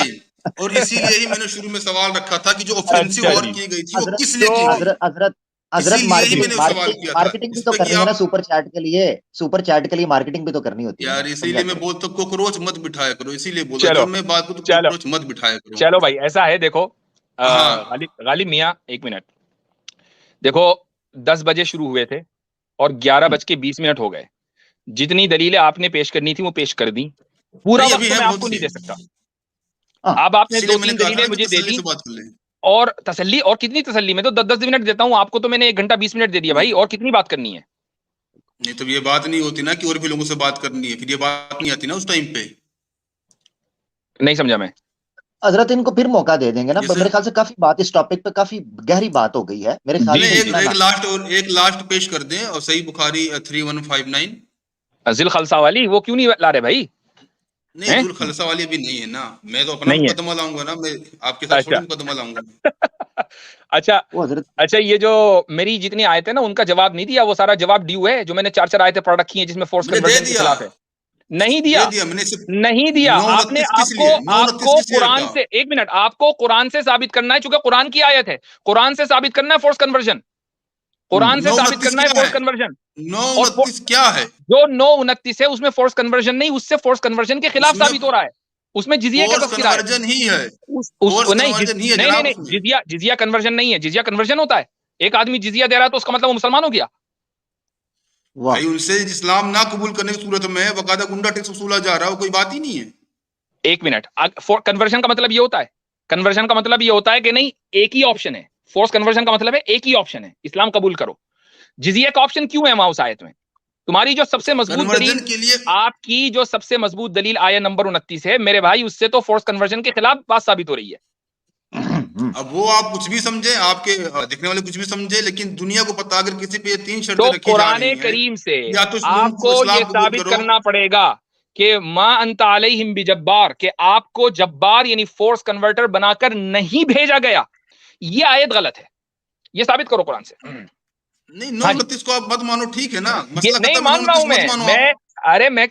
اور اسی لیے ہی میں نے شروع میں سوال رکھا تھا کہ جو آفینسو وار کی گئی تھی وہ کس لیے کی گئی. حضرت مارکیٹنگ بھی تو کرنی ہے نا سپر چیٹ کے لیے, سپر چیٹ کے لیے مارکیٹنگ بھی تو کرنی ہوتی ہے یار. اسی لیے میں بولتا ہوں کوکروچ مت بٹھایا کرو, اسی لیے بولا جب میں بات کروں تو کوکروچ مت بٹھایا کرو. چلو بھائی ایسا ہے, دیکھو غالب میاں ایک منٹ, دیکھو 10 بجے شروع ہوئے تھے اور 11:20 ہو گئے. جتنی دلیلیں آپ نے پیش کرنی تھی وہ پیش کر دی, پورا وقت میں آپ کو نہیں دے سکتا. اب آپ نے 2-3 دلیلیں مجھے دے دی, اور تسلی, اور کتنی تسلی, میں تو 10 منٹ دیتا ہوں آپ کو, تو میں نے 1 گھنٹہ 20 منٹ دے دیا بھائی, اور کتنی بات کرنی ہے. نہیں تو یہ بات نہیں ہوتی نا کہ اور بھی لوگوں سے بات کرنی ہے, پھر یہ بات نہیں آتی نا اس ٹائم پہ. نہیں سمجھا میں. حضرت ان کو پھر موقع دے دیں گے نا, میرے خیال سے کافی بات اس ٹاپک پہ کافی گہری بات ہو گئی ہے میرے خیال سے. ایک لاسٹ پیش کر دیں, اور صحیح بخاری 3159 ذل خلصہ والی, وہ کیوں نہیں لا رہے بھائی؟ نہیں ذل خلصہ والی بھی نہیں ہے نا, میں تو اپنا مقدمہ لاؤں گا نا, میں آپ کے ساتھ تھوڑی مقدمہ لاؤں گا. اچھا, یہ جو میری جتنی آیتیں نا ان کا جواب نہیں دیا, وہ سارا جواب ڈیو ہے جو میں نے 4 آیتیں پڑھ رکھی ہیں جس میں فورس کنورژن کے خلاف ہے. نہیں دیا آپ نے. آپ کو قرآن سے, ایک منٹ, آپ کو قرآن سے ثابت کرنا ہے, چونکہ قرآن کی آیت ہے, قرآن سے ثابت کرنا ہے فورس کنورژن, قرآن سے ثابت کرنا ہے فورس کنورژن. 9:29 کیا ہے جو 9:29 ہے اس میں فورس کنورژن نہیں, اس سے فورس کنورژن کے خلاف ثابت ہو رہا ہے. اس میں جزیہ کا تذکرہ ہے. نہیں, جزیہ کنورژن نہیں ہے, جزیہ کنورژن ہوتا ہے. ایک آدمی جزیہ دے رہا ہے تو اس کا مطلب وہ مسلمان ہو گیا. بھائی ان سے اسلام نہ قبول کرنے کی صورت میں باقاعدہ گنڈا ٹیکس وصولا جا رہا ہے, کوئی بات ہی نہیں ہے. ایک منٹ, کنورژن کا مطلب یہ ہوتا ہے, کنورژن کا مطلب یہ ہوتا ہے کہ نہیں ایک ہی آپشن ہے. فورس کنورژن کا مطلب ہے ایک ہی آپشن ہے, اسلام قبول کرو. جزیہ کا آپشن کیوں ہے وہاں اس آیت میں؟ تمہاری جو سب سے مضبوط دلیل, آپ کی جو سب سے مضبوط دلیل آیت نمبر 29 ہے میرے بھائی, اس سے تو فورس کنورژن کے خلاف بات ثابت ہو رہی ہے. اب وہ آپ کچھ بھی سمجھے, آپ کے دیکھنے والے کچھ بھی سمجھے, لیکن دنیا کو پتا اگر کسی پہ یہ 3 شرطیں رکھی جا رہی ہیں, قرآن کریم سے یا تو آپ کو یہ ثابت کرنا پڑے گا کہ ما انت علیہم بجبار, کہ آپ کو جبار یعنی فورس کنورٹر بنا کر نہیں بھیجا گیا. یہ آیت غلط ہے, یہ ثابت کرو قرآن سے. نہیں 9:29 کو آپ مت مانو, ٹھیک ہے نا, مسئلہ نہیں مان رہا ہوں میں,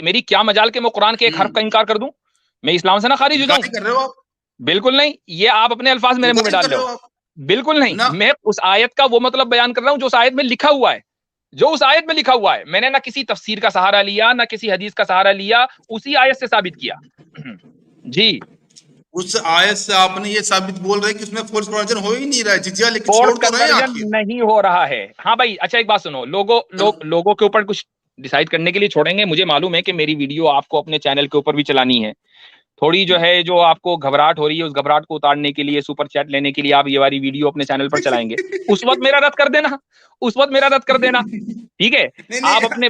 میری کیا مجال کہ میں قرآن کے ایک حرف کا انکار کر دوں, میں اسلام سے نہ خارج ہو جاؤں. بالکل نہیں, یہ آپ اپنے الفاظ میرے منہ میں ڈال رہے ہو. بالکل نہیں, میں اس آیت کا وہ مطلب بیان کر رہا ہوں جو اس آیت میں لکھا ہوا ہے, جو اس آیت میں لکھا ہوا ہے. میں نے نہ کسی تفسیر کا سہارا لیا, نہ کسی حدیث کا سہارا لیا, اسی آیت سے ثابت کیا. جی, اس آیت سے آپ نے یہ ثابت بول رہے کہ اس میں فورس کنورژن ہو ہی نہیں رہا ہے, جزیہ لے کے چھوڑ تو رہے ہیں آخر نہیں ہو رہا ہے. ہاں بھائی, اچھا ایک بات سنو, لوگوں کے اوپر کچھ ڈیسائیڈ کرنے کے لیے چھوڑیں گے. مجھے معلوم ہے کہ میری ویڈیو آپ کو اپنے چینل کے اوپر بھی چلانی ہے, تھوڑی جو ہے جو آپ کو گھبراہٹ ہو رہی ہے, اس گھبراہٹ کو اتارنے کے لیے, سپر چیٹ لینے کے لیے آپ یہ والی ویڈیو اپنے چینل پر چلائیں گے. اس وقت میرا رد کر دینا, ٹھیک ہے. آپ اپنے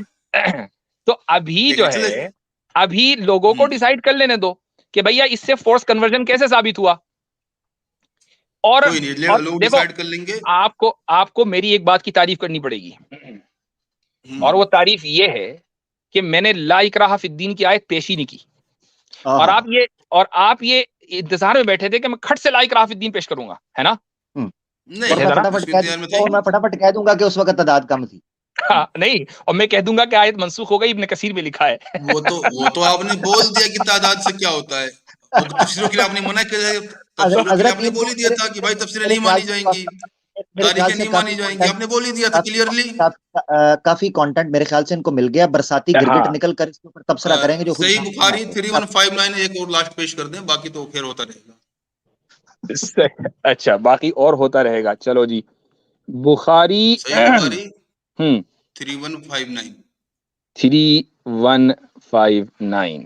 تو ابھی جو ہے, ابھی لوگوں کو ڈیسائیڈ کر لینے دو کہ بھیا اس سے فورس کنورژن کیسے ثابت ہوا. اور دیکھو, آپ کو میری ایک بات کی تعریف کرنی پڑے گی, اور وہ تعریف یہ ہے کہ میں نے لا اکراہ فی الدین کی آیت پیش ہی نہیں کی, اور آپ یہ انتظار میں بیٹھے تھے کہ میں کھٹ سے لا اکراہ فی الدین پیش کروں گا, ہے نا. میں فٹافٹ کہہ دوں گا کہ اس وقت تعداد کم تھی. نہیں, اور میں کہہ دوں گا کہ آیت منسوخ ہو گئی, ابن کثیر میں لکھا ہے. وہ تو آپ نے بول دیا کہ تعداد سے کیا ہوتا ہے, تفسیروں کے لیے آپ نے منع کیا, آپ نے بول ہی دیا تھا کہ بھائی تفسیریں نہیں مانی جائیں گی, تاریخیں نہیں مانی جائیں گی, آپ نے بول ہی دیا تھا کلیئرلی. کافی کنٹینٹ میرے خیال سے ان کو مل گیا, برساتی گرگٹ نکل کر اس کے اوپر تبصرہ کریں گے. جو صحیح بخاری 3159 ایک اور لاسٹ پیش کر دیں, باقی تو پھر ہوتا رہے گا. اچھا, باقی اور ہوتا رہے گا. چلو جی, بخاری 3159 3159.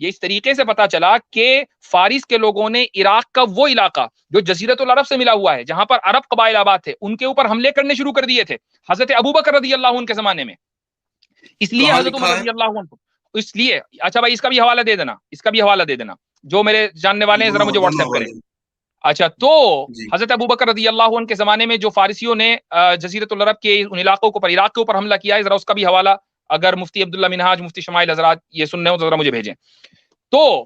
یہ اس طریقے سے پتا چلا کہ فارس کے لوگوں نے عراق کا وہ علاقہ جو جزیرۃ العرب سے ملا ہوا ہے، جہاں پر عرب قبائل آباد تھے، ان کے اوپر حملے کرنے شروع کر دیے تھے حضرت ابوبکر رضی اللہ عنہ کے زمانے میں. اس لیے کہاں حضرت عمر لکھا ہے؟ رضی اللہ عنہ، اس لیے اچھا بھائی اس کا بھی حوالہ دے دینا، اس کا بھی حوالہ دے دینا، جو میرے جاننے والے ہیں ذرا مجھے واٹس ایپ کریں. اچھا تو جی حضرت ابوبکر رضی اللہ عنہ کے زمانے میں جو فارسیوں نے جزیرۃ العرب کے ان علاقوں کے اوپر، عراق کے اوپر حملہ کیا ہے، ذرا اس کا بھی حوالہ اگر مفتی عبداللہ منہاج، مفتی شمائل حضرات یہ سننے ہو تو ذرا مجھے بھیجیں. تو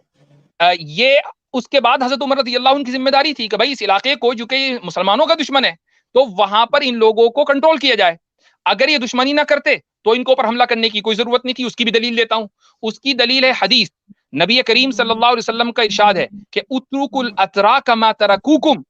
یہ اس کے بعد حضرت عمر رضی اللہ عنہ کی ذمہ داری تھی کہ بھائی اس علاقے کو جو کہ مسلمانوں کا دشمن ہے تو وہاں پر ان لوگوں کو کنٹرول کیا جائے. اگر یہ دشمنی نہ کرتے تو ان کے اوپر حملہ کرنے کی کوئی ضرورت نہیں تھی. اس کی بھی دلیل لیتا ہوں. اس کی دلیل ہے حدیث. نبی کریم صلی اللہ علیہ وسلم کا ارشاد ہے کہ اترک الاتراک ما ترکوکم،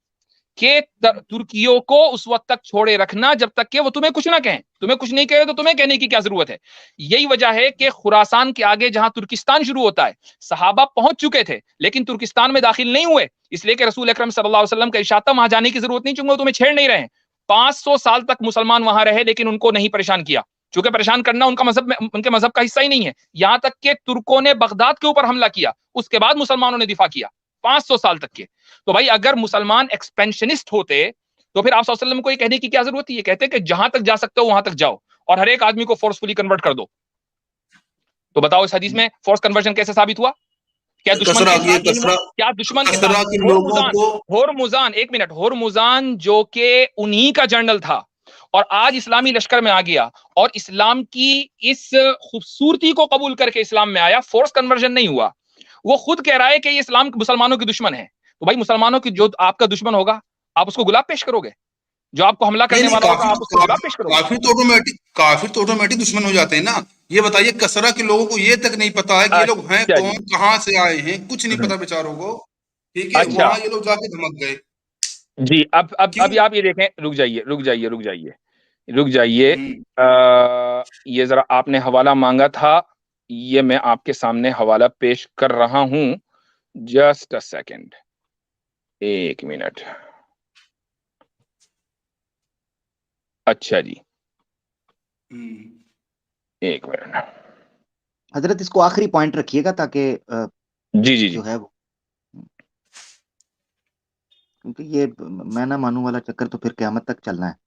کہ ترکیوں کو اس وقت تک چھوڑے رکھنا جب تک کہ وہ تمہیں کچھ نہ کہیں. تمہیں کچھ نہیں کہے تو تمہیں کہنے کی کیا ضرورت ہے. یہی وجہ ہے کہ خراسان کے آگے جہاں ترکستان شروع ہوتا ہے صحابہ پہنچ چکے تھے لیکن ترکستان میں داخل نہیں ہوئے، اس لیے کہ رسول اکرم صلی اللہ علیہ وسلم کا ارشاد تھا وہاں جانے کی ضرورت نہیں، چونکہ وہ تمہیں چھیڑ نہیں رہے ہیں. 500 سال تک مسلمان وہاں رہے لیکن ان کو نہیں پریشان کیا، چونکہ پریشان کرنا ان کا مذہب میں، ان کے مذہب کا حصہ ہی نہیں ہے. یہاں تک کہ ترکوں نے بغداد کے اوپر حملہ کیا، اس کے بعد مسلمانوں نے دفاع کیا 500 سال تک کے. تو بھائی اگر مسلمان ایکسپینشنسٹ ہوتے تو پھر آپ صلی اللہ علیہ وسلم کو یہ کہنے کی کیا ضرورت تھی؟ یہ کہتے کہ جہاں تک جا سکتے ہو وہاں تک جاؤ اور ہر ایک آدمی کو فورسفلی کنورٹ کر دو. تو بتاؤ اس حدیث میں فورس کنورژن کیسے ثابت ہوا؟ کیا دشمن کے ساتھ، کیا دشمن کے ساتھ ہورمزان، ایک منٹ، ہورمزان جو کہ انہی کا جنرل تھا اور آج اسلامی لشکر میں آ گیا اور اسلام کی اس خوبصورتی کو قبول کر کے اسلام میں آیا، فورس کنورژن نہیں ہوا. وہ خود کہہ رہا ہے کہ یہ اسلام مسلمانوں کے دشمن ہے. تو بھائی مسلمانوں کی جو آپ کا دشمن ہوگا آپ اس کو گلاب پیش کرو گے؟ جو آپ کو حملہ کرنے والا ہوگا آپ اس کو گلاب پیش کرو گے؟ کافر تو آٹومیٹک دشمن ہو جاتے ہیں نا. یہ بتائیے کسرا کے لوگوں کو یہ تک نہیں پتا ہے کہ یہ لوگ ہیں کون، کہاں سے آئے ہیں، کچھ نہیں پتا بیچاروں کو. ٹھیک ہے، وہاں یہ لوگ جا کے دھمک گئے. جی اب آپ یہ دیکھیں، رک جائیے یہ ذرا آپ نے حوالہ مانگا تھا، یہ میں آپ کے سامنے حوالہ پیش کر رہا ہوں. جسٹ اے سیکنڈ، ایک منٹ. اچھا جی ایک منٹ حضرت اس کو آخری پوائنٹ رکھیے گا تاکہ جی جو ہے وہ، کیونکہ یہ میں نہ مانوں والا چکر تو پھر قیامت تک چلنا ہے.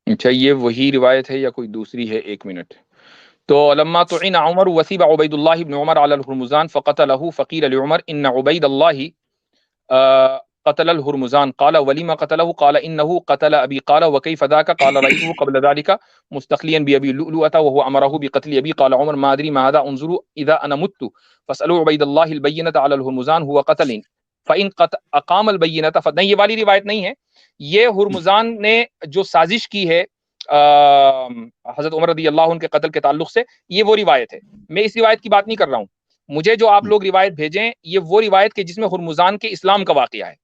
اچھا یہ وہی روایت ہے یا کوئی دوسری ہے؟ ایک منٹ. تو لما طعن عمر وثب عبید اللہ بن عمر على الهرمزان فقتله فقيل لعمر ان عبید اللہ قتل الهرمزان قال ولما قتله قال انه قتل ابي قال وكيف ذاك قال رايته قبل ذلك مستخليا بابي لؤلؤه وهو امره بقتل ابي قال عمر ما ادري ما هذا انظروا اذا انا مت فاسالوا عبید اللہ البینۃ على الهرمزان هو قتل فان اقام البینۃ فدن. یہ والی روایت نہیں ہے، یہ ہرمزان نے جو سازش کی ہے حضرت عمر رضی اللہ عنہ کے قتل کے تعلق سے، یہ وہ روایت ہے. میں اس روایت کی بات نہیں کر رہا ہوں. مجھے جو آپ لوگ روایت بھیجیں یہ وہ روایت کے جس میں ہرمزان کے اسلام کا واقعہ ہے.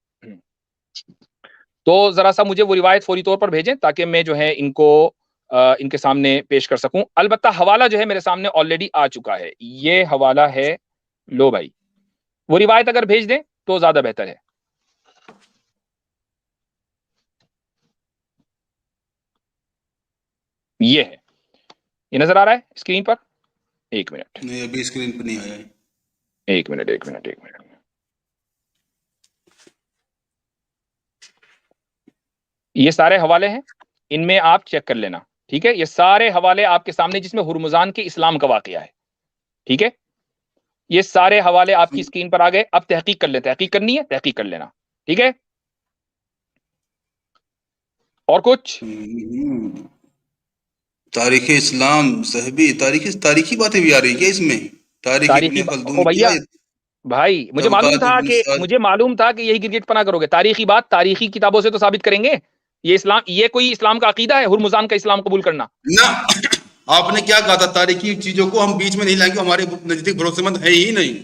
تو ذرا سا مجھے وہ روایت فوری طور پر بھیجیں تاکہ میں جو ہے ان کو ان کے سامنے پیش کر سکوں. البتہ حوالہ جو ہے میرے سامنے آلریڈی آ چکا ہے. یہ حوالہ ہے، لو بھائی وہ روایت اگر بھیج دیں تو زیادہ بہتر ہے. یہ ہے، یہ نظر آ رہا ہے اسکرین پر؟ ایک منٹ، نہیں ابھی اسکرین پہ نہیں آیا ہے. ایک منٹ. یہ سارے حوالے ہیں، ان میں آپ چیک کر لینا. ٹھیک ہے، یہ سارے حوالے آپ کے سامنے جس میں ہرمزان کے اسلام کا واقعہ ہے. ٹھیک ہے، یہ سارے حوالے آپ کی اسکرین پر آ گئے. اب تحقیق کر لیں، تحقیق کرنی ہے تحقیق کر لینا. ٹھیک ہے، اور کچھ تاریخ اسلام ذہبی تاریخی باتیں بھی آ رہی ہے اس میں. تاریخ ابن خلدون بھیا بھائی مجھے معلوم تھا کہ یہی گرگٹ پنا کرو گے. تاریخی بات تاریخی کتابوں سے تو ثابت کریں گے. یہ اسلام، یہ کوئی اسلام کا عقیدہ ہے ہرمزان کا اسلام قبول کرنا؟ نہ، آپ نے کیا کہا تھا تاریخی چیزوں کو ہم بیچ میں نہیں لائیں گے، ہمارے نزدیک بھروسے مند ہے ہی نہیں.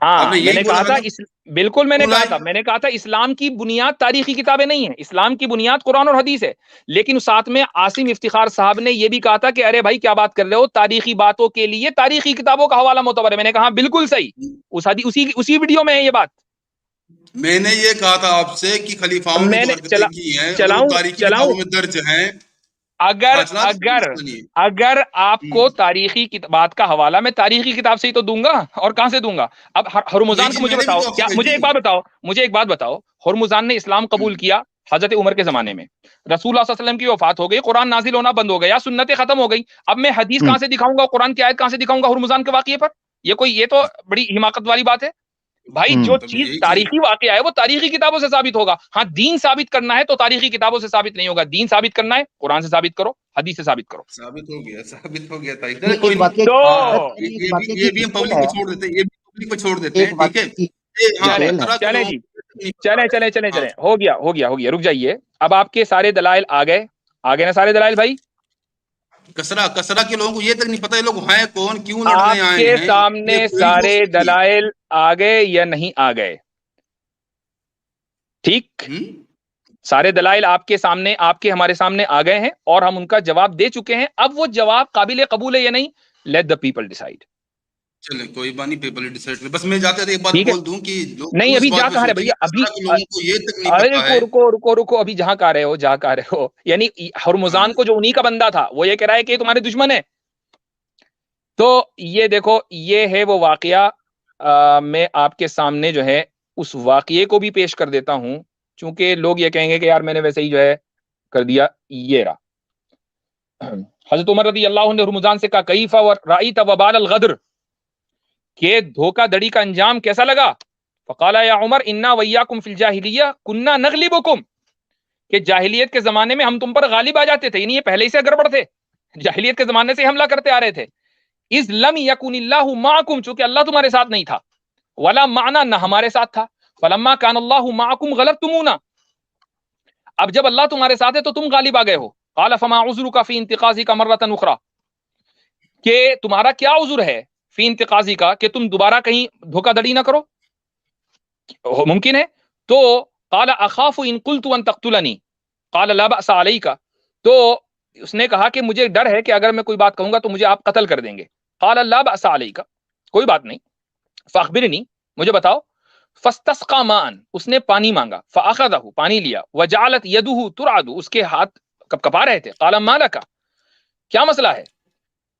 ہاں میں نے کہا تھا بالکل، میں نے کہا تھا اسلام کی بنیاد تاریخی کتابیں نہیں ہیں، اسلام کی بنیاد قرآن اور حدیث ہے. لیکن ساتھ میں عاصم افتخار صاحب نے یہ بھی کہا تھا کہ ارے بھائی کیا بات کر رہے ہو، تاریخی باتوں کے لیے تاریخی کتابوں کا حوالہ معتبر ہے. میں نے کہا بالکل صحیح، اسی ویڈیو میں ہے یہ بات. میں نے یہ کہا تھا آپ سے کہ خلیفاؤں نے جو حرکتیں کی ہیں وہ تاریخی کتابوں میں درج ہیں. اگر ہاں جناب کوئی اگر مسئلہ نہیں ہے۔ اگر آپ کو ہوں۔ تاریخی بات کا حوالہ میں تاریخی کتاب سے ہی تو دوں گا، اور کہاں سے دوں گا؟ اب ہرمزان کو بھیجی، مجھے میں نے بھی بتاؤ، تو آپ کو کیا مجھے ایک بھیجی۔ بات بتاؤ، مجھے ایک بات بتاؤ، ہرمزان نے اسلام قبول کیا حضرت عمر کے زمانے میں، رسول اللہ صلی اللہ علیہ وسلم کی وفات ہو گئی، قرآن نازل ہونا بند ہو گیا، سنتیں ختم ہو گئی، اب میں حدیث کہاں سے دکھاؤں گا، قرآن کی آیت کہاں سے دکھاؤں گا ہرمزان کے واقعے پر؟ یہ تو بڑی حماقت والی بات ہے بھائی۔ جو تب چیز یہی چیز تاریخی واقعہ ہے وہ تاریخی کتابوں سے ثابت ہوگا۔ ہاں دین ثابت کرنا ہے تو تاریخی کتابوں سے ثابت نہیں ہوگا، دین ثابت کرنا ہے قرآن سے ثابت کرو، حدیث سے ثابت کرو۔ ثابت ہو گیا تھا، چلے نہیں، کوئی ایک واقعے نہیں۔ تو ایک واقعے کی یہ بھی ہم ڈیٹیل پبلک ہے، کو چھوڑ دیتے ہیں، یہ بھی پبلک کو چھوڑ دیتے ایک ہیں، ٹھیک ہے۔ واقعے کی ہاں چلیں ڈیٹیل ہے۔ طرح کے چلیں لوگوں جی، کو چلیں چلیں چلیں ہاں چلیں، ہو گیا، رک جائیے۔ اب آپ کے سارے دلائل آ گئے نا سارے دلائل بھائی؟ کسرا کے لوگوں کو یہ تک نہیں پتا یہ لوگ ہیں کون، کیوں آپ لڑنے آئے کے ہیں، سامنے یہ پوری لوگ سارے سمجھیے۔ دلائل آ گئے یا نہیں آ گئے؟ ٹھیک، سارے دلائل آپ کے سامنے، آپ کے ہمارے سامنے آ گئے ہیں اور ہم ان کا جواب دے چکے ہیں۔ اب وہ جواب قابل قبول ہے یا نہیں، لیٹ دا پیپل ڈیسائیڈ۔ چلیں کوئی بات نہیں، پیپل ڈیسائیڈ کریں۔ بس میں جاتے تھے ایک بات ٹھیک ہے، بول دوں کہ لوگ نہیں کیوں اس ابھی جا بات پہ کہاں رہے سوچیں بھیا، کہ ابھی کسرا کے لوگوں کو یہ تک نہیں ارے پتا ہے۔ رکو ابھی جہاں کا رہے ہو، یعنی ہاں ہرمزان کو جو انہی کا بندہ تھا وہ یہ کہہ رہا ہے کہ یہ تمہارے دشمن ہے۔ تو یہ دیکھو، یہ ہے وہ واقعہ، میں آپ کے سامنے جو ہے اس واقعے کو بھی پیش کر دیتا ہوں، چونکہ لوگ یہ کہیں گے کہ یار میں نے ویسے ہی جو ہے کر دیا۔ یہ رہا، حضرت عمر رضی اللہ عنہ نے ہرمزان سے کہا کیف رأیت وبال الغدر، کہ دھوکہ دڑی کا انجام کیسا لگا؟ فقال یا عمر انا ویاکم فی الجاہلیہ کننا نغلبکم، کہ جاہلیت کے زمانے میں ہم تم پر غالب آ جاتے تھے، یعنی یہ پہلے ہی سے گڑبڑ تھے، جاہلیت کے زمانے سے حملہ کرتے آ رہے تھے۔ اذ لم یکن اللہ معکم، چونکہ اللہ تمہارے ساتھ نہیں تھا، ولا معنا، نہ ہمارے ساتھ تھا، فلما کان اللہ معکم غلبتمونا، اب جب اللہ تمہارے ساتھ ہے تو تم غالب آ گئے ہو۔ قال فما عذرک فی انتقاضک مرۃ اخری، کہ تمہارا کیا عذر ہے فی انتقاضی کا، کہ تم دوبارہ کہیں دھوکہ دڑی نہ کرو، ممکن ہے؟ تو قال اخاف ان قلت ان تقتلنی قال لا باس علیک، تو اس نے کہا کہ مجھے ڈر ہے کہ اگر میں کوئی بات کہوں گا تو مجھے آپ قتل کر دیں گے۔ قال لا باس علیک، کوئی بات نہیں، فاخبرنی، مجھے بتاؤ، فاستسقى ماء، اس نے پانی مانگا، فاخذہ، پانی لیا، وجعلت يده ترعد، اس کے ہاتھ کپ کپا رہے تھے، قال ما لك، کیا مسئلہ ہے؟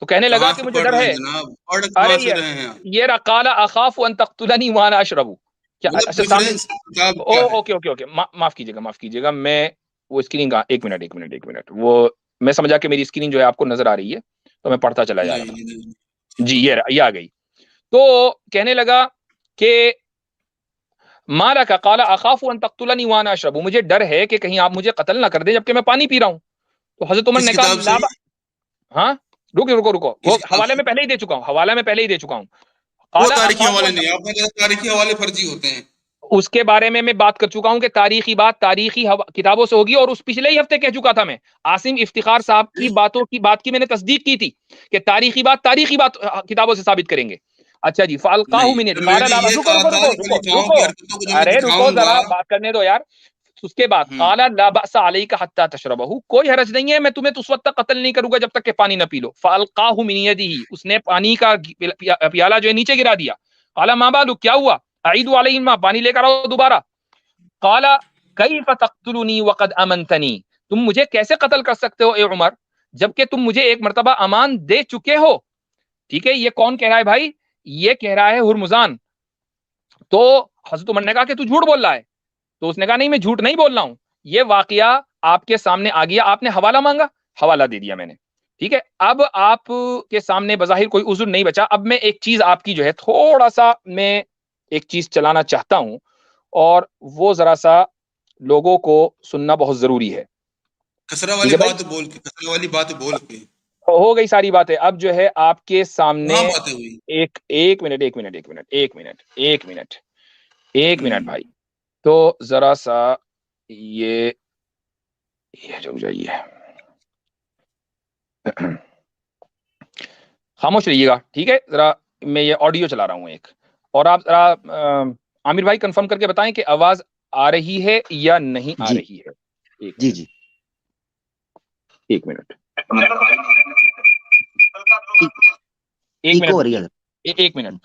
تو کہنے لگا کہاں کہ سے مجھے پڑھ ڈر رہے ہیں ہے، جناب، پڑھ ارے کہاں سے رہے ہیں آپ؟ یہ رہا، قال اخاف ان تقتلنی وانا اشرب، کیا مطلب اچھا سامنے، ریفرنس کتاب کیا ہے؟ اوکے، معاف کیجیے گا، میں وہ اسکرین کا ایک منٹ، وہ میں سمجھا کہ میری اسکرین جو ہے آپ کو نظر آ رہی ہے تو میں پڑھتا چلا جا رہا نہیں نہیں، ہوں جی، یہ آ گئی۔ تو کہنے لگا کہ مالا کا، قال اخاف ان تقتلنی وانا اشرب، مجھے ڈر ہے کہ کہیں آپ مجھے قتل نہ کر دیں جبکہ میں پانی پی رہا ہوں۔ تو حضرت عمر کس نے کہا کتاب سے؟ لا ہاں، رکو، وہ کس کتاب حوالے سے؟ میں پہلے ہی دے چکا ہوں، وہ قال تاریخی اخاف حوالے ان، نہیں، آپ نے کہا تاریخی حوالے فرضی ہوتے ہیں۔ اس کے بارے میں بات کر چکا ہوں کہ تاریخی بات تاریخی کتابوں سے ہوگی، اور اس پچھلے ہی ہفتے کہہ چکا تھا میں، عاصم افتخار صاحب کی بات کی میں نے تصدیق کی تھی کہ تاریخی بات کتابوں سے ثابت کریں گے۔ اچھا جی، فالقاہ نہیں، من پھر میں قال نے لا، یہ کہا تھا کہ خلیفاؤں رکو، کی حرکتوں کو جب میں ارے رکو دکھاؤں گا۔ ذرا بات کرنے دو یار۔ اس کے بعد قال لا باس علیک حتی تشربہ، کوئی حرج نہیں ہے، میں تمہیں اس وقت تک قتل نہیں کروں گا جب تک کہ پانی نہ پی لو۔ فالقاہ من یدہ، اس نے پانی کا پیالہ جو ہے نیچے گرا دیا۔ قال ما بالک، کیا ہوا؟ اعید علیہم الماء، پانی لے کر آؤ دوبارہ۔ قال کیف تقتلنی وقد امنتنی، تم مجھے کیسے قتل کر سکتے ہو اے عمر جبکہ تم مجھے ایک مرتبہ امان دے چکے ہو؟ ٹھیک ہے، یہ کون کہہ رہا ہے بھائی؟ یہ کہہ رہا ہے ہرمزان۔ تو حضرت عمر نے کہا کہ تو جھوٹ بول رہا ہے، تو اس نے کہا نہیں میں جھوٹ نہیں بول رہا ہوں، یہ واقعہ آپ کے سامنے آ گیا، آپ نے حوالہ مانگا، حوالہ دے دیا میں نے، ٹھیک ہے۔ اب آپ کے سامنے بظاہر کوئی عذر نہیں بچا۔ اب میں ایک چیز آپ کی جو ہے تھوڑا سا میں ایک چیز چلانا چاہتا ہوں، اور وہ ذرا سا لوگوں کو سننا بہت ضروری ہے، کسرا ٹھیک والی ہے بھائی؟ بات بول کے، کسرا والی بات بول کے ہو گئی ساری باتیں، اب جو ہے آپ کے سامنے، وہاں باتیں ہوئی۔ ایک منٹ بھائی، تو ذرا سا یہ رک جائیے، خاموش رہیے گا، ٹھیک ہے؟ ذرا میں یہ آڈیو چلا رہا ہوں ایک، اور آپ ذرا عامر بھائی کنفرم کر کے بتائیں کہ آواز آ رہی ہے یا نہیں آ جی رہی ہے۔ ایک جی منٹ، جی، ایک منٹ، ایک ایکو منٹ ہو رہی ہے رکیے، ادھر۔ ایک منٹ۔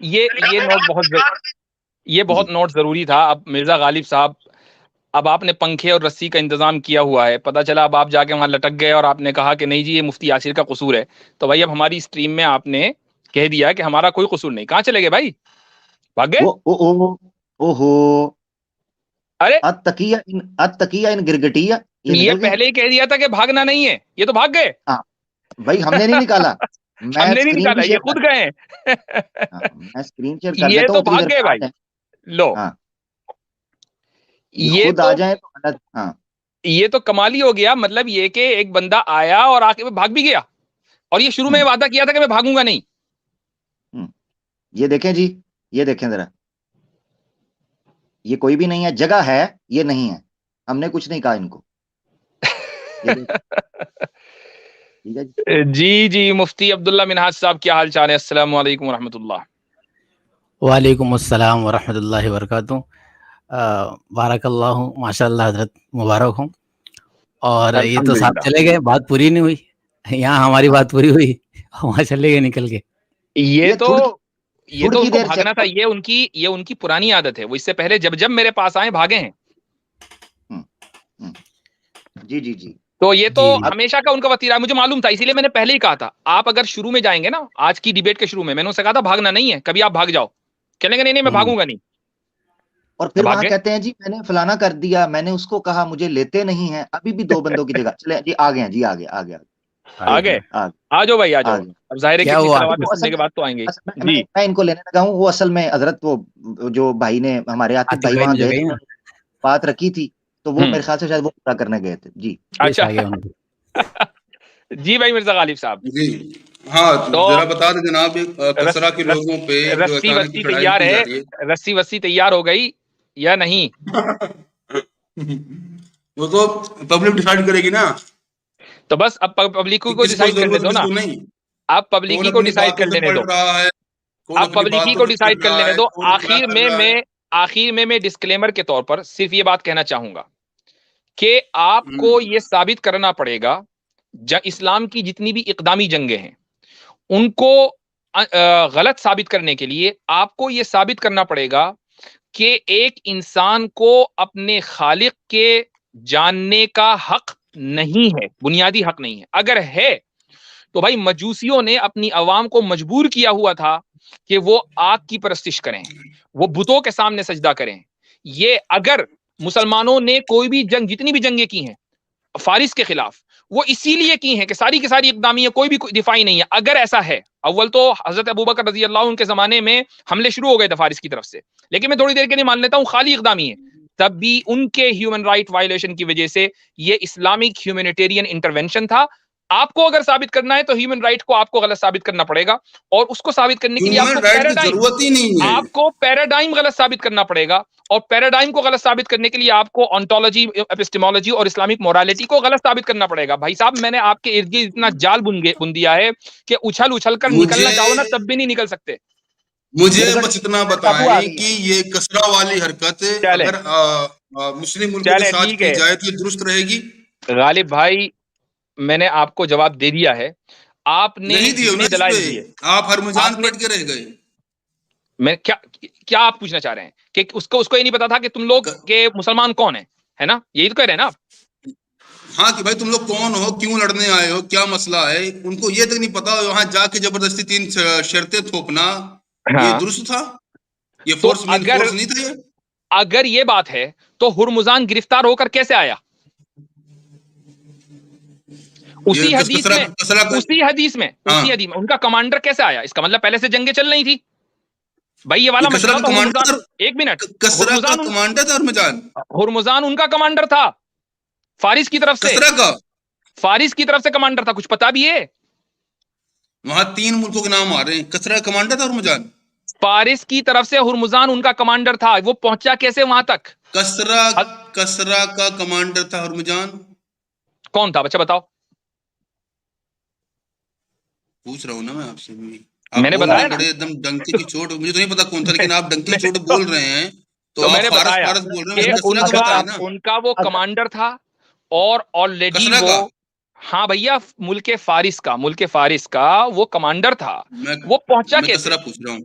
یہ بہت نوٹ ضروری تھا. اب مرزا غالب صاحب، اب آپ نے پنکھے اور رسی کا انتظام کیا ہوا ہے، پتہ چلا اب آپ جا کے وہاں لٹک گئے اور آپ نے کہا کہ نہیں جی یہ مفتی یاسر کا قصور ہے. تو بھائی اب ہماری اسٹریم میں آپ نے کہہ دیا کہ ہمارا کوئی قصور نہیں. کہاں چلے گئے بھائی؟ بھاگ گئے؟ ارے اتقیہ ان گرگٹیا، یہ پہلے ہی کہہ دیا تھا کہ بھاگنا نہیں ہے، یہ تو بھاگ گئے. بھائی ہم نے نہیں نکالا، ہم نے نہیں نکالا، یہ خود گئے ہیں. میں اسکرین شیئر کر یہ دیتا تو ہوں. بھاگ گئے بھائی. لو یہ خود آ جائیں تو ہاں یہ تو کمال ہی ہو گیا. مطلب یہ کہ ایک بندہ آیا اور آ کے بھاگ بھی گیا، اور یہ شروع میں وعدہ کیا تھا کہ میں بھاگوں گا نہیں. یہ دیکھیں جی، یہ دیکھیں ذرا، یہ کوئی بھی نہیں ہے، جگہ ہے، یہ نہیں ہے. ہم نے کچھ نہیں کہا ان کو. جی مفتی عبداللہ منہاج صاحب کیا حال چال ہے؟ السلام علیکم ورحمۃ اللہ. وعلیکم السلام ورحمۃ اللہ وبرکاتہ. بارک اللہ، ماشاء اللہ حضرت مبارک ہوں. اور یہ تو صاحب چلے گئے، بات پوری نہیں ہوئی. یہاں ہماری بات پوری ہوئی، وہاں چلے گئے نکل کے. یہ تو ان کو بھاگنا تھا. یہ ان کی پرانی عادت ہے. وہ اس سے پہلے جب میرے پاس آئے بھاگے ہیں. جی تو یہ تو ہمیشہ کا ان کا وتیرہ ہے. مجھے معلوم تھا، اسی لیے میں نے پہلے ہی کہا تھا آپ اگر شروع میں جائیں گے نا، آج کی ڈیبیٹ کے شروع میں نے ان سے کہا تھا بھاگنا نہیں ہے کبھی، آپ بھاگ جاؤ. کہنے گے نہیں میں بھاگوں گا نہیں. اور پھر وہاں کہتے ہیں جی میں نے فلانا کر دیا، میں نے اس کو کہا، مجھے لیتے نہیں ہیں. ابھی بھی 2 بندوں کی جگہ. چلے جی آ گئے ہیں، جی آ گئے آ جاؤ بھائی، آ جاؤ. اب ظاہر ہے کتنی تلاوت سننے کے بعد تو آئیں گے. میں ان کو لینے لگا ہوں. وہ اصل میں حضرت وہ جو بھائی نے ہمارے عاطف بھائی وہاں گئے تھے، بات رکھی تھی، تو وہ میرے خیال سے شاید وہ پورا کرنے گئے تھے. جی اچھا جی بھائی مرزا غالب صاحب. جی ہاں ذرا بتا دیں جناب، کسرا کے لوگوں پہ جو رسی اچانک وسی چڑھائی تیار کی جا ہے، رہی ہے، رسی وسی تیار ہو گئی یا نہیں؟ وہ تو پبلک ڈیسائیڈ کرے گی نا. تو بس اب پبلک کو کس کو ڈیسائیڈ کرنے ضرورت دو کس نا. کو نہیں. آپ پبلک کو ڈیسائیڈ کر لینے دو. آپ پبلک کو ڈیسائیڈ کر لینے دو. آخر میں ڈسکلیمر کے طور پر صرف یہ بات کہنا چاہوں گا کہ آپ کو یہ ثابت کرنا پڑے گا، اسلام کی جتنی بھی اقدامی جنگیں ہیں ان کو غلط ثابت کرنے کے لیے آپ کو یہ ثابت کرنا پڑے گا کہ ایک انسان کو اپنے خالق کے جاننے کا حق نہیں ہے، بنیادی حق نہیں ہے. اگر ہے تو بھائی مجوسیوں نے اپنی عوام کو مجبور کیا ہوا تھا کہ وہ آگ کی پرستش کریں، وہ بتوں کے سامنے سجدہ کریں. یہ اگر مسلمانوں نے کوئی بھی جنگ، جتنی بھی جنگیں کی ہیں فارس کے خلاف، وہ اسی لیے کی ہیں کہ ساری کی ساری اقدامی ہے، کوئی بھی دفاعی نہیں ہے. اگر ایسا ہے، اول تو حضرت ابوبکر رضی اللہ عنہ کے زمانے میں حملے شروع ہو گئے تھے فارس کی طرف سے، لیکن میں تھوڑی دیر کے لیے مان لیتا ہوں خالی اقدامی ہے. تب بھی ان کے ہیومن رائٹ وائلیشن کی وجہ سے یہ اسلامک ہیومینیٹیرین انٹرونشن تھا. آپ کو اگر ثابت کرنا ہے تو ہیومن رائٹ کو آپ کو غلط ثابت کرنا پڑے گا، اور اس کو ثابت کرنے کے لیے آپ کو پیراڈائم غلط ثابت کرنا پڑے گا. اور پیراڈائم کو غلط ثابت کرنے کے لیے آپ کو آنٹولوجی، ایپسٹیمولوجی اور اسلامک مورالٹی کو غلط ثابت کرنا پڑے گا. بھائی صاحب میں نے آپ کے ارد گرد اتنا جال بن دیا ہے کہ اچھل کر نکلنا چاہو نا تب بھی نہیں نکل سکتے. مجھے بس اتنا بتائیں کہ یہ کسرا والی حرکت اگر مسلم ملکوں کے ساتھ کی جائے تو یہ درست رہے گی؟ غالب بھائی میں نے آپ کو جواب دے دیا ہے. آپ نے جتنے دلائل دیے، آپ ہرمجان پٹ کے رہ گئے. میں کیا آپ پوچھنا چاہ رہے ہیں کہ اس کو یہ نہیں پتا تھا کہ تم لوگ کے مسلمان کون ہیں، ہے نا؟ یہی تو کہہ رہے ہیں نا آپ. ہاں کہ بھائی تم لوگ کون ہو، کیوں لڑنے آئے ہو، کیا مسئلہ ہے. ان کو یہ تک نہیں پتا، وہاں جا کے زبردستی 3 شرطیں تھوپنا یہ درست تھا؟ یہ فورس نہیں تھا. اگر یہ بات ہے تو ہرمزان گرفتار ہو کر کیسے آیا؟ اسی حدیث میں ان کا کمانڈر کیسے آیا؟ اس کا مطلب پہلے سے جنگیں چل رہی تھی بھائی. یہ والا مسئلہ تھا ہرمزان. ایک منٹ، ہرمزان ان کا کمانڈر تھا فارس کی طرف سے کمانڈر تھا. کچھ پتا بھی ہے؟ وہاں 3 ملکوں کے نام آ رہے ہیں. کسرا کمانڈر تھا ہرمزان، فارس کی طرف سے ہرمزان ان کا کمانڈر تھا. وہ پہنچا کیسے وہاں تک؟ کسرا کا کمانڈر تھا ہرمزان. کون تھا بچہ بتاؤ؟ پوچھ رہا ہوں نا میں آپ سے. میں نے بتایا بڑے ایک دم ڈنکی کی چوٹ، مجھے تو نہیں پتا کون تھا، لیکن آپ ڈنکی کی چوٹ بول رہے ہیں تو میں نے بتایا کہ ان کا وہ کمانڈر تھا. اور آلریڈی وہ، ہاں بھیا، ملک فارس کا وہ کمانڈر تھا. وہ پہنچا کیسے؟ پوچھ رہا ہوں.